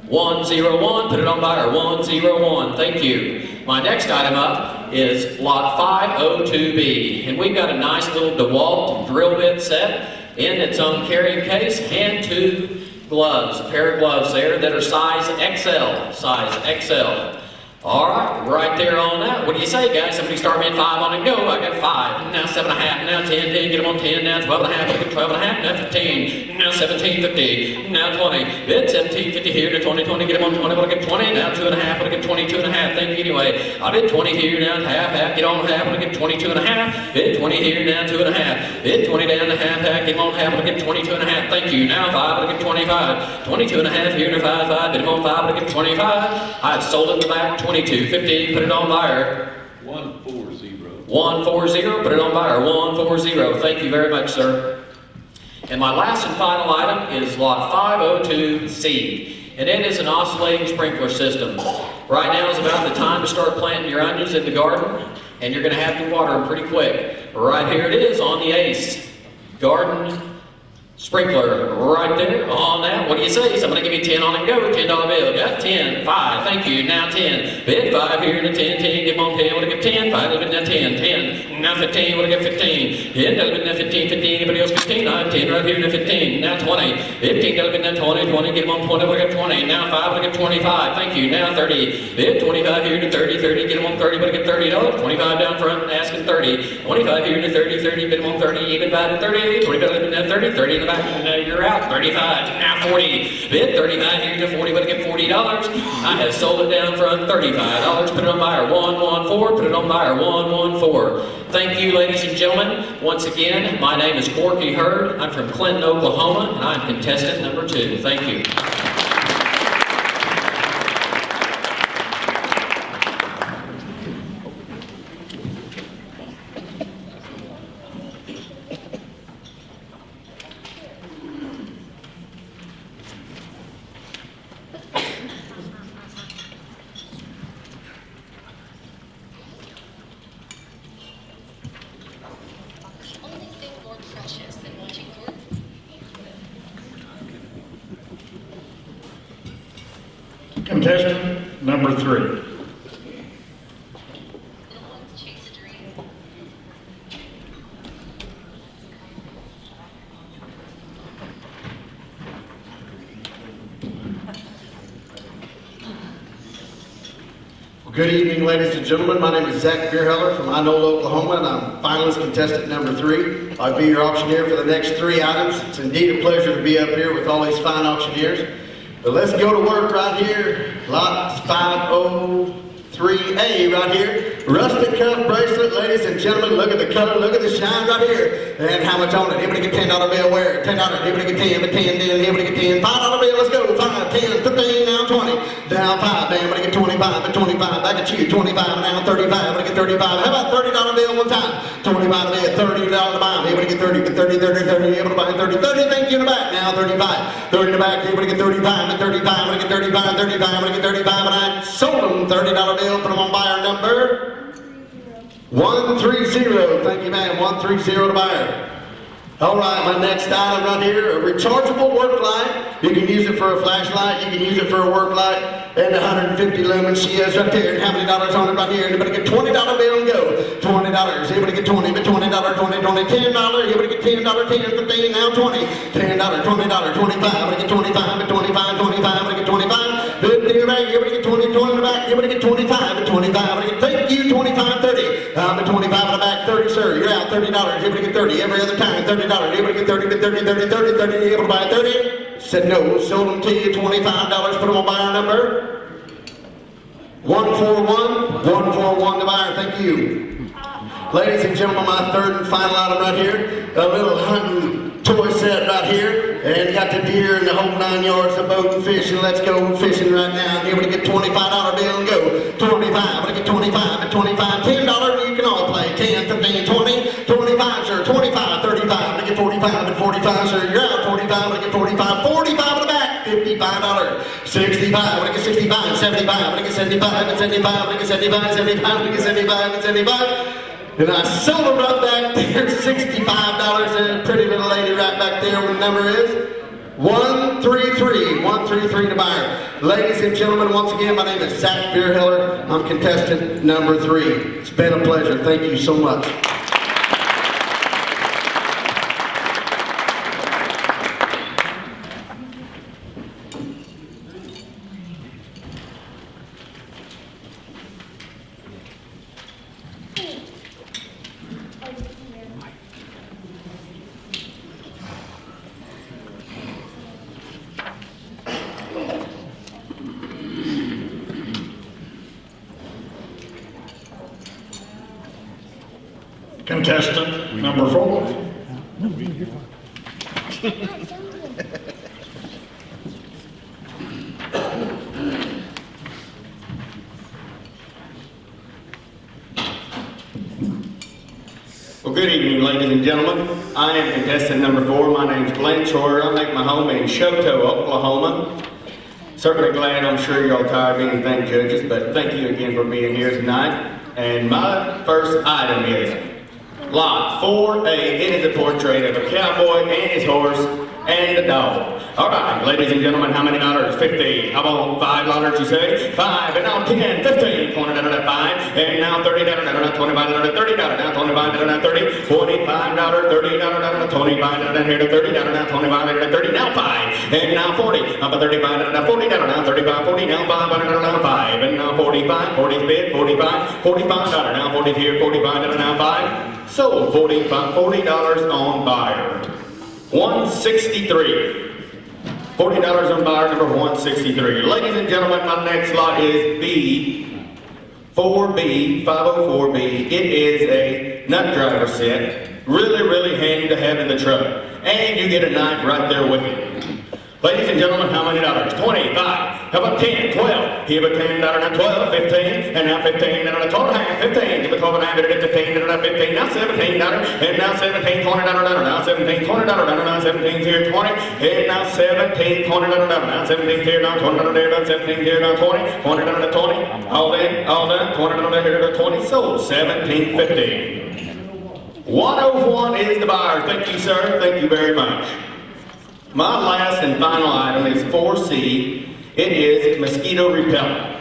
101, put it on buyer, 101, thank you. My next item up is lot 502B, and we've got a nice little DeWalt drill bit set in its own carrying case, and 2 gloves, a pair of gloves there that are size XL, size XL. All right there on that. What do you say, guys? Somebody start me at 5 on and go. I got 5, now 7.5, now 10, 10, get them on 10, now 12.5, I get 12.5, now 15, now 17.50, now 20, bid 17.50 here to 20, 20, get them on 20, what I get 20, now 2.5, what I get 22.5, thank you anyway. I bid 20 here, now half, get on half, what I get 22.5, bid 20 here, now 2.5, bid 20 down to half, get them on half, what I get 22.5, thank you. Now 5, what I get 25, 22.5 here to 5, bid them on 5, what I get 25, I've sold it in the back, 22.50, put it on buyer.
140.
140, put it on buyer. 140, thank you very much, sir. And my last and final item is lot 502C, and it is an oscillating sprinkler system. Right now is about the time to start planting your onions in the garden, and you're going to have to water them pretty quick. Right here it is on the ACE garden sprinkler, right there on that. What do you say? Somebody give me 10 on and go. $10 bill. Got 10. 5. Thank you. Now 10. Bid 5 here to 10. 10. Give them on 10. What do I get 10? 5. A little bit now 10. 10. Now 15. What do I get 15? 10. A little bit now 15. 15. Anybody else 15? I have 10 right here to 15. Now 20. 15. A little bit now 20. 20. Get them on 20. What do I get 20? Now 5. What do I get 25? Thank you. Now 30. Bid 25 here to 30. 30. Get them on 30. What do I get $30? 25 down front. Asking 30. 25 here to 30. 30. Bid them on 30. Even by the 30. 25. A little bit now 30. 30 in the back. And you're out. 35, now 40. Bid 35 here to 40, but I get $40. I have sold it down front, $35. Put it on buyer, 114. Put it on buyer, 114. Thank you, ladies and gentlemen. Once again, my name is Corky Hurd. I'm from Clinton, Oklahoma, and I'm contestant number 2. Thank you.
Contestant number 3.
Good evening, ladies and gentlemen. My name is Zach Beerheller from Inola, Oklahoma, and I'm finalist contestant number 3. I'll be your auctioneer for the next 3 items. It's indeed a pleasure to be up here with all these fine auctioneers. But let's go to work right here. Lot 503A right here. Rusted cuff bracelet, ladies and gentlemen. Look at the color, look at the shine right here. And how much on it? Everybody get $10 bill, wear it. $10, everybody get 10, but 10, then everybody get 10. $5 bill, let's go. 5, 10, 15, now 20. Down 5, man, everybody get 25, but 25. Back at you, 25, now 35, everybody get 35. How about $30 bill one time? 25 bill, $30 to buy. Everybody get 30, but 30, 30, 30. Able to buy 30, 30, thank you in the back. Now 35, 30 in the back. Everybody get 35, but 35, everybody get 35, 35, everybody get 35, and I sold them $30 bill. Put them on buyer number 130. Thank you, ma'am. 130 to buyer. All right, my next item right here, a rechargeable work light. You can use it for a flashlight, you can use it for a work light, and 150 lumens she has right there. And how many dollars on it right here? Anybody get $20 bill and go? $20. Anybody get 20? But $20, $20, $20, $10. Anybody get $10, 10, 15, now 20. $10, $20, 25. Anybody get 25? But 25, 25. Anybody get 25? 50 in the back. Anybody get 20, 20 in the back. Anybody get 25? But 25. Anybody get, thank you, 25, 30. But 25 in the back, 30, sir. You're out. $30. Anybody get 30? Every other time, $30. Anybody get 30? But 30, 30, 30, 30. You able to buy 30? Said no. Sold them to you. $25. Put them on buyer number 141. 141 the buyer. Thank you. Ladies and gentlemen, my third and final item right here, a little hunting toy set right here, and got the deer and the whole 9 yards of boat and fishing. Let's go fishing right now. And here we get $25 bill and go. 25, but I get 25 and 25, $10. You can all play 10, 15, 20, 25, sir, 25, 35, but I get 45 and 45, sir. You're out. 45, but I get 45, 45 in the back. $55, 65, but I get 65, 75, but I get 75, and 75, but I get 75, 75, but I get 75, and 75. And I sold them right back there, $65, and a pretty little lady right back there where the number is 133, 133 to buyer. Ladies and gentlemen, once again, my name is Zach Beerheller. I'm contestant number 3. It's been a pleasure. Thank you so much.
Contestant number 4.
Well, good evening, ladies and gentlemen. I am contestant number 4. My name's Glenn Troyer. I make my home in Shoto, Oklahoma. Certainly glad, I'm sure you're all tired of being thank judges, but thank you again for being here tonight. And my first item is Lot 4A. It is a portrait of a cowboy and his horse and a dog. All right, ladies and gentlemen, how many dollars? 50. How about $5, you say? 5, and now 10, 15, $20, 5, and now $30, $25, $30, now $25, $30, $45, $30, $25, here to $30, now $25, $30, now 5, and now 40, up at $35, $40, now $35, $40, now $500, now 5, and now 45, 40 bid, $45, $45, now 40 here, $45, now 5, sold $40 on buyer. 163. $40 on buyer number 163. Ladies and gentlemen, my next lot is B4B, 504B. It is a nut driver set. Really, really handy to have in the truck. And you get a knife right there with it. Ladies and gentlemen, how many dollars? 25. How about 10, 12? Give a $10, now 12, 15, and now 15, now 12 and a half, 15. Give a 12 and a half, 15, now 15, now $17, and now 17, $20, now 17, $20, now 17 here, 20, and now 17, $20, now 17 here, now 20, now 17 here, now 20, 20, now 20, all done, 20, here to 20, sold, 17.50. 101 is the buyer. Thank you, sir. Thank you very much. My last and final item is 4C. It is mosquito repellent.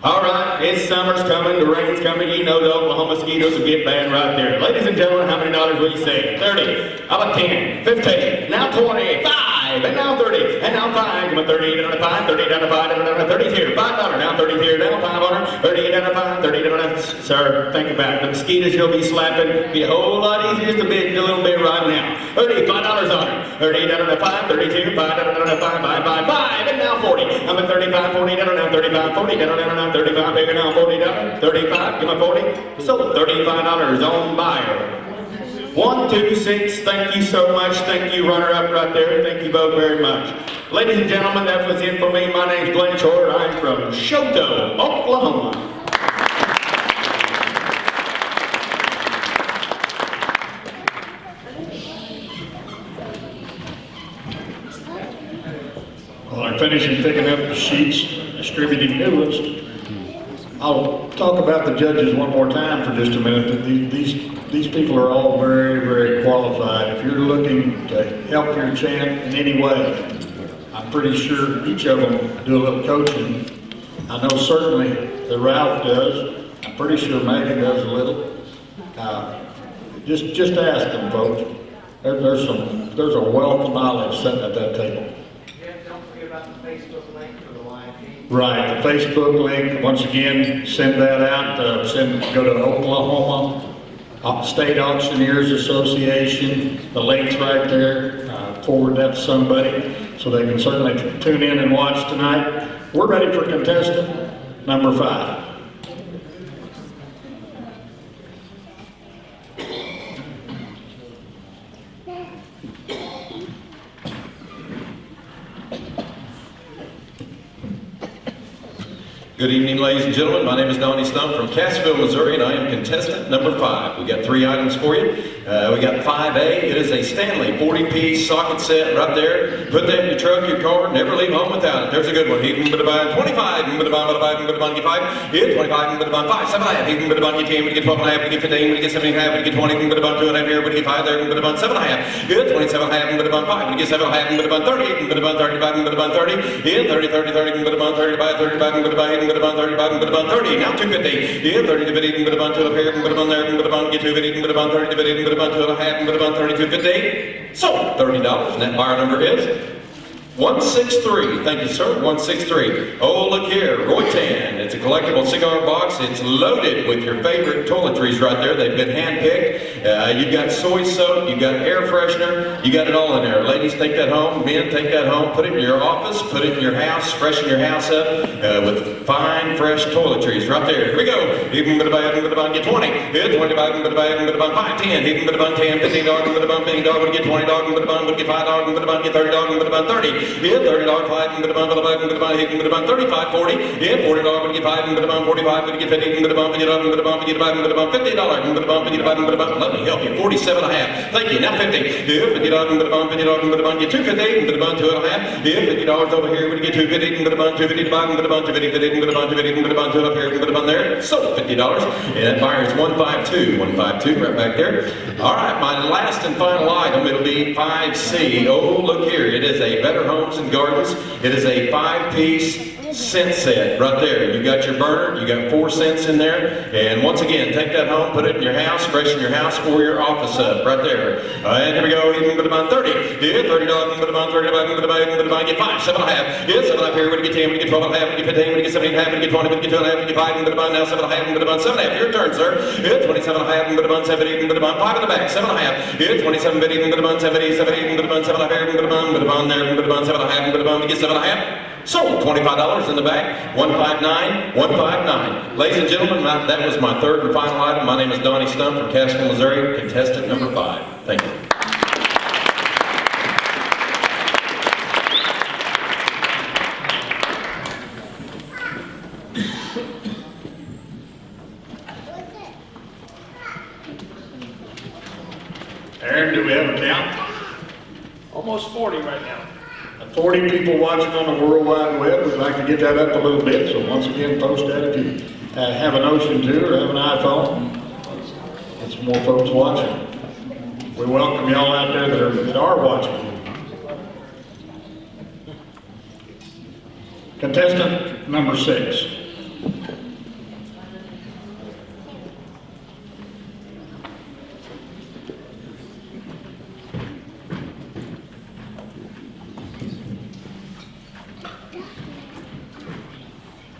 All right, it's summer's coming, the rain's coming. You know the Oklahoma mosquitoes will get bad right there. Ladies and gentlemen, how many dollars will you say? 30. How about 10, 15, now 20, 5, and now 30, and now 5. Give me 30 down to 5, 30 down to 5, down to 30 here, $5, now 30 here, now 500, 30 down to 5, 30 down to, sir, think about it. The mosquitoes you'll be slapping be a whole lot easier to bid a little bit right now. 30, $5 on it, 30 down to 5, 30 here, 5 down to 5, 5, and now 40. I'm at 35, 40 down to now 35, 40 down to now 35, bigger now, $40, 35, give me 40, sold $35 on buyer. 126, thank you so much, thank you runner-up right there, thank you both very much. Ladies and gentlemen, that was it for me. My name's Glenn Troyer, I'm from Shoto, Oklahoma.
While I'm finishing picking up the sheets, distributing new ones, I'll talk about the judges one more time for just a minute. These people are all very, very qualified. If you're looking to help your champ in any way, I'm pretty sure each of them do a little coaching. I know certainly that Ralph does. I'm pretty sure Megan does a little. Just ask them, folks. There's a wealth of knowledge sitting at that table.
Don't forget about the Facebook link for the live feed.
Right, the Facebook link, once again, send that out. Go to Oklahoma State Auctioneers Association. The link's right there. Forward that to somebody so they can certainly tune in and watch tonight. We're ready for contestant number 5.
Good evening, ladies and gentlemen. My name is Donnie Stump from Cassville, Missouri, and I am contestant number 5. We got 3 items for you. We got 5A. It is a Stanley 40-piece socket set right there. Put that in your truck, your car, never leave home without it. There's a good one. Even bit about 25, even bit about 5, get 5. Yeah, 25, even bit about 5, 7.5, even bit about get 10, get 12.5, get 15, get 17.5, get 20, even bit about 2.5 here, get 5 there, even bit about 7.5. Yeah, 27.5, even bit about 5, get 7.5, even bit about 30, even bit about 35, even bit about 30. Yeah, 30, 30, 30, even bit about 35, 35, even bit about 8, even bit about 35, even bit about 30. Now 250. Yeah, 30 to 50, even bit about 2 up here, even bit about there, even bit about get 250, even bit about 30 to 50, even bit about 2.5, even bit about 32.50. So $30, and that buyer number is 163. Thank you, sir. 163. Oh, look here. Roytan. It's a collectible cigar box. It's loaded with your favorite toiletries right there. They've been hand-picked. You've got soy soap. You've got air freshener. You got it all in there. Ladies, take that home. Men, take that home. Put it in your office. Put it in your house. Freshen your house up with fine, fresh toiletries right there. Here we go. Even bit about, get 20. Yeah, 25, even bit about 5, 10. Even bit about 10, $15, even bit about $15, would get $20, even bit about, would get $5, even bit about, get $30, even bit about 30. Yeah, $30, 5, even bit about 35, 40. Yeah, $40, would get 5, even bit about 45, would get 50, even bit about, get up, even bit about, get $5, even bit about $50, even bit about, let me help you, 47.5. Thank you, now 50. Yeah, $50, even bit about, even bit about, get 250, even bit about 2.5. Yeah, $50 over here, would get 250, even bit about 250 to 5, even bit about 250, even bit about 250, even bit about 2 up here, even bit about there. So $50. And that buyer is 152, 152 right back there. All right, my last and final item, it'll be 5C. Oh, look here, it is a Better Homes and Gardens. It is a 5-piece scent set right there. You got your burner, you got 4 scents in there, and once again, take that home, put it in your house, freshen your house or your office up right there. And here we go, even bit about 30. Yeah, $30, even bit about 30, even bit about, get 5, 7.5. Yeah, 7.5 here, when you get 10, when you get 12.5, when you get 15, when you get 17.5, when you get 20, when you get 2.5, when you get 5, even bit about now 7.5, even bit about 7.5. Your turn, sir. Yeah, 27.5, even bit about 70, even bit about 5 in the back, 7.5. Yeah, 27, even bit about 70, 70, even bit about 7.5 here, even bit about there, even bit about 7.5, even bit about, when you get 7.5. So, $25 in the back, 159, 159. Ladies and gentlemen, that was my third and final item. My name is Donnie Stump from Cassville, Missouri, contestant number 5. Thank you.
Aaron, do we have a count?
Almost 40 right now.
40 people watching on the World Wide Web. We'd like to get that up a little bit, so once again, post that if you have an Ocean 2 or have an iPhone. Get some more folks watching. We welcome y'all out there that are watching. Contestant number 6.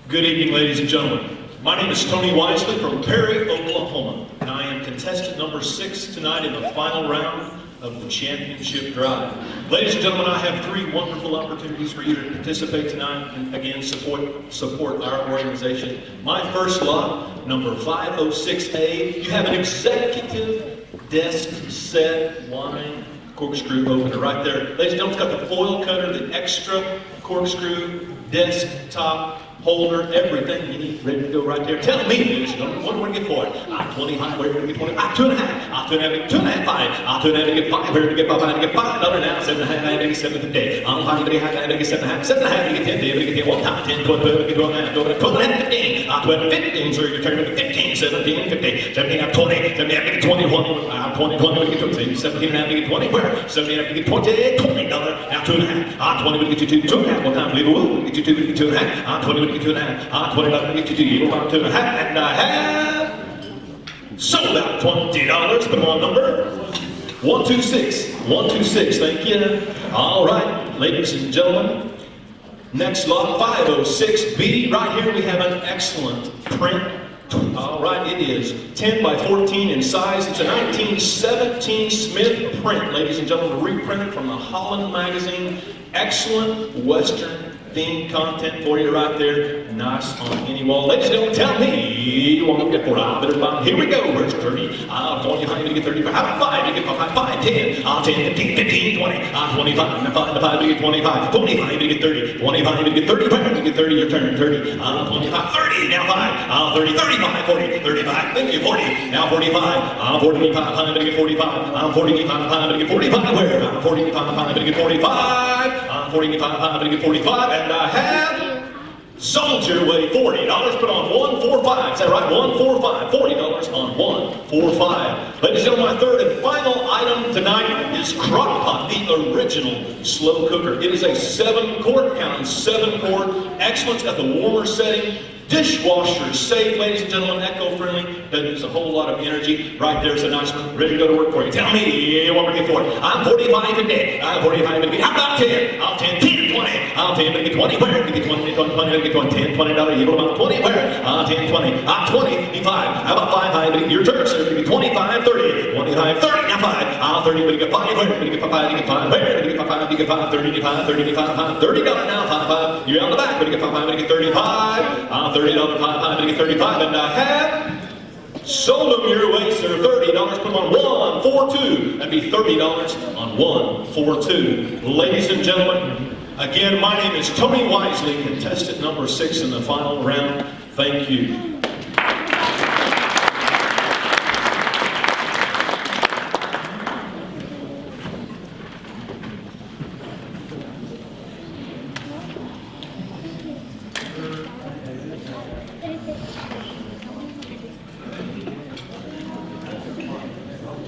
Good evening, ladies and gentlemen. My name is Tony Wisely from Perry, Oklahoma, and I am contestant number 6 tonight in the final round of the championship drive. Ladies and gentlemen, I have 3 wonderful opportunities for you to participate tonight and again support our organization. My first lot, number 506A, you have an executive desk set wine corkscrew opener right there. Ladies and gentlemen, it's got the foil cutter, the extra corkscrew desk top holder, everything you need ready to go right there. Tell me, ladies and gentlemen, what do we get for it? 25, where do we get 20? 2.5, 2.5, 2.5, 5, 2.5 to get 5, where do we get 5, to get $5 now, 7.5, 9, 7.50. I'm 5, to get 7.5, 7.5 to get 10, to get 1 time, 10, 12, 12, get 12, 12, 15, 12, 15, so you're turning to 15, 17, 50, 17, 20, 17, to get 20, 20, 20, to get 20, 17, to get 20, where? 17, to get 20, $20, now 2.5, 20 to get you 2.5, 1 time, leave a woo, get you 2, get 2.5, 20 to get 2.5, $20 to get you 2, you want 2.5, and I have sold out $20, put them on number 126, 126, thank you. All right, ladies and gentlemen, next lot 506B, right here we have an excellent print. All right, it is 10 by 14 in size. It's a 1917 Smith print, ladies and gentlemen, reprinted from the Holland magazine. Excellent Western themed content for you right there. Nice on any wall. Ladies and gentlemen, tell me what we'll get for it. Here we go. Where's 30? 25 to get 35. How about 5 to get 5, 10, 10, 15, 15, 20, 25, 5 to get 25, 25 to get 30, 25 to get 30, 5 to get 30, your turn, 30, 25, 30, now 5, 30, 35, 40, 35, thank you, 40, now 45, 45, 5 to get 45, 45, 5 to get 45, where? 45, 5 to get 45, 45, 5 to get 45, and I have sold your way $40, put on 145. Is that right? 145. $40 on 145. Ladies and gentlemen, my third and final item tonight is Crock Pot, the original slow cooker. It is a 7-quart, count 7-quart. Excellent. It's got the warmer setting. Dishwasher safe, ladies and gentlemen, eco-friendly, doesn't use a whole lot of energy. Right there's a nice one, ready to go to work for you. Tell me what we're getting for it. I'm 45 today. I'm 45 today. How about 10? I'll 10, 10, 20. I'll 10, to get 20. Where? To get 20, 20, 20, get 20, 10, $20. You go about 20. Where? 10, 20. I'm 25. How about 5? To get your turn, sir. To get 25, 30. 25, 30. Now 5. I'll 30, to get 5. Where? To get 5, to get 5. Where? To get 5, to get 5. 30, to 5, 30, to 5, $30 now. 5. You're on the back. To get 5, to get 35. $30, 5, to get 35, and I have sold them your way, sir. $30, put them on 142. That'd be $30 on 142. Ladies and gentlemen, again, my name is Tony Wisely, contestant number 6 in the final round. Thank you.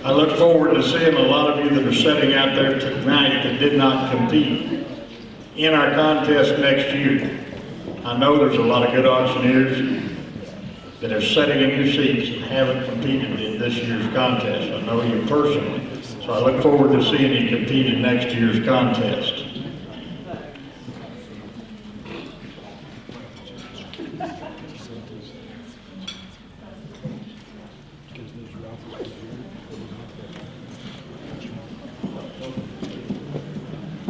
I look forward to seeing a lot of you that are sitting out there tonight that did not compete in our contest next year. I know there's a lot of good auctioneers that are sitting in your seats and haven't competed in this year's contest. I know you personally, so I look forward to seeing you compete in next year's contest.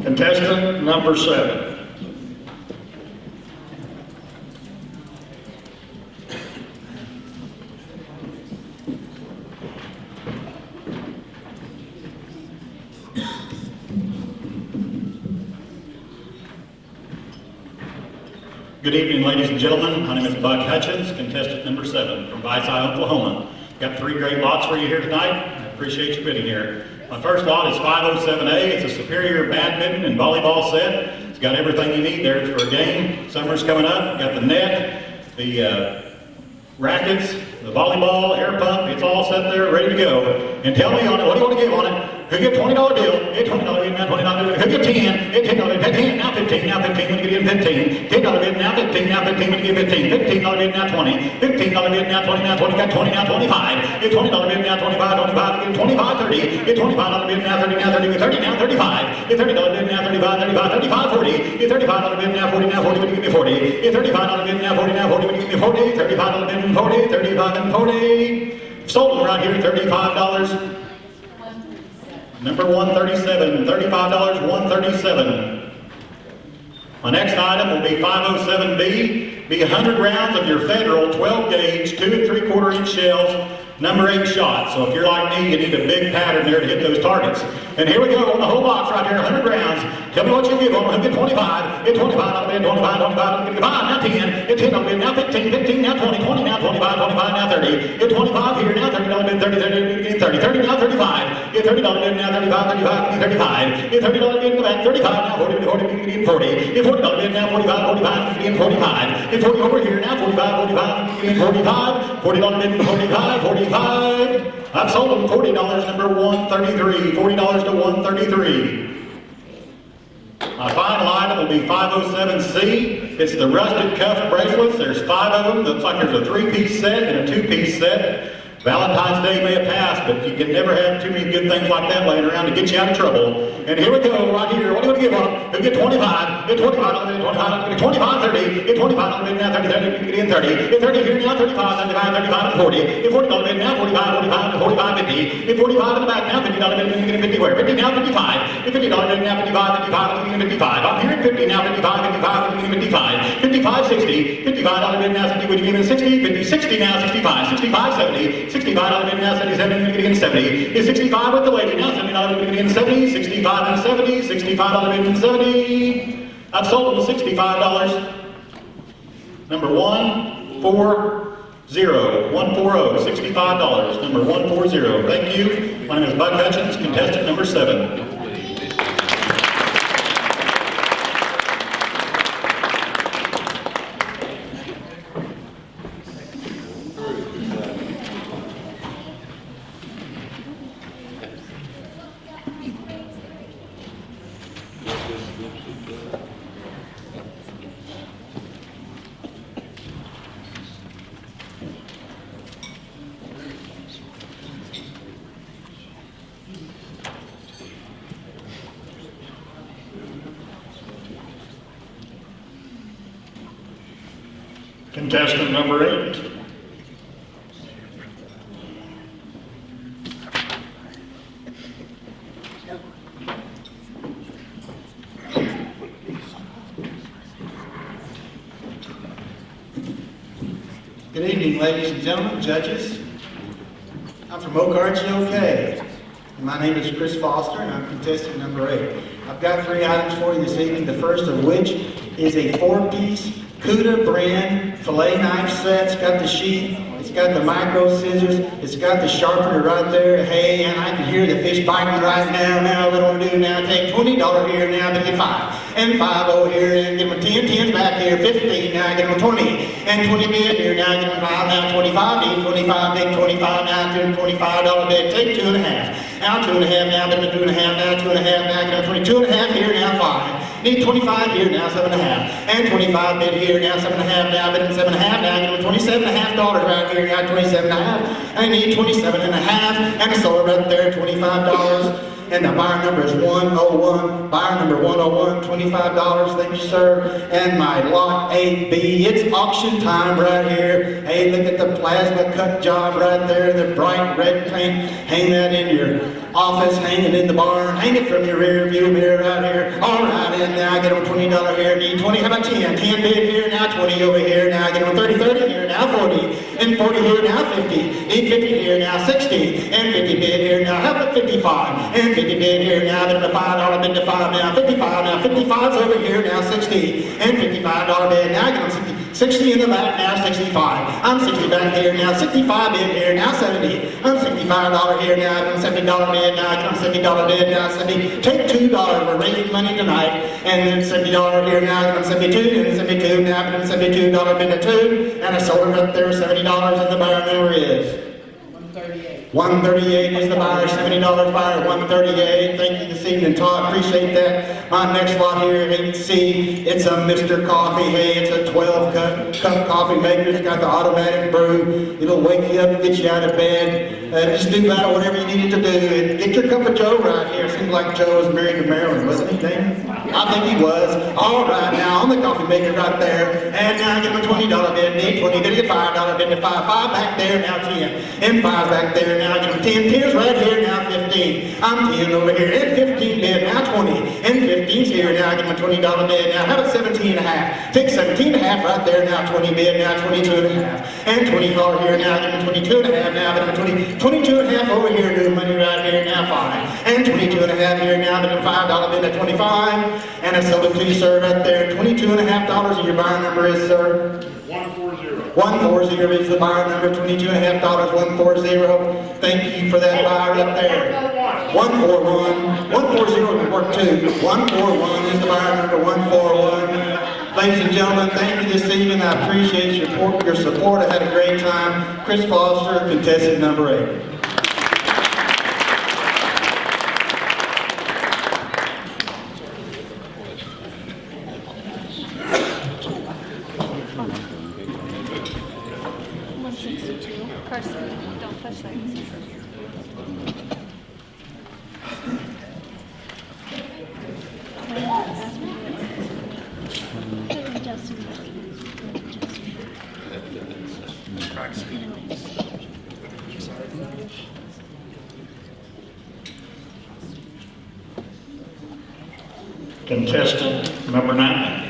Contestant number 7.
Good evening, ladies and gentlemen. My name is Buck Hutchins, contestant number 7 from Auctioneer, Oklahoma. Got 3 great lots for you here tonight. I appreciate you being here. My first lot is 507A. It's a superior badminton and volleyball set. It's got everything you need there for a game. Summer's coming up. Got the net, the rackets, the volleyball, air pump. It's all set there, ready to go. And tell me on it, what do you want to give on it? Who get $20 bill? Get $20 bill, now $20 bill. Who get 10? Get $10 bill, 10, now 15, now 15, when you get 15. $10 bill, now 15, now 15, when you get 15. $15 bill, now 20. $15 bill, now 20, now 20, got 20, now 25. Get $20 bill, now 25, 25, get 25, 30. Get $25 bill, now 30, now 30, get 30, now 35. Get $30 bill, now 35, 35, 35, 40. Get $35 bill, now 40, now 40, when you give me 40. Get $35 bill, now 40, now 40, when you give me 40. $35 bill, 40, 35 and 40. Sold them right here, $35. Number 137, $35, 137. My next item will be 507B, be 100 rounds of your Federal 12 gauge, 2 3/4 inch shells, number 8 shot. So if you're like me, you need a big pattern there to hit those targets. And here we go on the whole box right here, 100 rounds. Tell me what you give on. Who get 25? Get 25 on the bid, 25, 25, 25, now 10. Get 10 on the bid, now 15, 15, now 20, 20, now 25, 25, now 30. Get 25 here, now 30 on the bid, 30, 30, 30, 30, now 35. Get 30 on the bid, now 35, 35, 35. Get 30 on the bid in the back, 35, now 40, 40, 40. Get 40 on the bid, now 45, 45, 45. Get 40 over here, now 45, 45, 45. 40 on the bid, 45, 45. I've sold them $40, number 133. $40 to 133. My final item will be 507C. It's the rusted cuff bracelets. There's 5 of them. Looks like there's a 3-piece set and a 2-piece set. Valentine's Day may have passed, but you can never have too many good things like that laying around to get you out of trouble. And here we go, right here. What are you going to give on them? Who get 25? Get 25 on the bid, 25, get 25, 30. Get 25 on the bid now, 30, 30, get in 30. Get 30 here now, 35, 35, 35, and 40. Get 40 on the bid now, 45, 45, 45, 50. Get 45 in the back now, $50 bid, get 50 where? 50 now, 55. Get $50 bid now, 55, 55, get 55. I'm here at 50 now, 55, 55, get 55. 55, 60. $55 bid now, 60, what do you give in 60? 50, 60 now, 65, 65, 70. $65 bid now, 70, get in 70. Is 65 with the lady now, $70 get in 70. 65 and 70, $65 bid in 70. I've sold them $65. Number 140, 140, $65. Number 140. Thank you. My name is Bud Hutchins, contestant number 7.
Contestant number 8.
Good evening, ladies and gentlemen, judges. I'm from Oak Archie, OK. My name is Chris Foster, and I'm contestant number 8. I've got 3 items for you this evening, the first of which is a 4-piece Cuda brand fillet knife set. It's got the sheath, it's got the micro scissors, it's got the sharpener right there. Hey, and I can hear the fish biting right now. Now, what do I do now? Take $20 here now, to get 5. And 5 over here, and give them 10, 10's back here, 15, now I get them 20. And 20 bid here, now I get them 5, now 25, need 25, take 25, now give them $25 bid, take 2.5. Now 2.5, now give them 2.5, now 2.5, now I get them 22.5 here, now 5. Need 25 here, now 7.5. And 25 bid here, now 7.5, now bid 7.5, now give them $27.5 right here, now 27.5. I need 27.5, and I sold it right there, $25. And the buyer number is 101. Buyer number 101, $25. Thank you, sir. And my lot 8B, it's auction time right here. Hey, look at the plasma cut job right there, the bright red paint. Hang that in your office, hang it in the barn, hang it from your rear view mirror right here. All right, and now I get them $20 here, need 20, how about 10? 10 bid here, now 20 over here, now I get them 30, 30 here, now 40. And 40 here, now 50. Need 50 here, now 60. And 50 bid here, now how about 55? And 50 bid here, now bid to $5, bid to 5, now 55, now 55's over here, now 60. And $55 bid, now I get them 60 in the back, now 65. I'm 60 back here, now 65 bid here, now 70. I'm $65 here, now I'm $70 bid, now I'm $70 bid, now 70. Take $2, we're raising money tonight. And then $70 here, now I'm 72, and 72, now I'm $72 bid to 2. And I sold it up there, $70, and the buyer number is 138 is the buyer, $70 buyer, 138. Thank you this evening, Todd. Appreciate that. My next lot here, 8C, it's a Mr. Coffee. Hey, it's a 12-cup coffee maker. It's got the automatic brew. It'll wake you up, get you out of bed. Just do about whatever you needed to do. And get your cup of Joe right here. Seems like Joe was married to Marilyn, wasn't he, Damon? I think he was. All right, now on the coffee maker right there. And now give him a $20 bid, need 20, then get $5 bid, and 5 back there, now 10. And 5 back there, now give him 10, 10's right here, now 15. I'm 10 over here, and 15 bid, now 20. And 15's here, now I give him a $20 bid, now how about 17 and a half? Take 17 and a half right there, now 20 bid, now 22 and a half. And 20 over here, now give him 22 and a half, now give him 22 and a half over here, new money right here, now 5. And 22 and a half here, now give him $5 bid, now 25. And I sell it to you, sir, right there, 22 and a half dollars, and your buyer number is, sir? 140 is the buyer number, 22 and a half dollars, 140. Thank you for that buyer right there. 141, 140 would work too. 141 is the buyer number, 141. Ladies and gentlemen, thank you this evening. I appreciate your support. I had a great time. Chris Foster, contestant number 8.
Contestant number 9.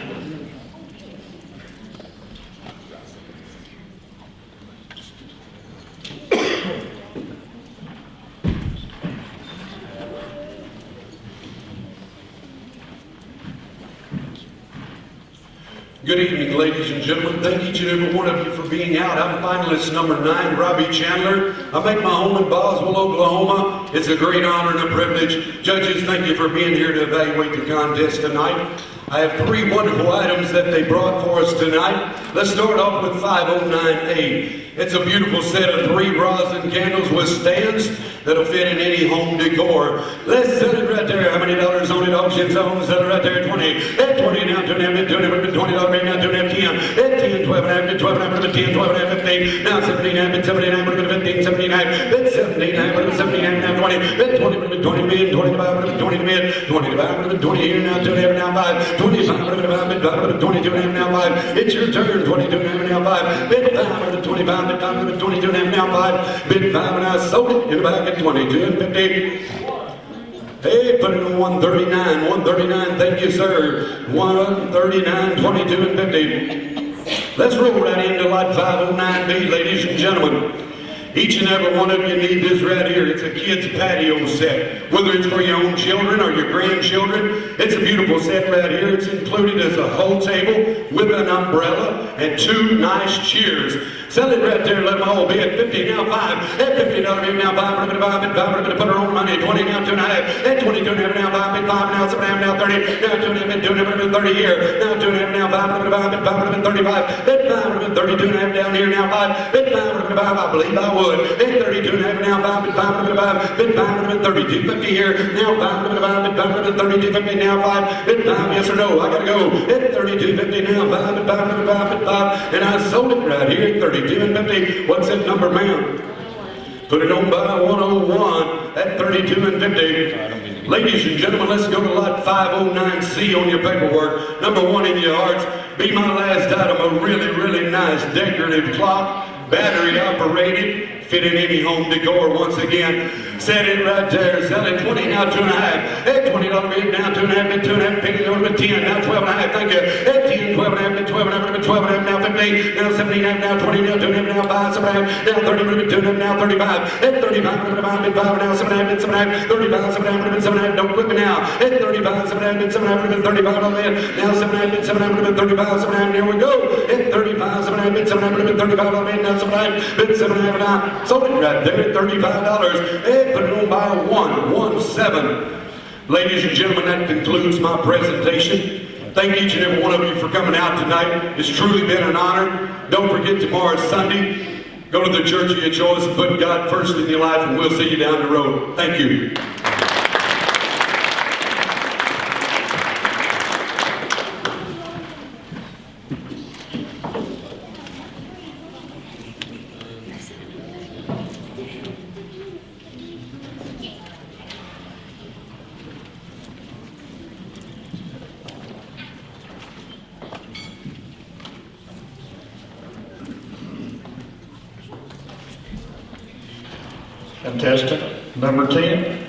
Good evening, ladies and gentlemen. Thank each and every one of you for being out. I'm finalist number 9, Robbie Chandler. I make my home in Boswell, Oklahoma. It's a great honor and a privilege. Judges, thank you for being here to evaluate the contest tonight. I have 3 wonderful items that they brought for us tonight. Let's start off with 509A. It's a beautiful set of 3 rosin candles with stands that'll fit in any home decor. Let's sell it right there. How many dollars on it? Auction zone. Sell it right there at 20. At 20 now, 2 and a half, 2 and a half, $20 now, 2 and a half, 10. At 10, 12 and a half, 12 and a half, 10, 12 and a half, 15. Now 17 and a half, 17 and a half, 15, 17 and a half. At 17 and a half, 17 and a half, now 20. At 20, 20 to bid, 20 to buy, 20 to bid, 20 to buy, 20 here now, 2 and a half, now 5. 25, 22 and a half, now 5. It's your turn, 22 and a half, now 5. Bid 5, 25, bid 5, 22 and a half, now 5. Bid 5, and I sold it in the back at 22 and 50. Hey, put it on 139, 139, thank you, sir. 139, 22 and 50. Let's roll right into lot 509B, ladies and gentlemen. Each and every one of you need this right here. It's a kid's patio set. Whether it's for your own children or your grandchildren, it's a beautiful set right here. It's included as a whole table with an umbrella and 2 nice chairs. Sell it right there, let them all be at 50, now 5. At $50, now 5, we're going to put our own money. 20, now 2 and a half. At 22, now 5, bid 5, now 7, now 30. Now 2 and a half, 30 here. Now 2 and a half, now 5, bid 5, 35. Bid 5, 32 and a half down here, now 5. Bid 5, I believe I would. At 32 and a half, now 5, bid 5, bid 5, 32, 50 here. Now 5, bid 32, 50, now 5. Bid 5, yes or no, I gotta go. At 32, 50, now 5, bid 5, and I sold it right here at 32 and 50. What's that number, ma'am? Put it on by 101 at 32 and 50. Ladies and gentlemen, let's go to lot 509C on your paperwork. Number 1 in your hearts. Be my last item, a really, really nice decorative clock. Battery operated, fit in any home decor once again. Set it right there, sell it 20, now 2 and a half. At $20 bid, now 2 and a half, bid 2 and a half, pick it over to 10, now 12 and a half, thank you. At 10, 12 and a half, bid 12 and a half, bid 12 and a half, now 15, now 17 and a half, now 20, now 2 and a half, now 5, 7 and a half, now 30, bid 2 and a half, now 35. At 35, bid 5, now 7 and a half, bid 7 and a half, 35, 7 and a half, bid 7 and a half, don't quit me now. At 35, 7 and a half, bid 7 and a half, bid 35 on that. Now 7 and a half, bid 7 and a half, bid 35, 7 and a half, here we go. At 35, 7 and a half, bid 7 and a half, bid 35 on that. Now 7 and a half, bid 7 and a half, now sold it right there at $35. Hey, put it on by 117. Ladies and gentlemen, that concludes my presentation. Thank each and every one of you for coming out tonight. It's truly been an honor. Don't forget tomorrow's Sunday. Go to the church of your choice and put God first in your life, and we'll see you down the road. Thank you.
Contestant number 10.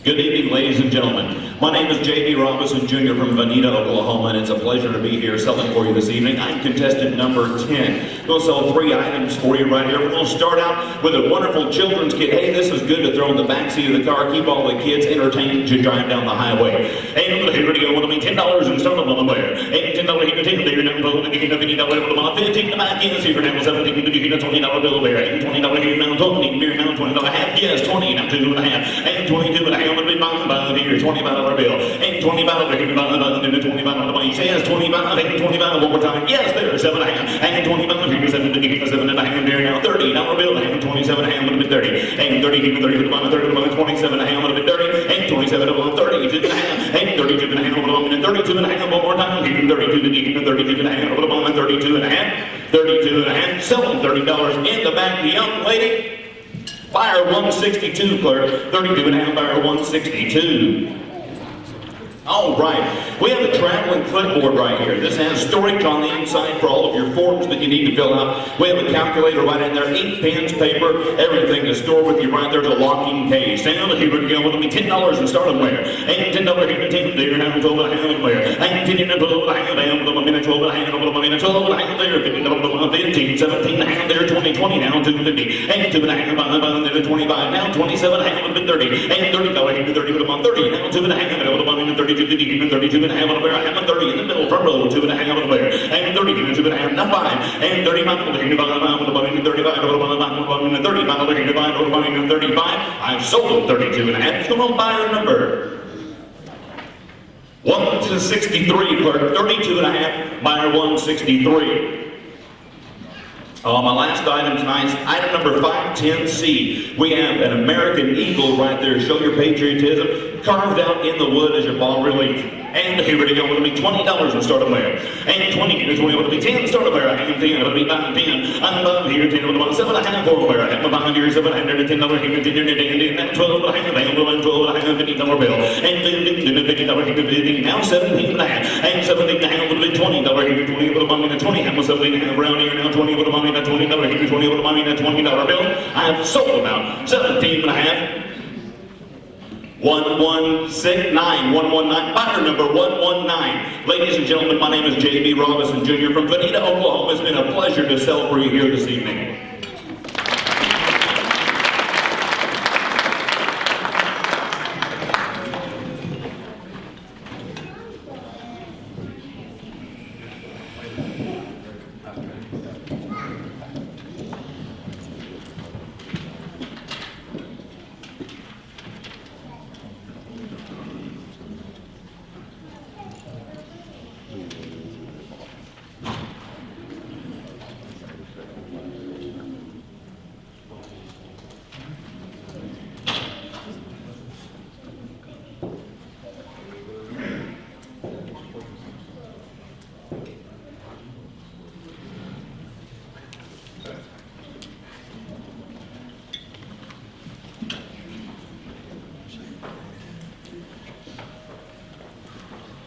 Good evening, ladies and gentlemen. My name is J.B. Robinson Jr. from Vanita, Oklahoma, and it's a pleasure to be here selling for you this evening. I'm contestant number 10. We'll sell 3 items for you right here. We're going to start out with a wonderful children's kit. Hey, this is good to throw in the backseat of the car. Keep all the kids entertained to drive down the highway. Hey, here we go. It'll be $10 and start them on the way. Hey, $10 here to take there. Now, $50 $15 to buy kids here. Now, $17 to get a $20 bill there. Hey, $20 here now, $20 here now, $20 half. Yes, 20 now, 2 and a half. Hey, 22 and a half. It'll be $5 here, $25 bill. Hey, $25 here, $25 and $25 money. Yes, 25. Hey, 25 one more time. Yes, there, 7 and a half. Hey, 25 here, 7 and a half there now. $30 bill. Hey, 27 and a half. It'll be 30. Hey, 30 here, 30 with the 30 27 and a half. It'll be 30. Hey, 27 over 32 and a half. Hey, 32 and a half. 32 and a half. One more time. Here, 32 and a half. 32 and a half. 32 and a half. Selling $30 in the back. The young lady. Buyer 162, clerk. 32 and a half, buyer 162. All right, we have a traveling clipboard right here. This has storage on the inside for all of your forms that you need to fill out. We have a calculator right in there, ink, pens, paper, everything is stored with you right there. There's a locking case. And here we go, it'll be $10 and start them where? And $10 here to 10 there, and 12 and a half where? And 10 and 12 and a half down, a minute, 12 and a half, a minute, 12 and a half there, 15, 17 and a half there, 20 now, 250, and 2 and a half, there, 25 now, 27 and a half, a bit 30, and $30 here to 30, but 30 now, 2 and a half, and 30. 32 and a half on a bear, I have a 30 in the middle, front row, 2 and a half on a bear, and 30, 2 and a half, not 5, and 35, and 35, and 35, I've sold them 32 and a half, come on, buyer number 1 to 63, clerk, 32 and a half, buyer 163. My last item tonight is item number 510C. We have an American eagle right there. Show your patriotism. Carved out in the wood as your ball relief. And here we go. It'll be $20 and start them there. And 20 to 20. It'll be 10 start them there. And 10. It'll be 5 10. I'm above here. 10. It'll be 7 and a half for there. I'm above here. 7 and $10 here. 10 and 12 and a half. And 12 and a half. $50 bill. And $50 here. Now 17 and a half. And 17 and a half. It'll be $20 here. 20 with a money to 20. I'm 17 and a half around here. Now 20 with a money to $20 here. 20 with a money to $20 bill. I've sold them out. 17 and a half. 1169, 119, buyer number 119. Ladies and gentlemen, my name is J.B. Robinson Jr. from Vanita, Oklahoma. It's been a pleasure to sell for you here this evening.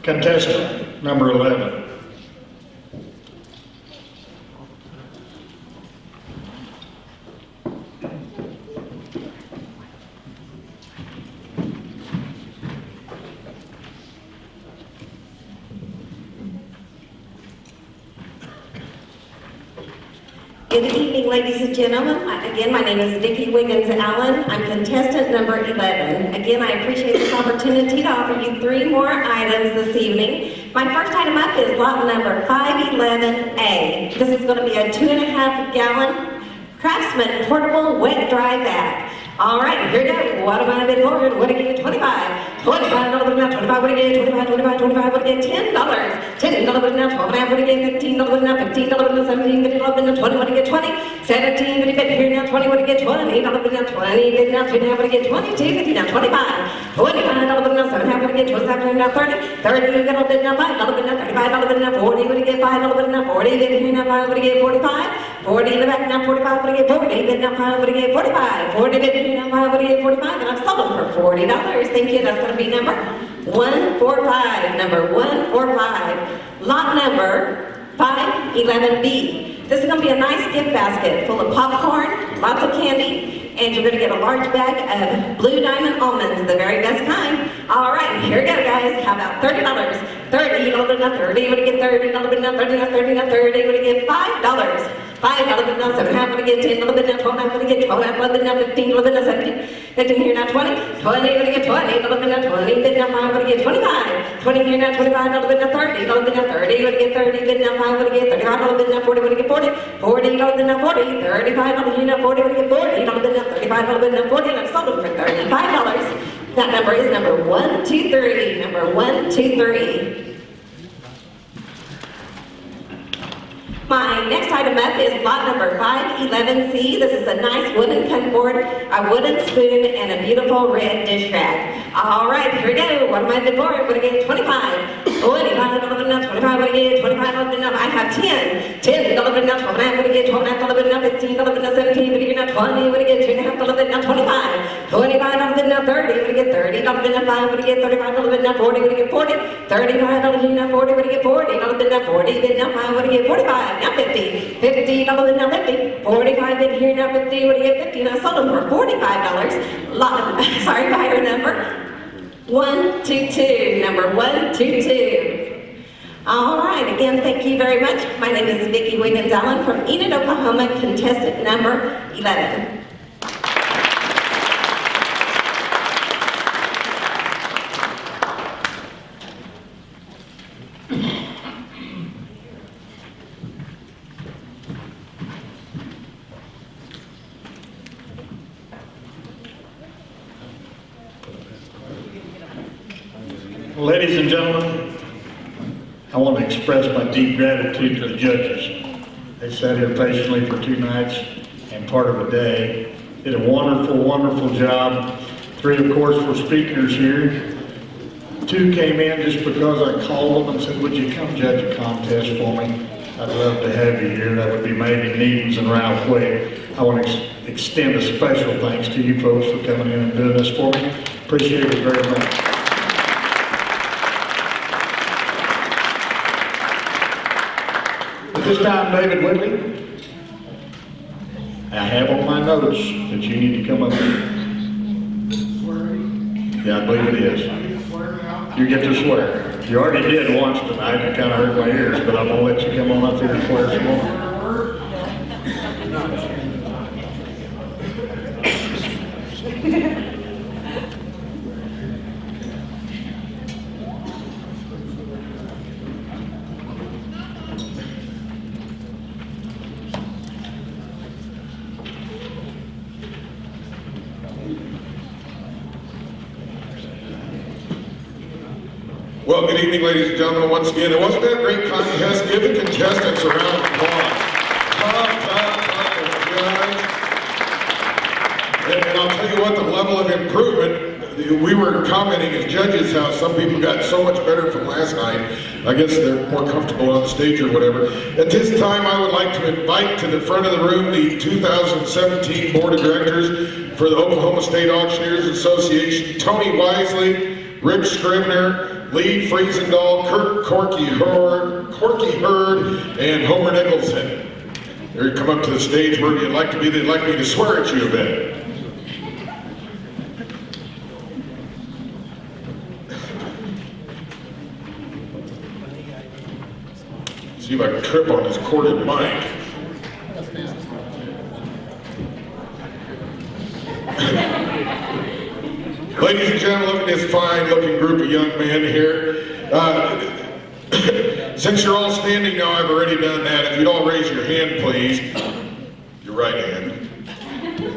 Contestant number 11.
Good evening, ladies and gentlemen. Again, my name is Vicki Wiggins Allen. I'm contestant number 11. Again, I appreciate this opportunity to offer you 3 more items this evening. My first item up is lot number 511A. This is going to be a 2.5 gallon Craftsman portable wet dry bag. All right, here we go. What am I bidding for? What again? 25. $25. $25. What again? 25. 25. 25. What again? $10. $10. $10. Now 12 and a half. What again? $15. Now $15. $17. $15. $20. What again? 20. 17, but he bid here now 20, would he get 20, dollar bid now 20, bid now 2 now, would he get 22, bid now 25, 25, dollar bid now 7, half, would he get 27, now 30, 30, you got a bid now 5, dollar bid now 35, dollar bid now 40, would he get 5, dollar bid now 40, bid here now 5, would he get 45, 40 in the back now 45, would he get 40, bid now 5, would he get 45, 40 bid here now 5, would he get 45, and I've sold them for $40. Thank you, that's going to be number 145, number 145, lot number 511B. This is going to be a nice gift basket full of popcorn, lots of candy, and you're going to get a large bag of Blue Diamond almonds, the very best kind. All right, here we go, guys. How about $30? 30, $30, would it get $30, $30, $30, $30, would it get $5? $5, bid now 7, half, would it get 10, $12, bid now 12, half, would it get 12, half, bid now 15, bid now 17, 15 here now 20, 20, would it get 20, bid now 20, bid now 5, would it get 25, 20 here now 25, bid now 30, bid now 30, would it get 30, bid now 5, would it get 35, bid now 40, would it get 40, 40, bid now 40, 35, here now 40, would it get 40, bid now 35, bid now 40, and I've sold them for $35. That number is number 123, number 123. My next item up is lot number 511C. This is a nice wooden cut board, a wooden spoon, and a beautiful red dish rag. All right, here we go. What am I bid for? Would I get 25? 25, $25, would I get 25, I have 10. 10, $12, would I get 12, $15, $17, would I get 20, would I get 2.5, $25. 25, $30, would I get 30, $5, would I get 35, $40, would I get 40, $35, $40, would I get 40, $40, $5, would I get 45. Now 50, $50, now 50, 45 bid here, now 50, what do you get 50? And I sold them for $45. Buyer number 122, number 122. All right, again, thank you very much. My name is Vicki Wiggins Allen from Enid, Oklahoma, contestant number 11.
Ladies and gentlemen, I want to express my deep gratitude to the judges. They sat here patiently for 2 nights and part of a day. Did a wonderful, wonderful job. 3, of course, were speakers here. 2 came in just because I called them and said, would you come judge a contest for me? I'd love to have you here. That would be Megan Needens and Ralph Wade. I want to extend a special thanks to you folks for coming in and doing this for me. Appreciate it very much. At this time, David Whitley, I have on my notes that you need to come up here. Yeah, I believe it is. You get to swear. You already did once tonight, it kind of hurt my ears, but I'm going to let you come on up here and swear some more.
Well, good evening, ladies and gentlemen. Once again, it wasn't that great contest. Give the contestants a round of applause. And I'll tell you what, the level of improvement, we were commenting as judges how some people got so much better from last night. I guess they're more comfortable on the stage or whatever. At this time, I would like to invite to the front of the room the 2017 Board of Directors for the Oklahoma State Auctioneers Association, Tony Wisely, Rick Scrivener, Lee Friesendahl, Kirk Corky Hurd, and Homer Nicholson. They're come up to the stage wherever you'd like to be. They'd like me to swear at you a bit. See if I can trip on this corded mic. Ladies and gentlemen, look at this fine-looking group of young men here. Since you're all standing now, I've already done that. If you'd all raise your hand, please. Your right hand.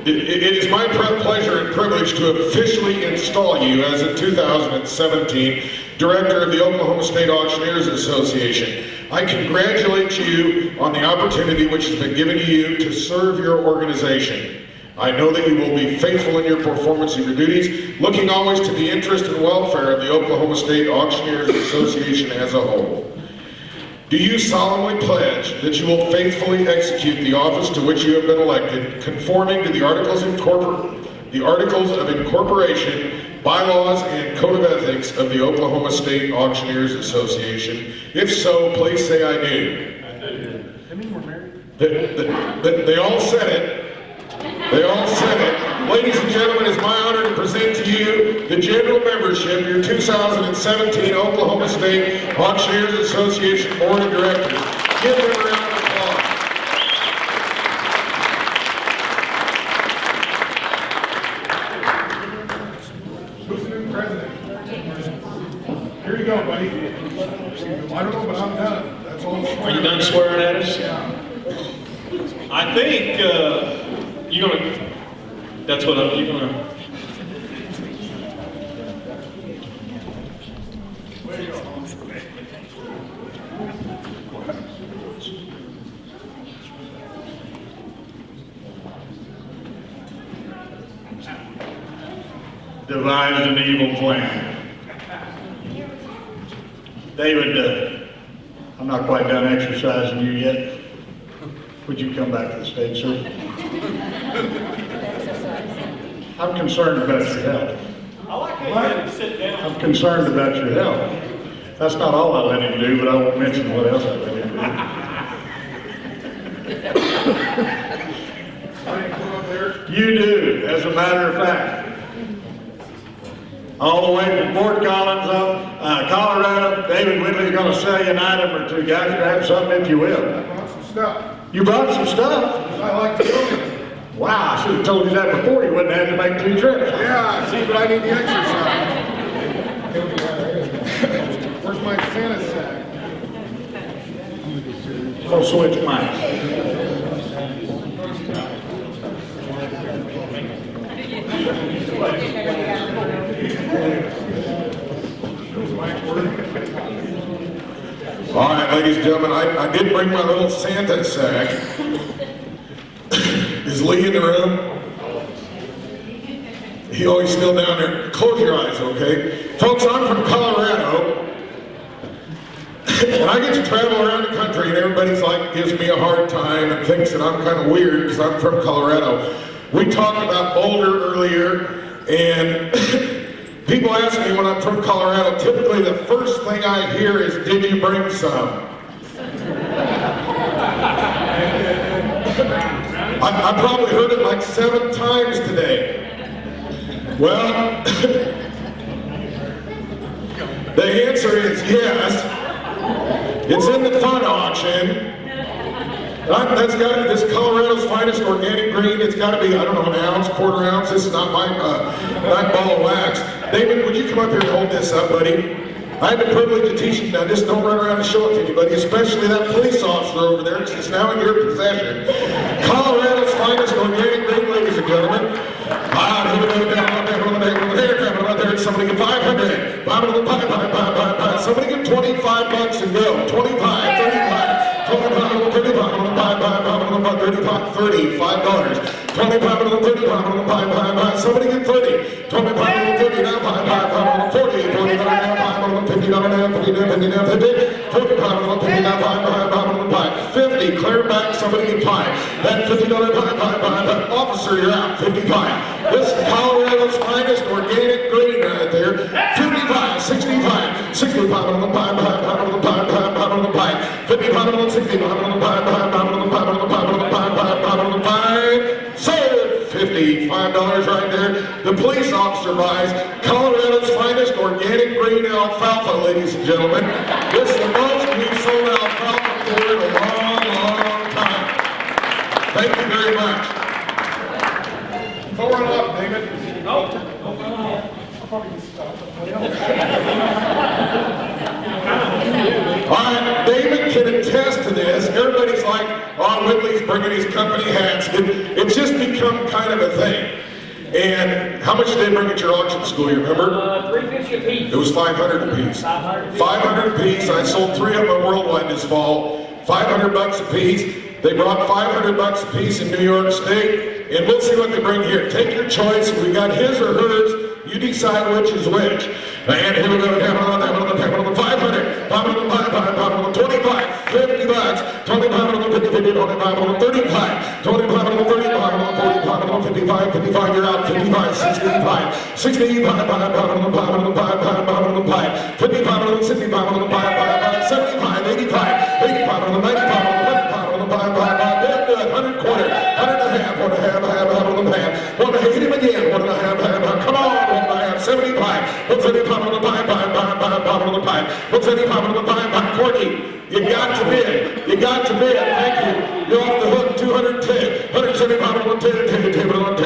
It is my pleasure and privilege to officially install you as a 2017 Director of the Oklahoma State Auctioneers Association.
I congratulate you on the opportunity which has been given to you to serve your organization. I know that you will be faithful in your performance of your duties, looking always to the interest and welfare of the Oklahoma State Auctioneers Association as a whole. Do you solemnly pledge that you will faithfully execute the office to which you have been elected, conforming to the Articles of Incorporation, bylaws, and code of ethics of the Oklahoma State Auctioneers Association? If so, please say I do.
I do. I mean, we're married.
They all said it. They all said it. Ladies and gentlemen, it's my honor to present to you the general membership, your 2017 Oklahoma State Auctioneers Association Board of Directors. Give them a round of applause.
Who's the new president? Here you go, buddy. I don't know, but I'm done. That's all.
Are you done swearing at us?
Yeah.
I think you're gonna. That's what you're gonna.
Devised an evil plan. David, I'm not quite done exercising you yet. Would you come back to the stage, sir? I'm concerned about your health.
I like how you had to sit down.
I'm concerned about your health. That's not all I let him do, but I won't mention what else I let him do. You do, as a matter of fact. All the way from Fort Collins up, Colorado, David Whitley's going to sell you an item or two. Guys, grab something if you will.
I brought some stuff.
You brought some stuff?
I like to go.
Wow, I should have told you that before. You wouldn't have to make 2 trips.
Yeah, see, but I need the exercise. Where's my Santa sack?
We'll switch mics.
All right, ladies and gentlemen, I did bring my little Santa sack. Is Lee in the room? He always still down there. Close your eyes, okay? Folks, I'm from Colorado. And I get to travel around the country and everybody's like, gives me a hard time and thinks that I'm kind of weird because I'm from Colorado. We talked about Boulder earlier, and people ask me when I'm from Colorado, typically the first thing I hear is, did you bring some? I probably heard it like 7 times today. Well, the answer is yes. It's in the fun auction. That's got to be this Colorado's finest organic green. It's got to be, I don't know, an ounce, quarter ounce. This is not my ball of wax. David, would you come up here and hold this up, buddy? I had the privilege of teaching. Now, just don't run around and show it to anybody, especially that police officer over there, because it's now in your possession. Colorado's finest organic green, ladies and gentlemen. Somebody get 500. Somebody get 25 bucks and go. 25, 35, 25, 35, 35, $35. 25, 35, somebody get 30. 25, 30, now 40, 49, 50, 50, clear back, somebody get 5. That $50 officer, you're out, 55. This is Colorado's finest organic green right there. 55, 65, 65 on the pie, 55 on the 65 on the pie, sold $55 right there. The police officer buys Colorado's finest organic green alfalfa, ladies and gentlemen. This is the most we've sold alfalfa for in a long, long time. Thank you very much.
Don't run off, David. No. Don't run off. I'll probably get stopped.
All right, David can attest to this. Everybody's like, oh, Whitley's bringing his company hats. It's just become kind of a thing. And how much did they bring at your auction school, you remember?
$350 a piece.
It was 500 apiece. 500 apiece. I sold 3 of them at Worldwide this fall. 500 bucks a piece. They brought 500 bucks a piece in New York State. And we'll see what they bring here. Take your choice. We got his or hers. You decide which is which. And here we go. 500, 500, 25, 50 bucks. 25, 50, 50, 25, 35. 25, 35, 45, 55, 55. You're out. 55, 65, 65, 55, 55, 65, 75, 85, 85, 95, 100 quarter, 100 and a half, 1 and a half, 1 and a half, 1 and a half, hit him again, 1 and a half, come on, 1 and a half, 75, 175 on the pie, 175 on the pie, Corky, you got to bid, thank you, you're off the hook, 210, 175 on the table on 2,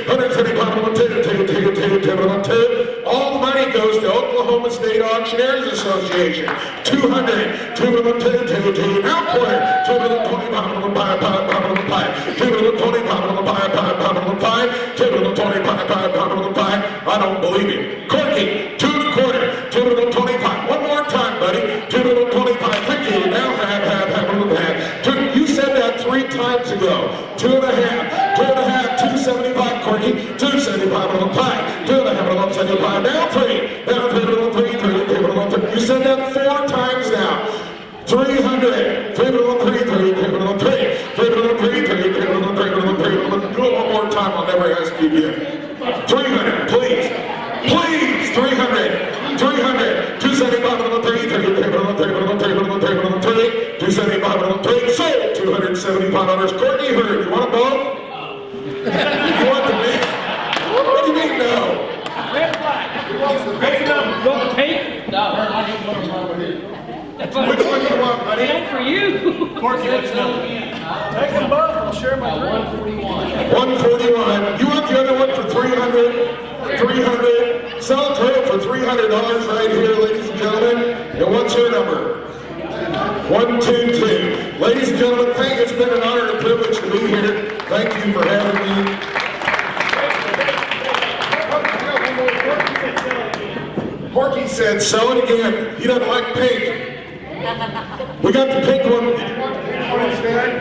175 on the table on 2, all the money goes to Oklahoma State Auctioneers Association, 200, 210, now quarter, 225 on the pie, 225 on the pie, 225 on the pie, I don't believe it. Corky, 2 and a quarter, 225. One more time, buddy. 225. Thank you. Now half. You said that 3 times ago. 2 and a half. 2 and a half. 275, Corky. 275 on the pie. 2 and a half on the 75. Now 3. Now 3. You said that 4 times now. 300. 3. Do it one more time. I'll never ask you again. 300, please. Please, 300, 275 on the 3, 275 on the 3, sold, $275. Courtney Heard, you want them both? You want the big? What do you mean no?
Red flag. You want the pink? No.
Which one do you want, buddy?
It ain't for you.
Courtney, what's the number?
Take them both, I'll share my 141.
141. You want the other one for 300? 300. Sell it to him for $300 right here, ladies and gentlemen. And what's your number? 122. Ladies and gentlemen, it's been an honor and a privilege to be here. Thank you for having me. Corky said, sell it again. He doesn't like pink. We got the pink one.
Did you want the pink one instead?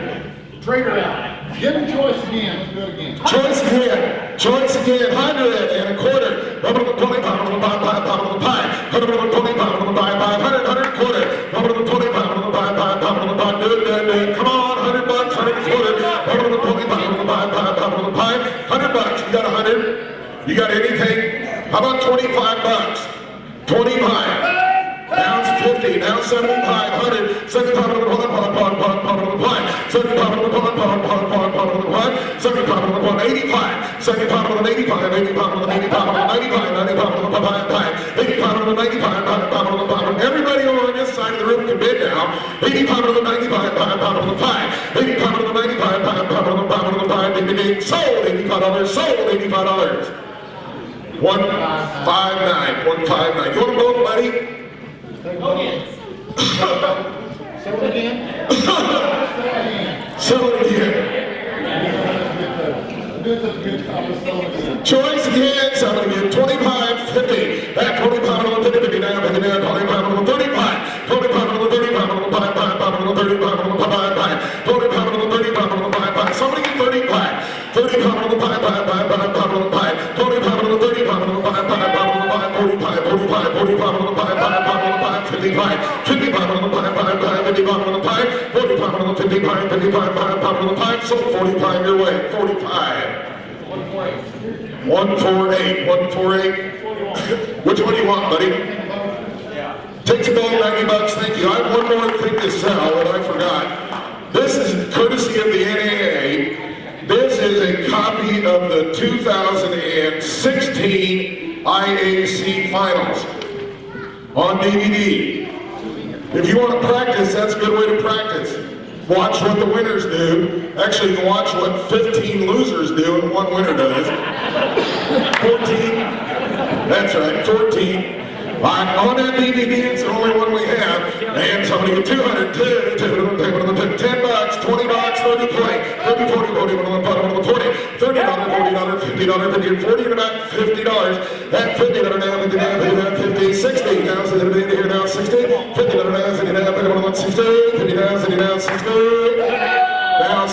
Trade her out. Give him choice again. Let's do it again.
Choice again. 100 and a quarter. 125 on the pie. 125 on the pie. 100 quarter. 125 on the pie. Come on, 100 bucks, 100 quarter. 125 on the pie. 100 bucks. You got 100? You got anything? How about 25 bucks? 25. Now it's 50, now 75, 100, 75 on the pie, 75 on the pie, 75 on the 85, 75 on the 85, 85 on the 85 on the 95, 95 on the pie, 85 on the 95, 95 on the pie. Everybody over on this side of the room can bid now. 85 on the 95, 5 on the pie, 85 on the 95, 5 on the pie, sold $85, sold $85. 159, 159. You want them both, buddy?
Go again.
Sell it again?
Sell it again. Choice again, sell it again. 25, 50. That 25 on the 50, 50 now, 50 now, 25 on the 35. 25 on the 35 on the 5, 5 on the 35 on the 5, 25 on the 35 on the 5. Somebody get 35. 35 on the 5, 5 on the 5. 25 on the 35 on the 5, 5 on the 5. 45, 45, 45 on the 5, 5 on the 5. 55, 55 on the 5, 5, 55 on the 5. 45 on the 55, 55, 5 on the 5. Sold 45 your way. 45. 148. 148. Which one do you want, buddy? Takes about 90 bucks, thank you. I have one more thing to sell that I forgot. This is courtesy of the NAA. This is a copy of the 2016 IAC Finals on DVD. If you want to practice, that's a good way to practice. Watch what the winners do. Actually, you can watch what 15 losers do and 1 winner does. 14. That's right, 14. On that DVD, it's the only one we have. And somebody with 200, 10 bucks, 20 bucks, 30 play, 30 $40, $40, $40, $30, $40, $50, $50, and about $50. That $50 now, $50, 60. Now, so it'll be here now, 60. $50 now, 60, now, 60. $50, now, 60. Now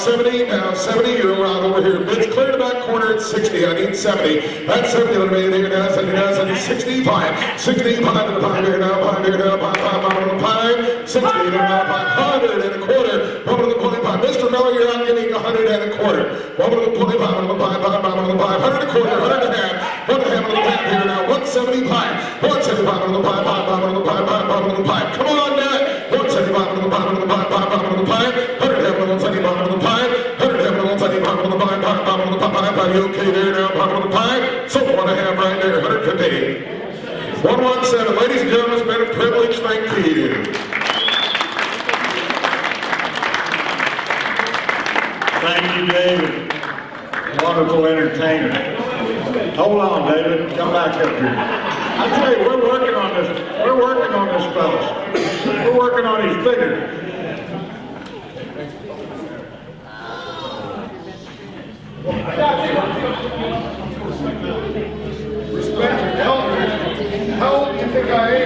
70, you're right over here. It's clear to that corner at 60. I need 70. That's 70 on the main here now, 70, now 70, 65. 65 to the pie here now, pie here now, pie. 60 to now, 100 and a quarter. One of the pulling pie. Mr. Miller, you're not getting 100 and a quarter. One of the pulling pie, one of the pie, 100 and a quarter, 100 and a half. 1 and a half of the pie here now, 175. 175 on the pie, on the pie, on the pie. Come on, Dad. 175 on the pie, on the pie, on the pie. 100 and a half on the pie. Bottom of the pie, 100 heaven on the pie, bottom of the pie, bottom of the pie, you okay there now, bottom of the pie? So 1 and a half right there, 150. 117, ladies and gentlemen, it's been a privilege, thank you.
Thank you, David. Wonderful entertainer. Hold on, David, come back up here. I tell you, we're working on this fellas. We're working on his figure.
Respect your elders. How old do you think I am?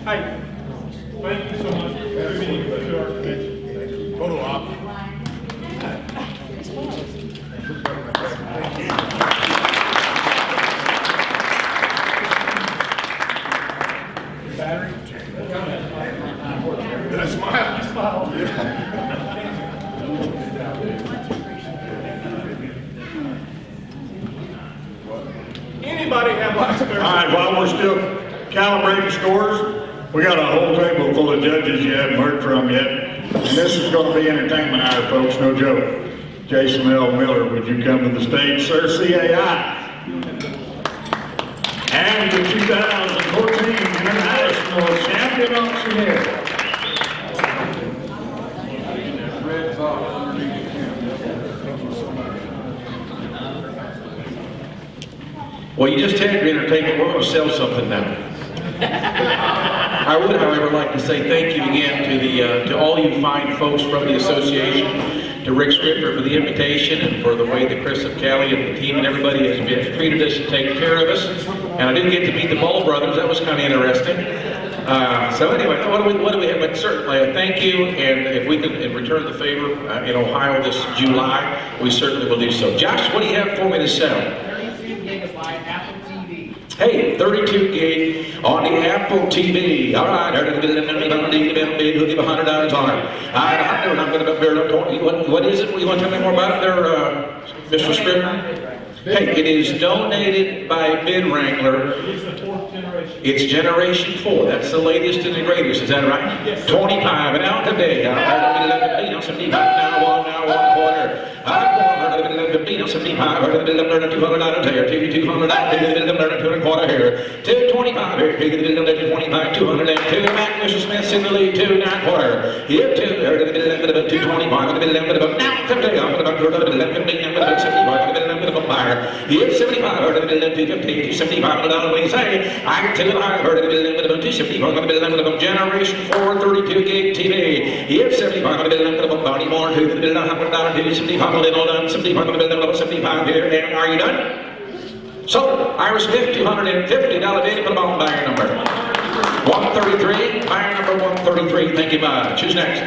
Hey, thank you so much for contributing to our convention.
Photo op.
Battery? Did I smile?
Anybody have lots of
All right, while we're still calibrating scores, we got a whole table full of judges you haven't heard from yet. And this is going to be entertainment hour, folks, no joke. Jason L. Miller, would you come to the stage, sir? CAI. And the 2014 International Champion Auctioneer.
Well, you just had your entertainment. We're going to sell something now. I would, however, like to say thank you again to all you fine folks from the association, to Rick Scripper for the invitation and for the way that Chris and Callie and the team and everybody has been treated us and taken care of us. And I didn't get to meet the Ball brothers. That was kind of interesting. So anyway, what do we have? But certainly, thank you. And if we can return the favor in Ohio this July, we certainly will do so. Josh, what do you have for me to sell? Hey, 32 gig on the Apple TV. All right, who'll give $100 on it? What is it? You want to tell me more about it there, Mr. Scribner? Hey, it is donated by Bid Wrangler.
It's the 4th generation.
It's generation 4. That's the latest and the greatest. Is that right?
Yes.
25 and out today. Now 75 now one quarter. $75, $200 here, $200 quarter here, $225 here, $25, $202. Mac, Mr. Smith's in the lead, $2.9 quarter. Here, $225, now 50, here, $75, $250, $75, what do you say? I can tell $275, generation 4, 32 gig TV. Here, $75, body more, $100, $75, little done, $75 here, and are you done? So, Ira Smith, $250 bid, put them on buyer number 133, buyer number 133, thank you much. Who's next?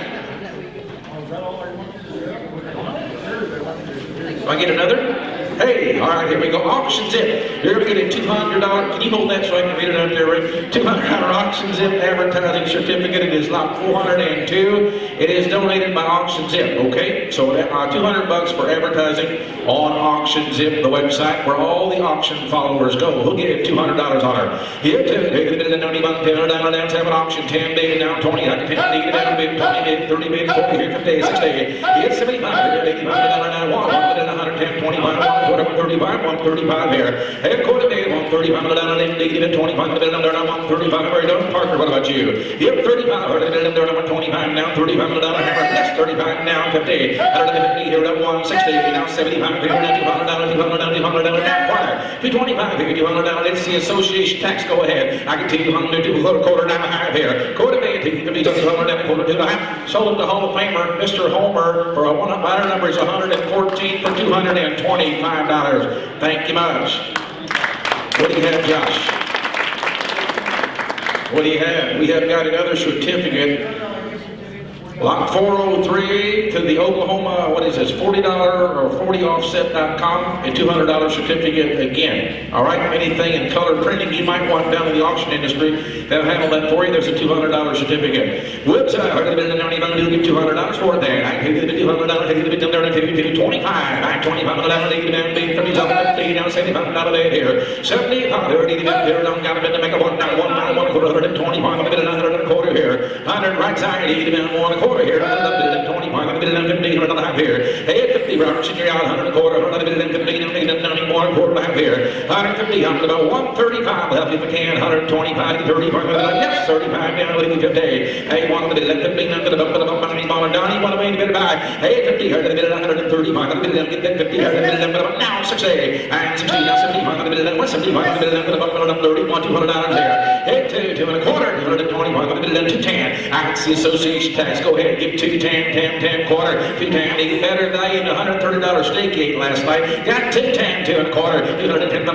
Do I get another? Hey, all right, here we go. Auction Zip. Here we get a $200. Can you hold that so I can read it out there, Rick? $200 Auction Zip advertising certificate. It is lot 402. It is donated by Auction Zip. Okay, so $200 for advertising on Auction Zip, the website where all the auction followers go. Who'll give $200 on her? Here, $200 have an auction. 10 bid down 20. I can 10 bid down bid 20 bid 30 bid 40 50 60. Here, $75. $85 now 110 25. quarter 135, 135 here. Hey, quarter day, 135, negative 25, there, 135, very done. Parker, what about you? Yep, 35, 125 now, 35, hammer, yes, 35 now, 50, 150 here, 160, now 75, here, $200, now quarter, 225 here, $200, it's the association tax, go ahead. I can tell you, 100, quarter down half here. Quarter day, 250, 200, quarter to the half. Sold it to Hall of Famer, Mr. Homer, for a item number is 114 for $225. Thank you much. What do you have, Josh? What do you have? We have got another certificate. Lot 403 to the Oklahoma, what is this, $40 or 40offset.com, a $200 certificate again. All right, anything in color printing you might want down in the auction industry, they'll handle that for you. There's a $200 certificate. Whoops, I heard it, I'm going to give $200 for that. I can give the $200, take it down to 25. I $25, leave it down, be from these other $50, now $75 here. $75, leave it down there, I'm going to make a $1.25, $125 here. 100 right side, leave it down $1.25 here. 125, $150 here. Hey, 50 Robertson, you're out 100 quarter, 150, quarter half here. 150, I'm about 135 left if I can. 125, 35, yes, 35 down, leave 50. Hey, 150, Donnie, what a way to get it back. Hey, 50, 135, get that 50, now 60, and 60, now 75, 175, 31, $200 there. Hey, 2 and a quarter, 225, 210. I can see association tax, go ahead, give 210, 10, quarter, 210, even better value than $130 steak you ate last night. Got 210, 2 and a quarter, $210,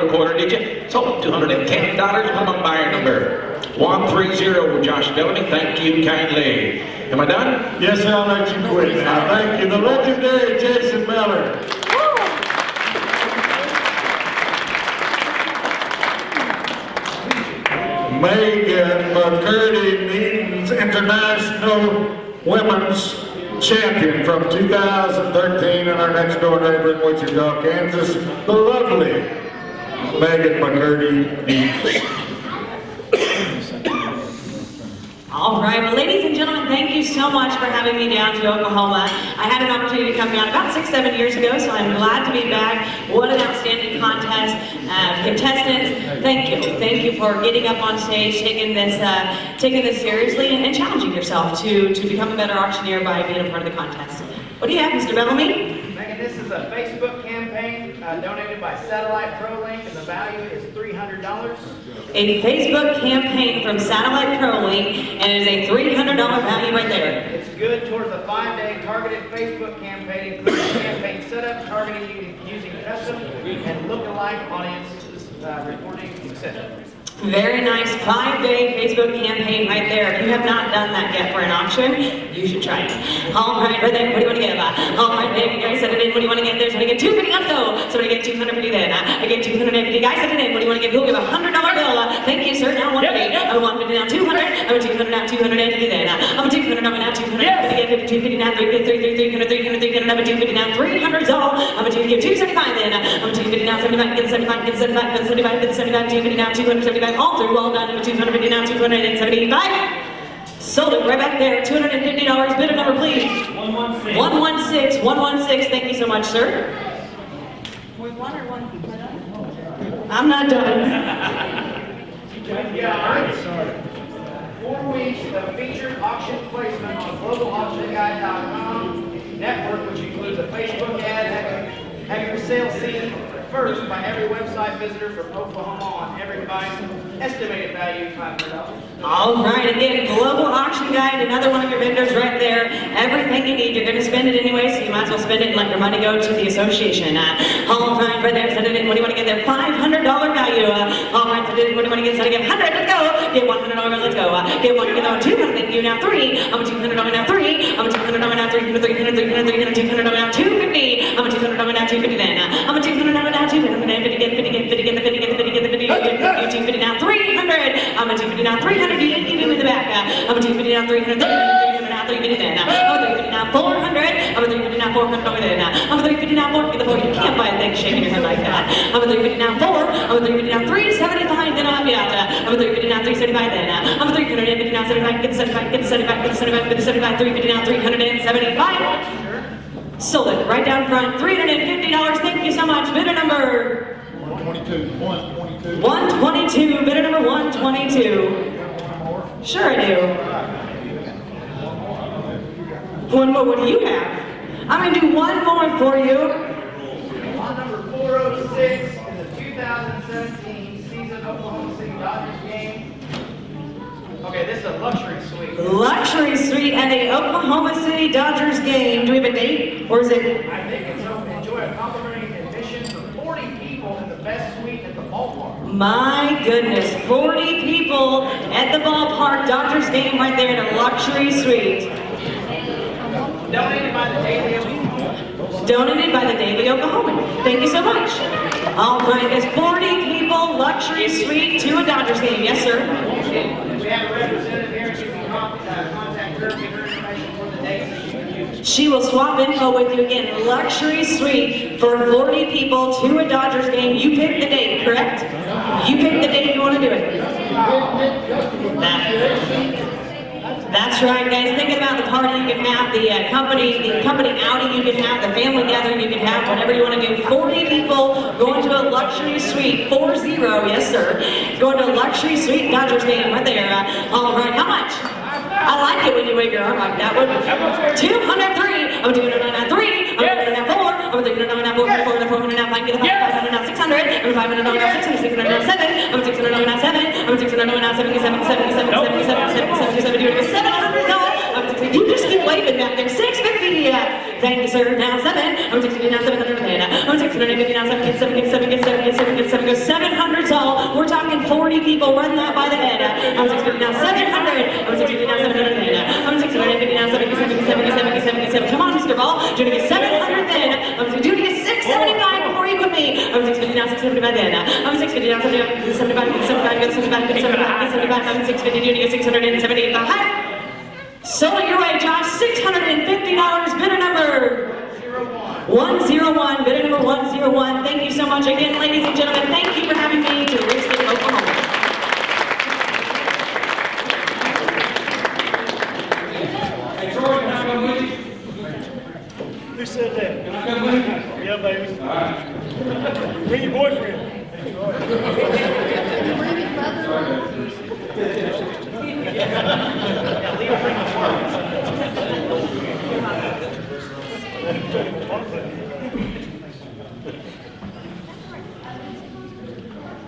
quarter, did you? Sold $210, put them on buyer number 130 with Josh Bellamy. Thank you kindly. Am I done?
Yes, I'll let you quit now. Thank you. The legendary Jason Miller. Megan McCurdy, Eaton's International Women's Champion from 2013, and our next door neighbor in Wichita, Kansas, the lovely Megan McCurdy Eaton's.
All right, well, ladies and gentlemen, thank you so much for having me down to Oklahoma. I had an opportunity to come down about 6-7 years ago, so I'm glad to be back. What an outstanding contest. Contestants, thank you. Thank you for getting up on stage, taking this seriously, and challenging yourself to become a better auctioneer by being a part of the contest. What do you have, Mr. Bellamy?
Megan, this is a Facebook campaign donated by Satellite ProLink, and the value is $300.
A Facebook campaign from Satellite ProLink, and it is a $300 value right there.
It's good towards a 5-day targeted Facebook campaign, including campaign setup, targeting using custom and look-alike audiences, reporting, etc.
Very nice 5-day Facebook campaign right there. If you have not done that yet for an auction, you should try it. All right, right there, what do you want to get? All right, there, you guys set it in. What do you want to get there? So I get 250, let's go. So I get 250 then. I get 250. Guys, set it in. What do you want to get? We'll give a $100 bill. Thank you, sir. Now 150. I'm 150 now 200. I'm a 200 now 250 then. I'm a 200 now 200. Yes. I get 250 now 300, 300, 300. I'm a 250 now 300 all. I'm a 250 get 275 then. I'm a 250 now 75. Get 75. Get 75. Get 75. Get 75. 250 now 275. All through, all done. I'm a 250 now 275. Sold it right back there. $250. Bidder number, please. 116. 116. 116. Thank you so much, sir. I'm not done.
Yeah, 4 weeks of featured auction placement on globalauctionguide.com network, which includes a Facebook ad, having your sale seen first by every website visitor from Oklahoma on every device. Estimated value $500.
All right, again, Global Auction Guide, another one of your vendors right there. Everything you need, you're going to spend it anyway, so you might as well spend it and let your money go to the association. All right, right there, set it in. What do you want to get there? $500 value. All right, set it in. What do you want to get? Set it in. 100. Let's go. Get $100. Let's go. Get one. Get on 200. Thank you. Now 3. I'm a $200 now 3. I'm a $200 now 300. 300. 300. 300. $200 now 250. I'm a $200 now 250 then. I'm a $200 now 250. Get 50. Get 50. Get the 50. Get the 50. Get the 50. Get 250 now 300. I'm a 250 now 300. You didn't give me the back. I'm a 250 now 300. 300 now 350 then. I'm a 350 now 400. I'm a 350 now 400 over there. I'm a 350 now 4. Get the 4. You can't buy a thing shaking your head like that. I'm a 350 now 4. I'm a 350 now 375. Then I'll help you out. I'm a 350 now 375 then. I'm a 350 now 75. Get the 75. Get the 75. Get the 75. Get the 75. 350 now 375. Sold it right down front, $350. Thank you so much. Bidder number 122. Bidder number 122. Sure I do. One more. What do you have? I'm gonna do one more for you.
On number 406 in the 2017 season Oklahoma City Dodgers game. Okay, this is a luxury suite.
Luxury suite at a Oklahoma City Dodgers game. Do we have a date, or is it?
I think it's open. Enjoy a complimentary admission for 40 people in the best suite at the ballpark.
My goodness, 40 people at the ballpark. Dodgers game right there in a luxury suite.
Donated by the Daily Oklahoman.
Donated by the Daily Oklahoman. Thank you so much. All right, there's 40 people, luxury suite to a Dodgers game. Yes, sir.
We have a representative here. You can contact her, give her information for the dates that she can use.
She will swap info with you again. Luxury suite for 40 people to a Dodgers game. You pick the date, correct? You pick the date you want to do it. That's right, guys. Thinking about the party you can have, the company outing you can have, the family gathering you can have, whatever you want to do. 40 people going to a luxury suite. 40, yes, sir. Going to a luxury suite Dodgers game right there. All right, how much? I like it when you wave your arm like that one. 203. I'm doing it on 3. I'm doing it on 4. I'm doing it on 4. 400. I'm getting 500. 600. I'm 500. 600. 600. 7. I'm 600. 7. I'm 600. 77. 700. You just keep waving back there. 650. Thank you, sir. Now 7. I'm 650. Now 700. I'm 650. Now 7. Get 700's all. We're talking 40 people. Run that by the head. I'm 650. Now 700. I'm 650. Now 700. I'm 650. Now 77. Come on, Mr. Ball. Do you want to get 700 then? I'm going to get 675 before you quit me. I'm 650. Now 675 then. I'm 650. Now 75. 75. I'm 650. Do you want to get 675? Sold your way, Josh. $650. Bidder number 101. Bidder number 101. Thank you so much again, ladies and gentlemen. Thank you for having me to Richland, Oklahoma.
Who said that? Can I come with you? Yeah, baby. All right. Bring your boyfriend.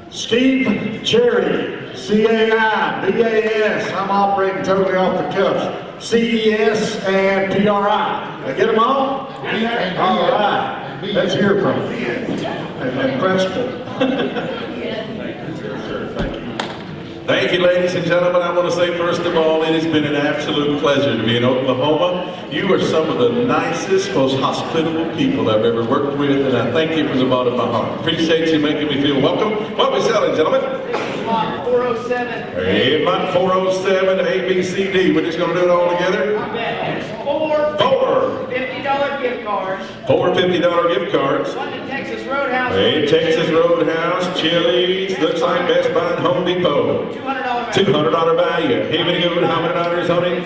Steve Cherry, CAI, BAS, I'm operating totally off the cuffs, CES and PRI. Did I get them all? All right, let's hear from them. And principal.
Thank you, ladies and gentlemen. I want to say, first of all, it has been an absolute pleasure to be in Oklahoma. You are some of the nicest, most hospitable people I've ever worked with, and I thank you from the bottom of my heart. Appreciate you making me feel welcome. What are we selling, gentlemen?
Lot 407.
Hey, lot 407, ABCD. We're just going to do it all together?
I bet. It's four $50 gift cards.
4 $50 gift cards.
One to Texas Roadhouse.
Hey, Texas Roadhouse, Chili's, looks like Best Buy and Home Depot. $200 value. Hey, many good, how many dollars on it?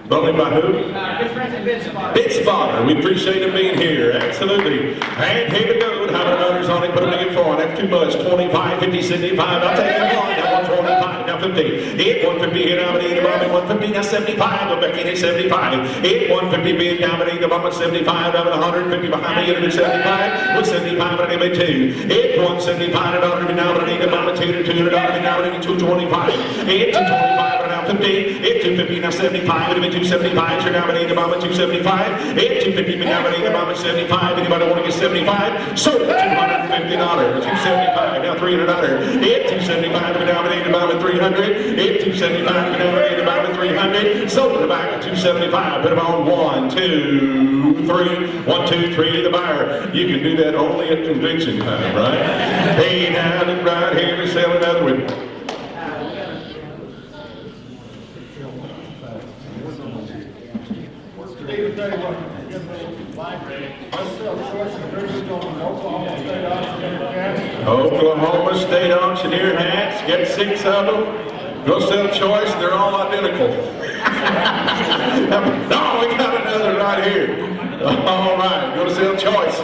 Voted by who?
Good friends at Bid Spotter.
Bid Spotter. We appreciate him being here. Absolutely. And here we go. How many dollars on it? Put a million for it. That's too much. 25, 50, 75. I'll take that one. Now 125. Now 50. 150 here. Now 150. Now 75. Go back in at 75. 150 bid. Now 75. Now 150 behind me. 75. 175. But I need 2. 175. Now 200. Now 200. Now 225. 225. Now 50. 250. Now 75. 275, so now we need about 275. 250, now we need about 75. Anybody want to get 75? So $250, 275, now $300. 275, now we need about 300. 275, now we need about 300. So the back 275, put them on 1, 2, 3. 1, 2, 3 to the buyer. You can do that only at convention time, right? Hey, now look right here, we sell another one. Oklahoma State Auctioneer hats, get 6 of them. Go sell choice, they're all identical. No, we got another right here.
All right, go to sell choice.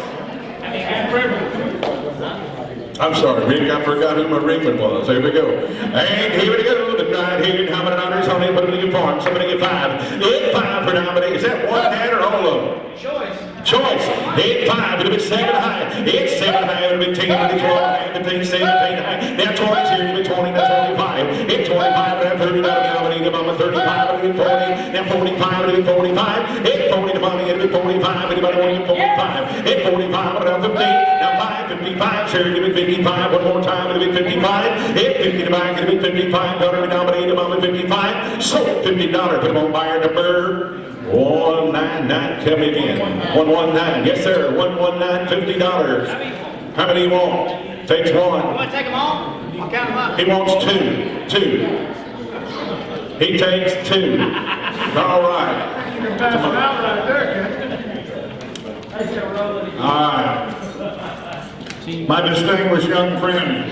I'm sorry, Rick, I forgot who my ringman was. Here we go. And here we go. The right here, how many dollars on it? What do you farm? Somebody get 5. Hit 5 for nominee. Is that one hand or all of them? Choice. Hit 5. It'll be 7 high. Hit 7 high. It'll be 10. It'll be 12 high. 15, 17 high. Now 20's here. It'll be 20. Now 25. Hit 25. It'll have 30 nominee. The moment 35. It'll be 40. Now 45. It'll be 45. Hit 40 to money. It'll be 45. Anybody want to get 45? Hit 45. It'll have 15. Now 5. 55. Sure. It'll be 55. One more time. It'll be 55. Hit 50 to buy. It'll be 55. $1 nominee. The moment 55. Sold $50. Put them on buyer number 199. Tell me again. 119. Yes, sir. 119. $50. How many you want? Takes one.
You want to take them all? I'll count them up.
He wants 2. 2. He takes 2. All right.
You can pass them out right there,
All right. My distinguished young friend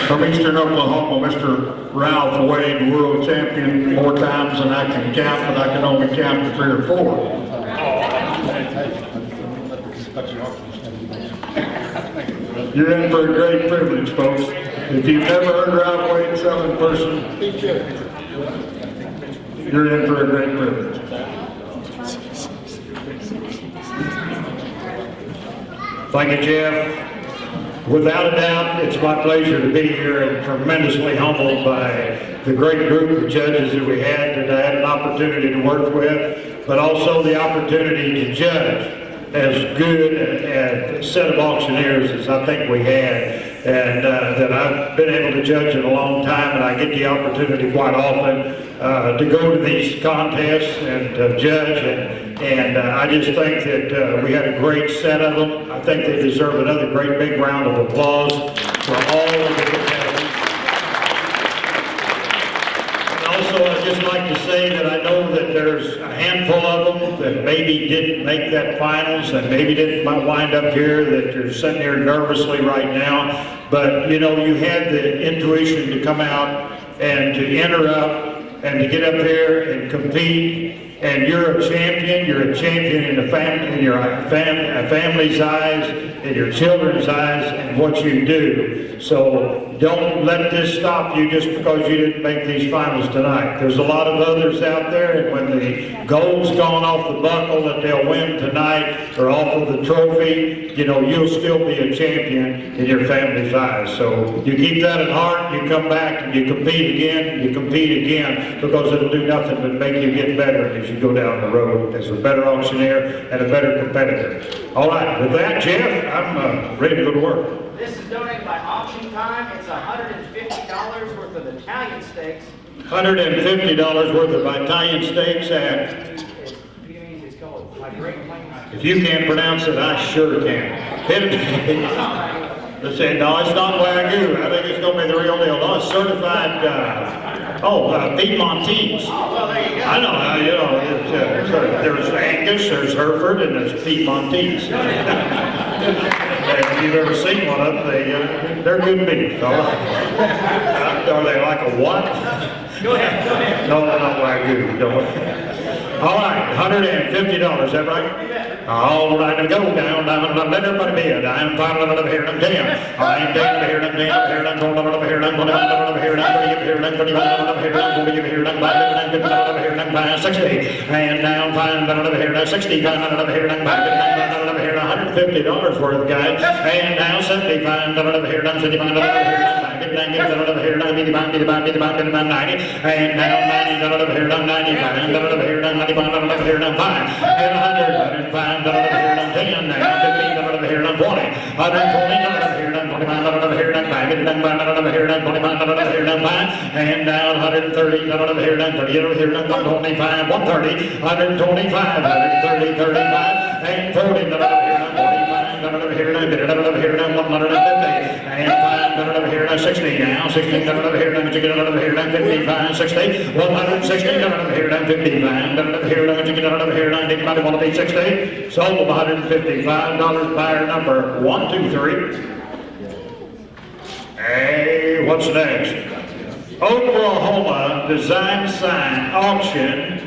from Eastern Oklahoma, Mr. Ralph Wade, world champion more times than I can count, but I can only count to 3 or 4. You're in for a great privilege, folks. If you've never heard Ralph Wade sell in person, you're in for a great privilege. Thank you, Jeff. Without a doubt, it's my pleasure to be here and tremendously humbled by the great group of judges that we had that I had an opportunity to work with, but also the opportunity to judge as good a set of auctioneers as I think we had. And that I've been able to judge in a long time, and I get the opportunity quite often to go to these contests and judge. And I just think that we had a great set of them. I think they deserve another great big round of applause for all of the competitors. And also, I'd just like to say that I know that there's a handful of them that maybe didn't make that finals and maybe didn't wind up here, that you're sitting here nervously right now. But, you know, you had the intuition to come out and to enter up and to get up there and compete. And you're a champion in the your family's eyes, in your children's eyes, and what you do. So don't let this stop you just because you didn't make these finals tonight. There's a lot of others out there, and when the gold's gone off the buckle that they'll win tonight or off of the trophy, you know, you'll still be a champion in your family's eyes. So you keep that at heart, you come back and you compete again, because it'll do nothing but make you get better as you go down the road as a better auctioneer and a better competitor. All right, with that, Jeff, I'm ready to go to work.
This is donated by Auction Time. It's $150 worth of Italian steaks.
$150 worth of Italian steaks, and
It's called my Great Plains.
if you can't pronounce it, I sure can. Hit it. They said, no, it's not Wagyu. I think it's going to be the real deal. No, it's certified, Piedmontese.
Oh, well, there you go.
I know, you know, there's Angus, there's Hereford, and there's Piedmontese. If you've ever seen one of them, they're good beef. All right. Are they like a what?
Go ahead.
No, they're not Wagyu. Don't. All right, $150, is that right? All right, now go down, let everybody bid. I'm final over here, I'm 10. I'm down over here, I'm down over here, I'm going over here, I'm going over here, I'm going here, I'm going over here, I'm going here, I'm buying over here, I'm buying 60. And down, fine, over here, 60, fine, over here, I'm buying over here, $150 worth, guys. And now 70, fine, over here, I'm 70, fine, over here, over here, 90, and now 90, over here, 95, over here, 95, over here, 5, and 100, 105, over here, 10, now 15, over here, 20, 120, over here, 25, over here, 5, over here, 25, over here, 5, and now 130, over here, 30, over here, 125, 130, 125, 130, 35, and 40, over here, 45, over here, 150, and 5, over here, 60, now 16, over here, 55, 60, 160, over here, 55, over here, over here, 90, want to be 60, sold $155, buyer number 123. Hey, what's next? Oklahoma Design Sign Auction.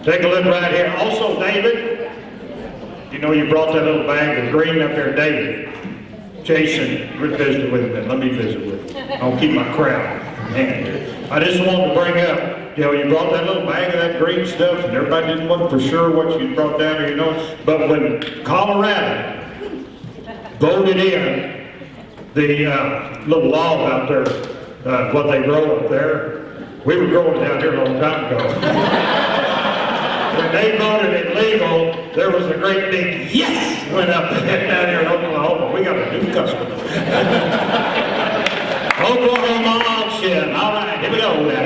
Take a look right here. Also, David,
You know, you brought that little bag of green up there, David. Jason, we're visiting with him, let me visit with him. I'll keep my crowd in hand here. I just wanted to bring up, you know, you brought that little bag of that green stuff, and everybody didn't know for sure what you brought down here, you know. But when Colorado voted in the little law out there, what they grow up there, we were growing down here a long time ago. When they voted it legal, there was a great big yes went up down here in Oklahoma. We got a new customer. Oklahoma auction. All right, here we go. Here,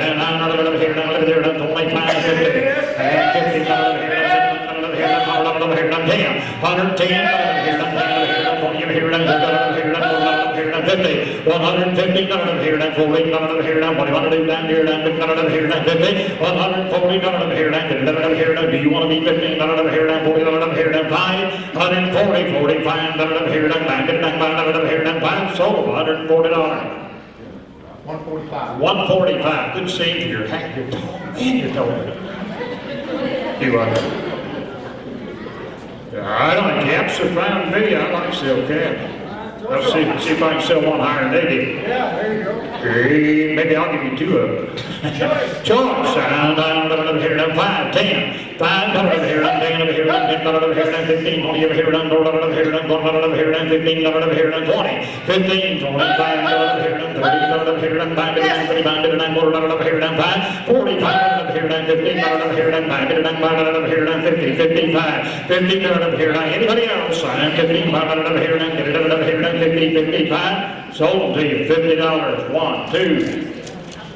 here, 25, 50, and 50, here, 110, here, 50, 150, here, 40, here, what do you want to do down here, here, 50, 140, here, do you want to be 15, here, 40, here, 5, 140, 45, here, 5, sold, $140. 145. Good seeing you. Your hat, your toe, and your toe. Do I like caps are fine with me. I like sell caps. I'll see if I can sell one higher than they did.
Yeah, there you go.
Hey, maybe I'll give you two of them. Choice. Here, 5, 10, 5, here, 10, over here, 10, over here, 15, 20, over here, over here, 15, over here, 20, 15, 25, over here, 30, over here, 5, 35, over here, 5, 45, over here, 15, over here, 5, over here, 50, 55, 50, over here, anybody else? 15, over here, get it over here, 50, 55, sold them to you, $50, 1, 2,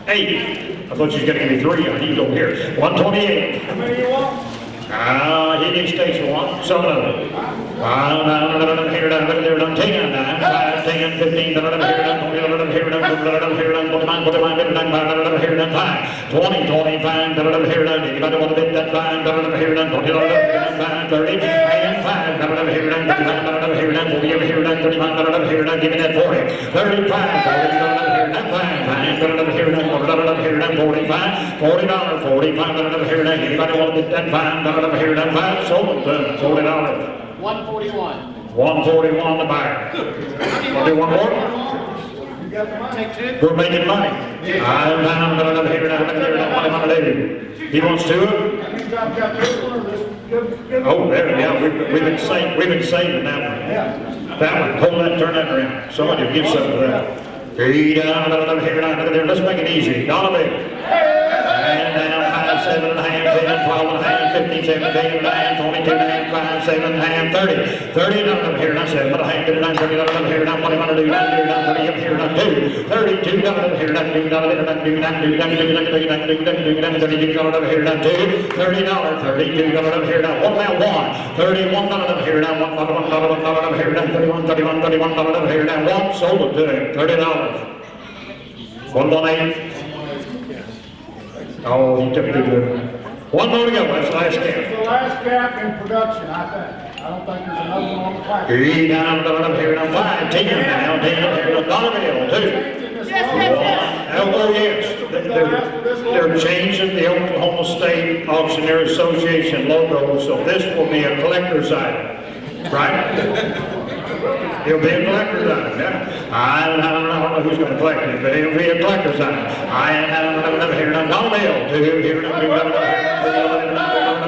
8. I thought you was going to give me 3. I need over here. 128.
How many you want?
He didn't station 1. Some of them. 5, here, down there, 10, 5, 10, 15, here, 20, here, 5, 20, 25, here, anybody want to bid that 5, here, 20, 5, 30, and 5, here, 40, here, give me that 40, 35, here, 5, 45, $40, 45, here, anybody want to bid that 5, here, 5, sold them, $40.
141.
141 the buyer. Want to do one more?
Take 2.
We're making money. I'm down here, what am I going to do? He wants 2 of them? Oh, there, yeah, we've been saving that one. That one, hold that, turn that around. Somebody will give something to that. Here, down there, let's make it easy. $1 bill. And down 5, 7 and a half, 10, 12 and a half, 15, 17 and a half, 22 and a half, 5, 7 and a half, 30. 30 down over here, and I said, but I ain't been down 30 down over here, now what am I gonna do down here, down 30 up here, down 2. 32 down over here, down 2, down over here, down 2, down 2, down 2, down 2, down 2, down 2, down 32 down over here, down 2. $30, 32 down over here, down. What about 1? 31 down over here, down 1, over here, down 31, 31, 31 down over here, down 1. Sold it to him, $30. 118. Oh, he took too good. One more to go, that's the last cap.
It's the last cap in production, I think. I don't think there's another one on the platform.
Here, down, over here, down 5, 10, down 10, over here, $1 bill, 2. Oh, yes. They're changing the Oklahoma State Auctioneer Association logo, so this will be a collector's item, right? It'll be a collector's item, yeah. I don't know who's going to collect it, but it'll be a collector's item. I over here, $1 bill, 2, here, down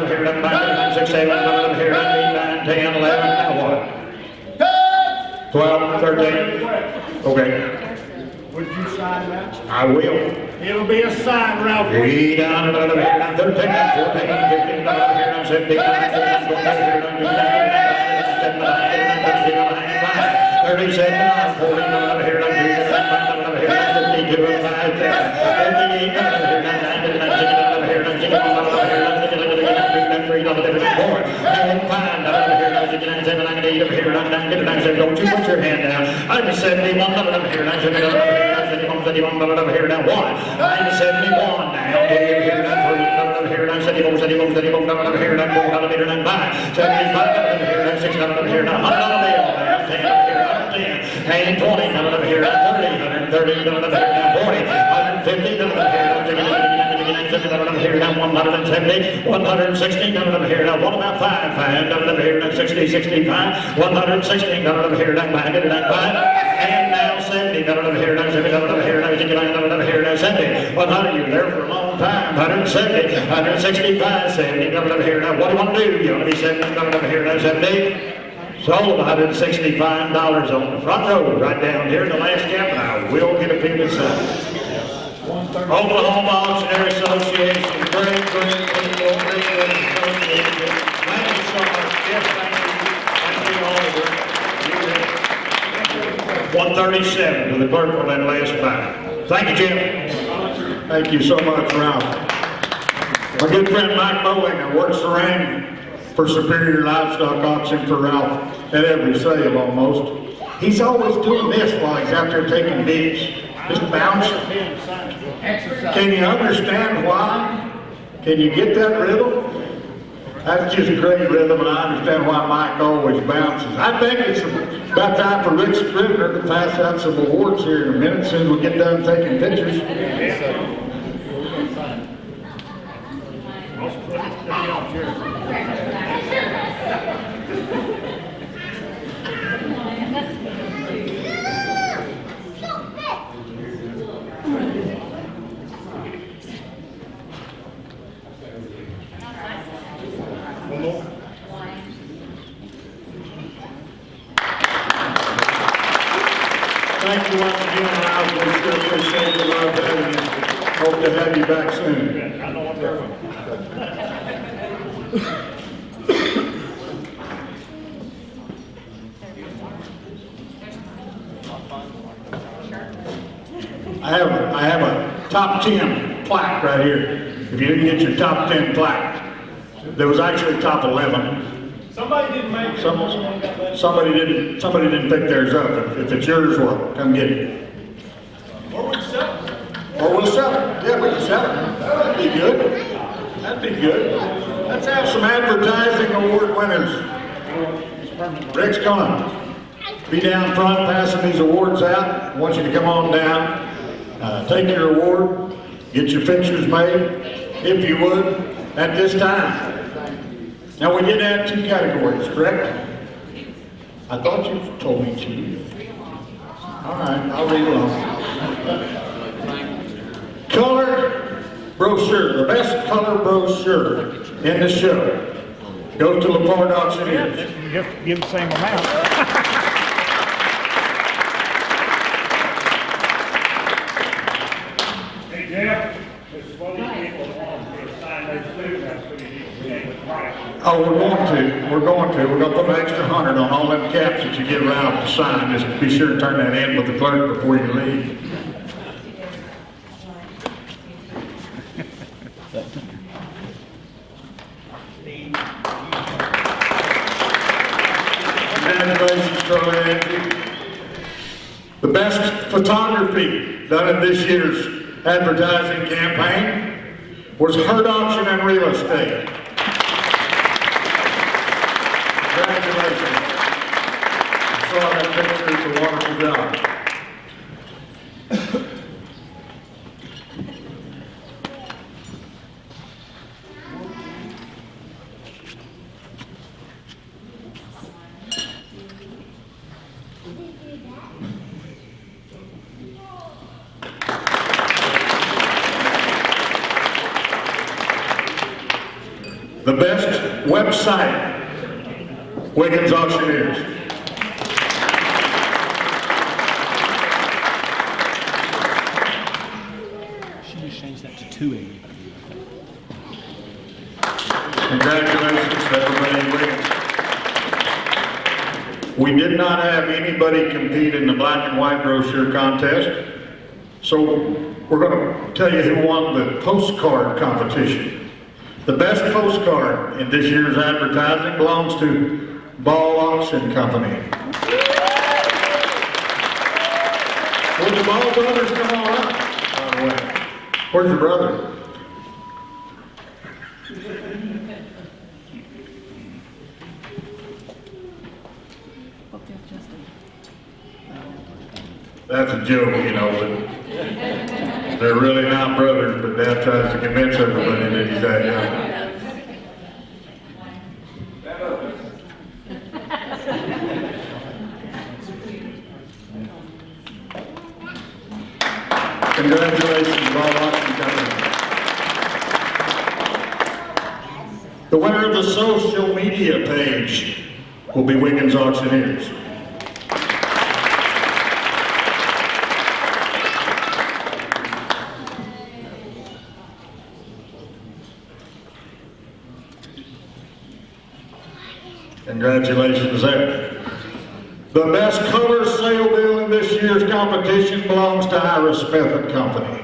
here, down 5, 6, 7, over here, 9, 10, 11, now what? 12, 13. Okay.
Would you sign that?
I will.
It'll be a sign, Ralph.
Read down, over here, down 13, 14, 15, over here, down 17, 37, 40, over here, down 52, 5, 58, over here, down 90, over here, down 61, over here, down 3, over there, down 4, and 5, over here, down 69, 7, 98, over here, down 90, down 7, don't you put your hand down. I'm 71, over here, down 71, over here, down 1. I'm 71 now, over here, down 3, over here, down 74, 74, 74, over here, down 4, over here, down 5, 75, over here, down 6, over here, down 100, down 10, over here, down 10, and 20, over here, down 30, 130, over here, down 40, 150, over here, down 50,
$160 over here now, $170, $116 over here now. What about $5 over here now, $60, $65, $116 over here now, behind it, and now $70 over here now, $70 over here now, $69 over here now, $70, $100. You were there for a long time. $170, $165, $70 over here now. What do you want to do? You want to be $70 over here now, $70? Sold $165 on the front row, right down here in the last cap, and I will get a pin inside. Oklahoma Auctioneer Association, great people, great association. Thank you so much, Jeff. Thank you all. 137 to the clerk on that last back. Thank you, Jim.
Thank you so much, Ralph. My good friend Mike Bowling works for Randy for Superior Livestock Auction for Ralph at every sale almost. He's always doing this while he's out there taking bids, just bouncing. Can you understand why? Can you get that rhythm? That's just great rhythm, and I understand why Mike always bounces. I think it's about time for Rick Scrivener to pass out some awards here in a minute, as soon as we get done taking pictures. Thank you once again, Ralph. We still appreciate the love having you. Hope to have you back soon. I have a top 10 plaque right here. If you didn't get your top 10 plaque, there was actually top 11.
Somebody didn't make it.
Somebody didn't pick theirs up. If it's yours, well, come get it.
Or we sell it.
Or we'll sell it. Yeah, we can sell it. That'd be good. That'd be good. Let's have some advertising award winners. Rick's gonna be down front passing these awards out. I want you to come on down, take your award, get your pictures made, if you would, at this time. Now, we did add 2 categories, correct? I thought you told me to. All right, I'll read along. Color brochure, the best color brochure in the show goes to LaPorte Auctioneers.
You have to give the same amount. Hey, Jeff, this is what these people want to sign those food, that's what you need to change the price.
Oh, we're going to. We're going to put an extra 100 on all them caps that you get Ralph to sign. Just be sure to turn that in with the clerk before you leave. Congratulations, Charlie Andrew. The best photography done in this year's advertising campaign was Herd Auction and Real Estate. Congratulations. I saw that picture. It's a wonderful job. The best website, Wiggins Auctioneers.
She just changed that to 280.
Congratulations to everybody in Wiggins. We did not have anybody compete in the black and white brochure contest, so we're going to tell you who won the postcard competition. The best postcard in this year's advertising belongs to Ball Auction Company. Would the Ball brothers come on up, by the way? Where's your brother? That's a joke, you know, but They're really not brothers, but Dad tries to convince everybody that he's that young. Congratulations, Bob Auction Company. The winner of the social media page will be Wiggins Auctioneers. Congratulations there. The best color sale bill in this year's competition belongs to Ira Smith and Company.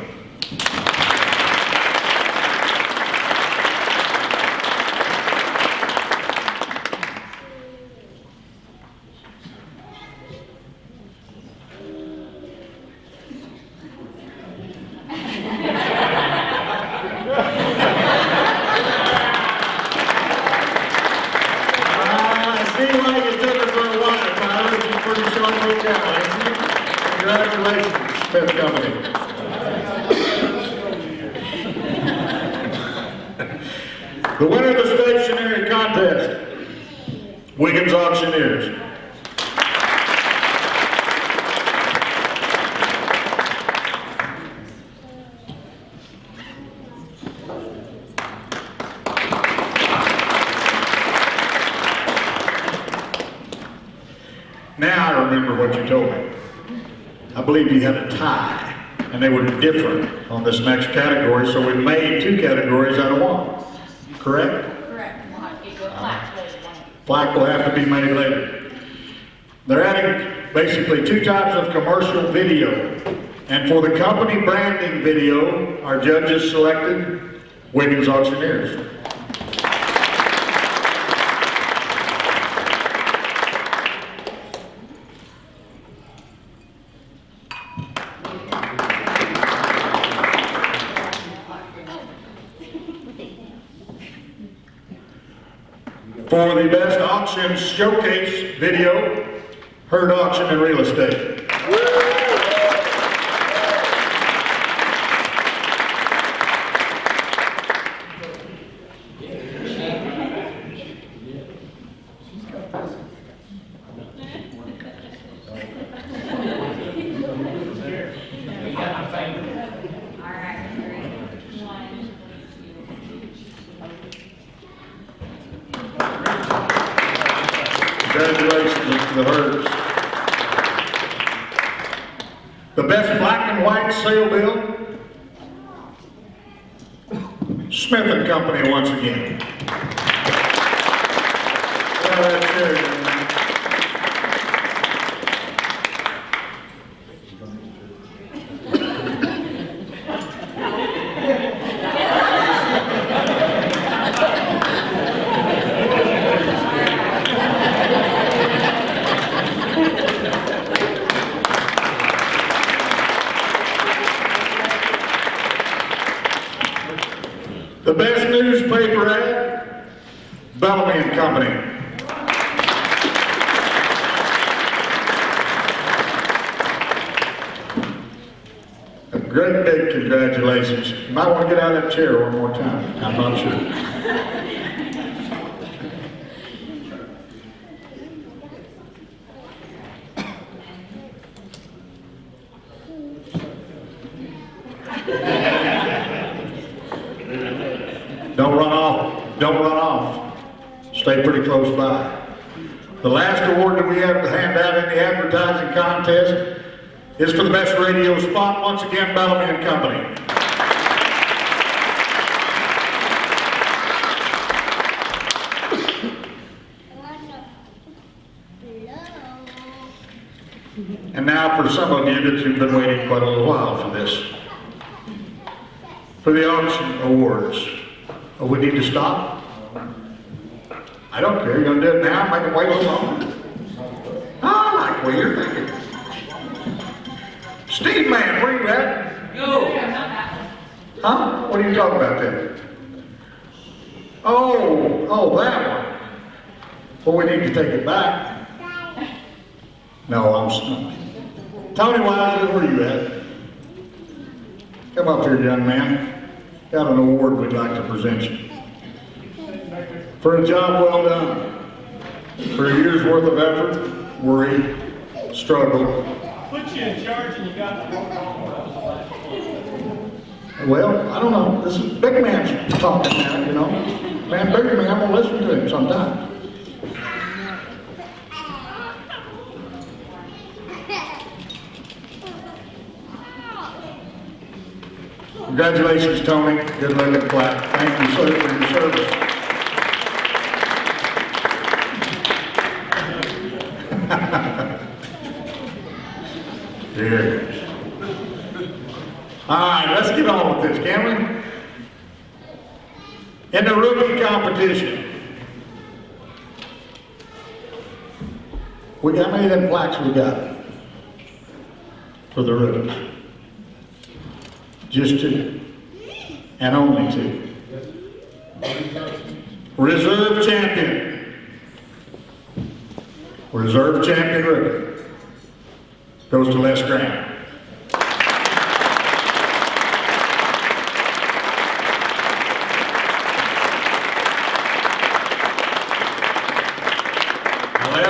Congratulations, Smith Company. The winner of the stationery contest, Wiggins Auctioneers. Now I remember what you told me. I believe you had a tie, and they were different on this next category, so we made two categories out of one. Correct?
Correct.
Plaque will have to be made later. They're adding basically two types of commercial video. And for the company branding video, our judges selected Wiggins Auctioneers. For the best auction showcase video, Herd Auction and Real Estate. Congratulations to the Herds. The best black and white sale bill, Smith and Company once again. Well, that's it. The best newspaper ad, Bellamy and Company. A great big congratulations. You might want to get out of that chair one more time. I'm not sure. Don't run off. Don't run off. Stay pretty close by. The last award that we have to hand out in the advertising contest is for the best radio spot. Once again, Bellamy and Company. And now for some of you that you've been waiting quite a little while for this. For the auction awards. Oh, we need to stop? I don't care. You're going to do it now? Make it wait a little longer? I like what you're thinking. Steve Man, where you at?
Go.
Huh? What are you talking about then? Oh, that one. Well, we need to take it back. No, I'm snubbing. Tony Wilder, where you at? Come up here, young man. Got an award we'd like to present you. For a job well done. For a year's worth of effort, worry, struggle.
Put you in charge and you got to
Well, I don't know. This is big man's talking now, you know. Man, bigger man, I'm gonna listen to him sometime. Congratulations, Tony. Good looking plaque. Thank you, sir, for your service. Here. All right, let's get on with this, can we? In the rookie competition, how many of them plaques we got for the rookies? Just 2, and only 2. Reserve champion. Reserve champion rookie goes to Les Graham.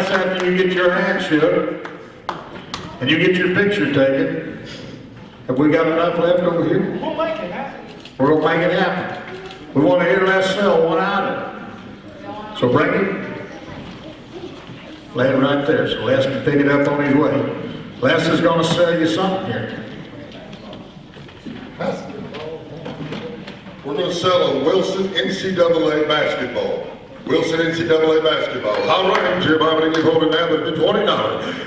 After you get your hand shook and you get your picture taken, have we got enough left over here?
We'll make it happen.
We're going to make it happen. We want to hear Les sell one item. So bring it. Lay it right there so Les can pick it up on his way. Les is going to sell you something here.
We're going to sell a Wilson NCAA basketball. Wilson NCAA basketball. All right, Jim, I'm going to give holding now, but it'll be $20.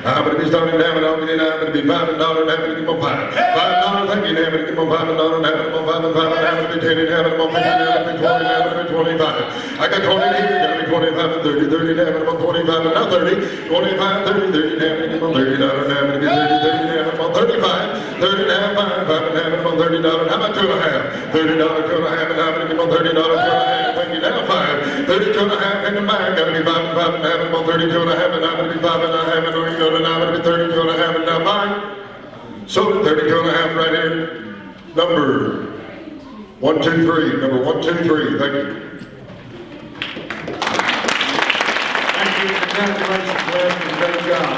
I'm going to be starting now, but I'm going to be $5 and now, but give them $5. $5, thank you, now, but give them $5 and now, but give them $5 and $5 and now, but be $10 now, but I'm $50 now, but be $20 now, but be $25. I got 20 here, got to be 25 and 30, 30 now, but I'm 25 and now 30, 25, 30, 30 now, but give them $30 now, but be 30, 30 now, but I'm 35, 30 now, 5, 5 and now, but I'm $30. How about 2 and a half? $30, 2 and a half, and now, but give them $30, 2 and a half, thank you, now 5, 32 and a half in the bag, gotta be 5 and 5 and a half, and I'm 32 and a half, and I'm gonna be 5 and a half, and I'm gonna be 32 and a half, and now 5. So 32 and a half right here. Number 1, 2, 3. Number 1, 2, 3. Thank you.
Thank you. Congratulations, Les. Great job.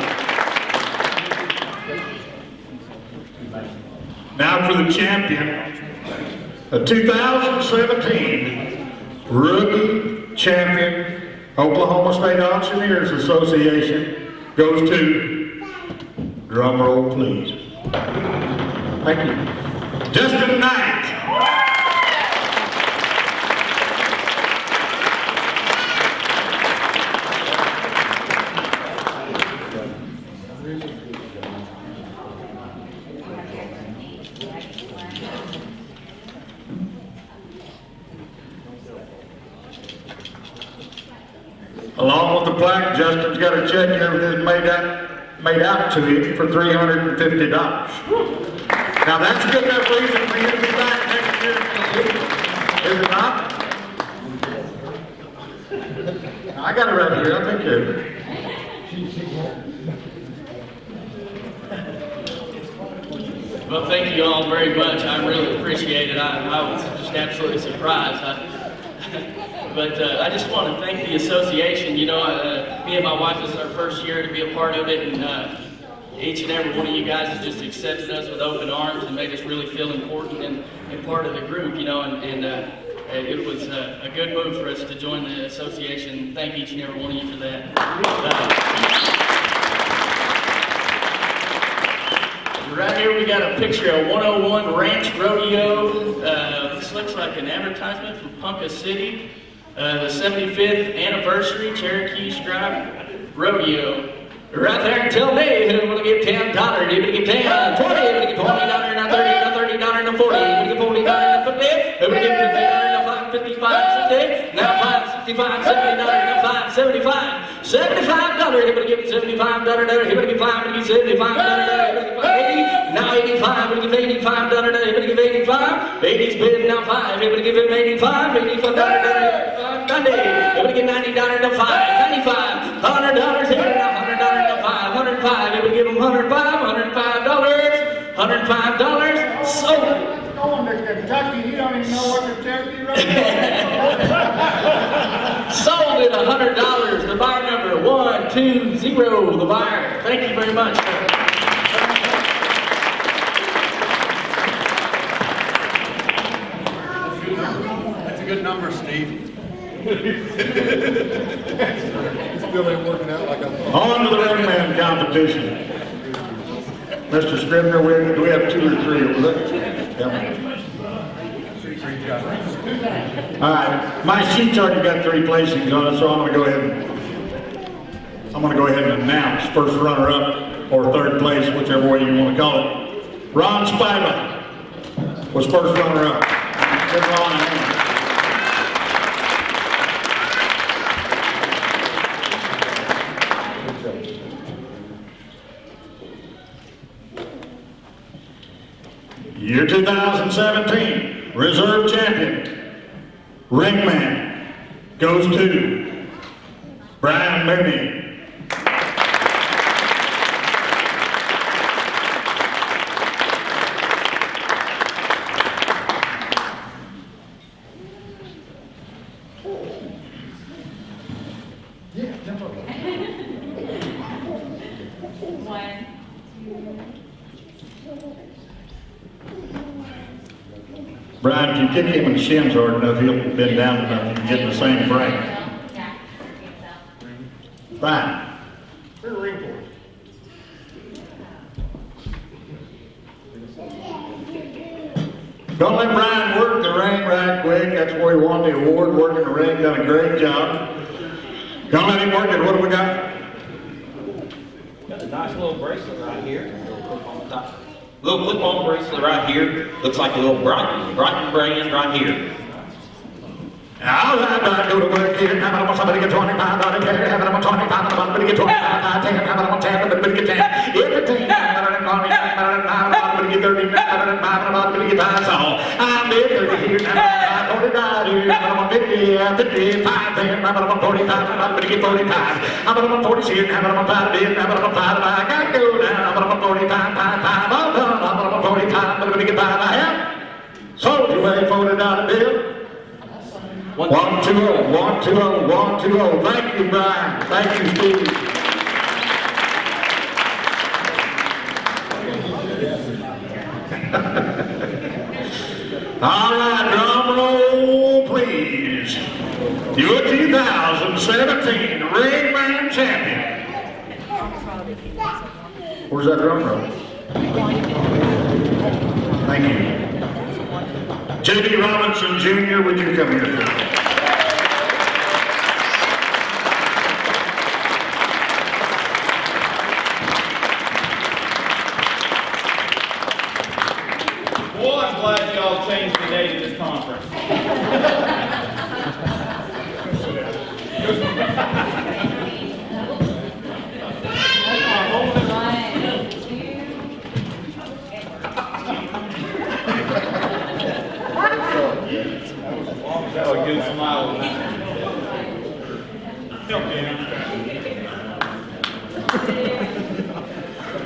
Now for the champion, the 2017 Rookie Champion Oklahoma State Auctioneers Association goes to, drum roll please. Thank you. Justin Knight. Along with the plaque, Justin's got a check everything made out to him for $350. Now that's a good enough reason for you to be back next year to compete, is it not? I got it right here, I'll take care of it.
Well, thank you all very much. I really appreciate it. I was just absolutely surprised. But I just want to thank the association. You know, me and my wife, this is our first year to be a part of it, and each and every one of you guys has just accepted us with open arms and made us really feel important and part of the group, you know, and it was a good move for us to join the association. Thank each and every one of you for that. Right here we got a picture of 101 Ranch Rodeo. This looks like an advertisement from Ponca City. The 75th anniversary Cherokee Stripe Rodeo. Right there, tell me who will give $10, who will give 10, 20, who will give $20, not 30, not $30, not 40, who will give $40, not 50, who will give $50, not 55, 60, now 5, 65, $70, now 5, 75, $75, who will give $75, who will give 5, who will give $75, who will give 80, now 85, who will give $85, who will give 85, 80's bid, now 5, who will give him 85, $85, 90, who will give $90, now 5, 95, $100 here, now $100. 105, it would give them $105, $105, $105, sold.
Kentucky, you don't even know what the turkey rodeo is.
Sold at $100. The buyer number 120. The buyer. Thank you very much.
That's a good number, Steve.
Still ain't working out like I thought.
On to the ringman competition. Mr. Scribner, do we have 2 or 3 over there? Yep. All right, my sheet's already got 3 placings on it, so I'm gonna go ahead and announce first runner-up or 3rd place, whichever way you want to call it. Ron Spiva was first runner-up. Give Ron a hand. Year 2017, reserve champion, ringman, goes to Brian Mooney. Brian, if you kick him in the shins hard enough, he'll bend down enough and get in the same frame. Brian.
Turn the ring for
Don't let Brian work the ring right quick. That's where he won the award, working the ring, done a great job. Don't let him work it. What do we got?
Got a nice little bracelet right here. Little clip on the top. Little clip-on bracelet right here. Looks like a little Brighton brand right here.
All right, I go to work here. How about somebody get $25? How about $25? Somebody get $25? How about $10? Somebody get $10? Everything. Somebody get $30. Somebody get $5. So I'm there 30 here. Now I'm $40 here. I'm 50, 55, then I'm 45. Somebody get 45. I'm 46. I'm 5 bid. I'm 5. I gotta go now. I'm 45. All done. I'm 45. Somebody get 5. I have sold you a $40 bill. 120, 120, 120. Thank you, Brian. Thank you, Steve. All right, drum roll, please. Your 2017 Ringman Champion. Where's that drum roll? Thank you. J.D. Robinson Jr., would you come here, please?
Boy, I'm glad y'all changed the date of this conference. That was a good smile.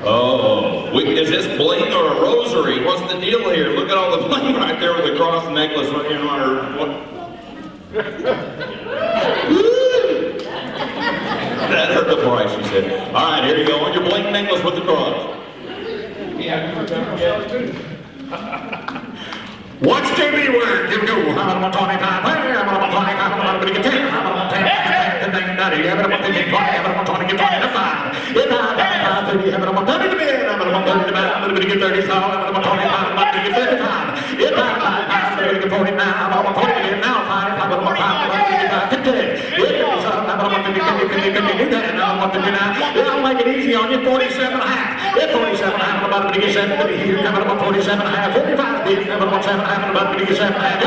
Oh, is this bling or a rosary? What's the deal here? Look at all the bling right there with the cross necklace right in on her. That hurt the price, she said. All right, here you go on your bling necklace with the cross.
What's to be word? Here we go. I'm on 25. I'm on 25. I'm on 10. I'm on 10. I'm on 15. I'm on 20. Get 25. If I'm 30, I'm on 30 to bid. I'm on 30 to buy. I'm going to get 30. So I'm on 25. I'm going to get 35. If I'm 5, I'm going to get 49. I'm on 40 to bid. Now 5. I'm on 5. I'm going to get 50. If it's I'm on 50, 50, 50, 50, do that. And I'm on 59. I'll make it easy on you. 47 and a half. If 47 and a half, I'm about to get 70 here. I'm on 47 and a half. 45 bid. I'm on 7. I'm about to get 7 and a half.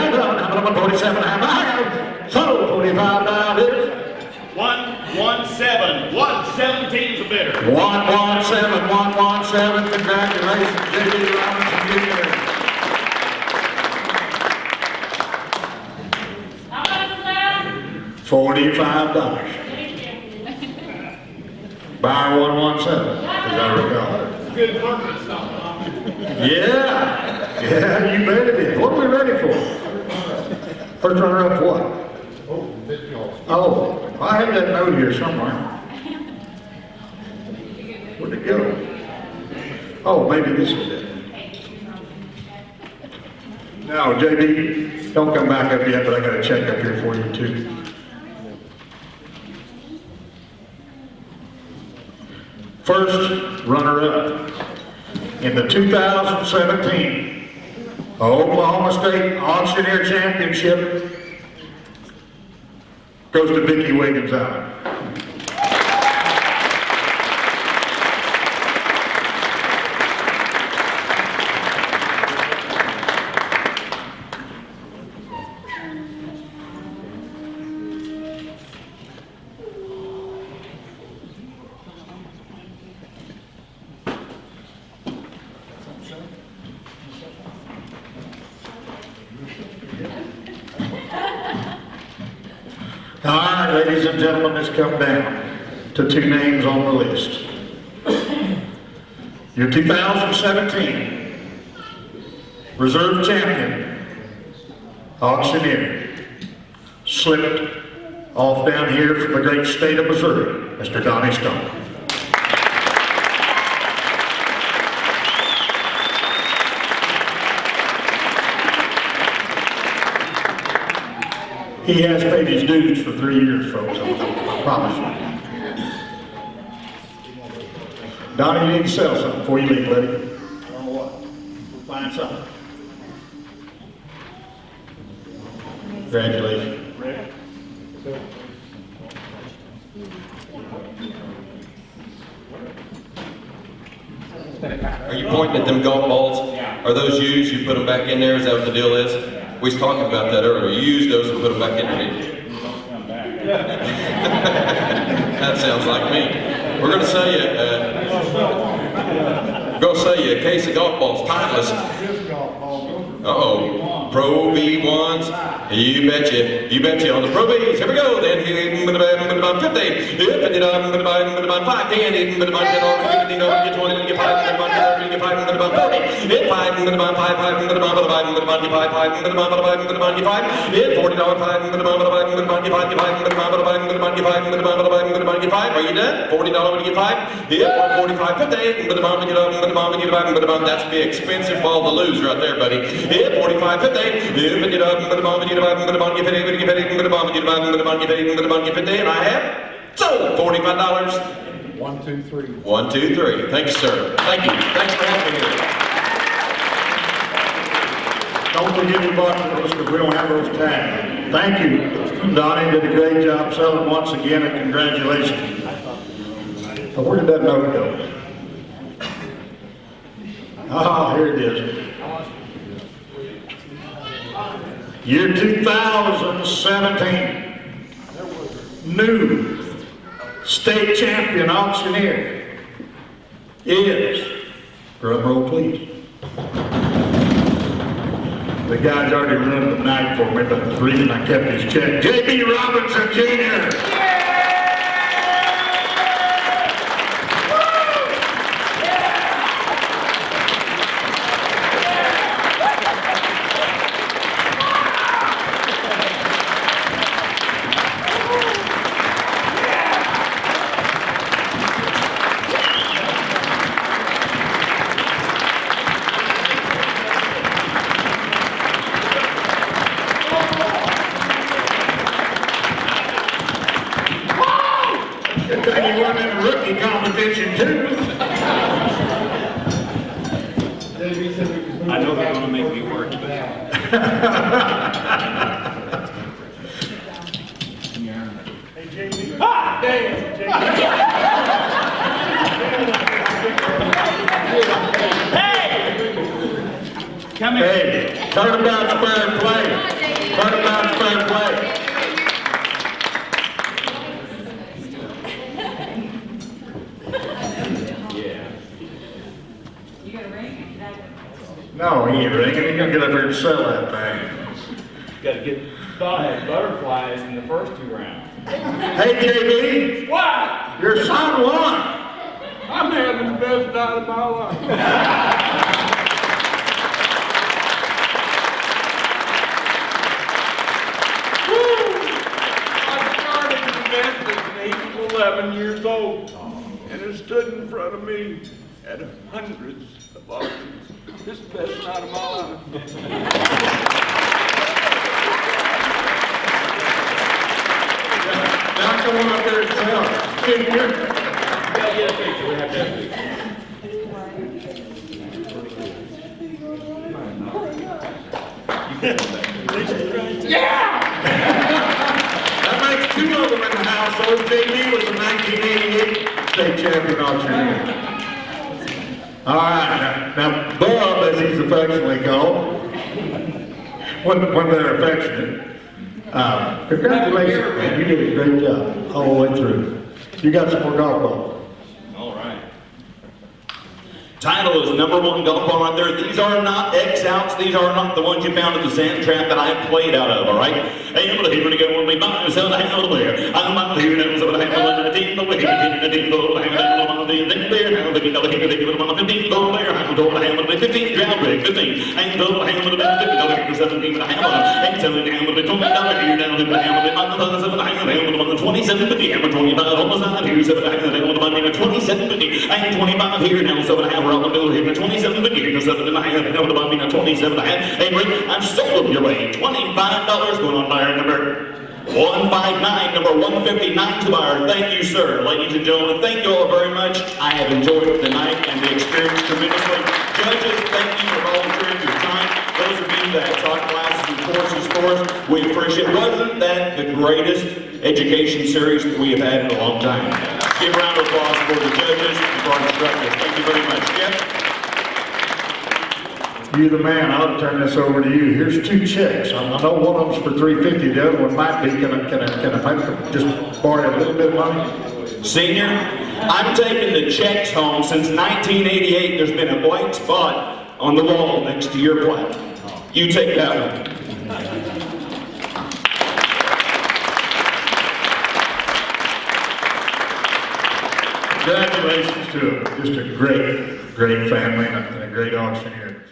I'm on 47 and a half. I have sold $45.
117. 117's a bidder.
117, 117. Congratulations, J.D. Robinson Jr. $45. Buyer 117, as I recall.
Good market stuff.
Yeah. Yeah, you bet it is. What are we ready for? First runner-up what? Oh, I have that note here somewhere. Where'd it go? Oh, maybe this is it. No, JB, don't come back up yet, but I got a check up here for you too. First runner-up in the 2017 Oklahoma State Auctioneer Championship goes to Vicki Wiggins Allen. All right, ladies and gentlemen, let's come down to two names on the list. Your 2017 Reserve Champion, Auctioneer, slipped off down here from the great state of Missouri, Mr. Donnie Stone. He has paid his dues for 3 years, folks, I promise you. Donnie, you need to sell something before you leave, buddy. I don't know what. We'll find something. Congratulations.
Are you pointing at them golf balls? Are those used? You put them back in there? Is that what the deal is? We was talking about that earlier. You used those and put them back in there, didn't you? That sounds like me. We're going to sell you a case of golf balls, timeless. Uh-oh. Pro V1s. You betcha on the Pro Vs. Here we go then. 50. If you don't, 5, 10, 10, 50, 20, 25, 30, 40. 5, 5, 40, 5. Are you done? $40 when you get 5. Yeah, 45, 50. That's a big expensive ball to lose right there, buddy. Yeah, 45, 50. And I have sold $45.
1, 2, 3.
1, 2, 3. Thank you, sir. Thank you. Thanks for having me here.
Don't forget your buckles because we don't have those tags. Thank you. Donnie did a great job selling once again, and congratulations. But where did that note go? Ah, here it is. Year 2017, new state champion auctioneer is, drum roll please. The guy's already run the night for me, but the reason I kept his check, J.B. Robinson Jr.
I know they're going to make me work.
Come here. Hey, turnabout's fair play. Turnabout's fair play. No, he ain't ringing. He's gonna get up here and sell that thing.
Got to get five butterflies in the first 2 rounds.
Hey, JB.
What?
Your son won.
I'm having the best night of my life. 11 years old and has stood in front of me at hundreds of auctions. This is the best night of my life.
Now come on up there and tell us. Junior.
Yeah, get a picture. We have that picture.
Yeah! That makes two of them in the house. Old JB was a 1988 state champion auctioneer. All right, now Bob, as he's affectionately called, when they're affectionate, congratulations, man. You did a great job all the way through. You got some more golf balls.
All right. Title is number 1 golf ball right there. These are not X-outs. These are not the ones you found at the sand trap that I played out of, all right? Hey, I'm going to go with me by myself, I have there. I'm out here, and so I have a team, the way, the team, the way, the there, I'm thinking of the 15 go there, I'm told I have a 15 ground break, 15, and told I have a 15, 17, I have and 17, I have a $20 here down in the hammer, on the 7, I have a 27, 50, I'm a 25 on the side here, 7, I have a 27, 50, and 25 here now, 7, I have around the middle here, 27, 50, 7, I have a 27, I have, hey, Rick, I'm sold them your way, $25 going on buyer number 159, number 159 to buyer. Thank you, sir. Ladies and gentlemen, thank you all very much. I have enjoyed the night and the experience tremendously. Judges, thank you for volunteering your time. Those of you that taught classes and courses for us, we appreciate it. Wasn't that the greatest education series that we have had in a long time? Give a round of applause for the judges and for our instructors. Thank you very much. Jeff?
You're the man. I'll turn this over to you. Here's 2 checks. I know one of them's for $350. The other one might be. Can I just borrow a little bit of money?
Senior, I'm taking the checks home. Since 1988, there's been a blank spot on the wall next to your plaque. You take that one.
Congratulations to them. Just a great family and a great auctioneer.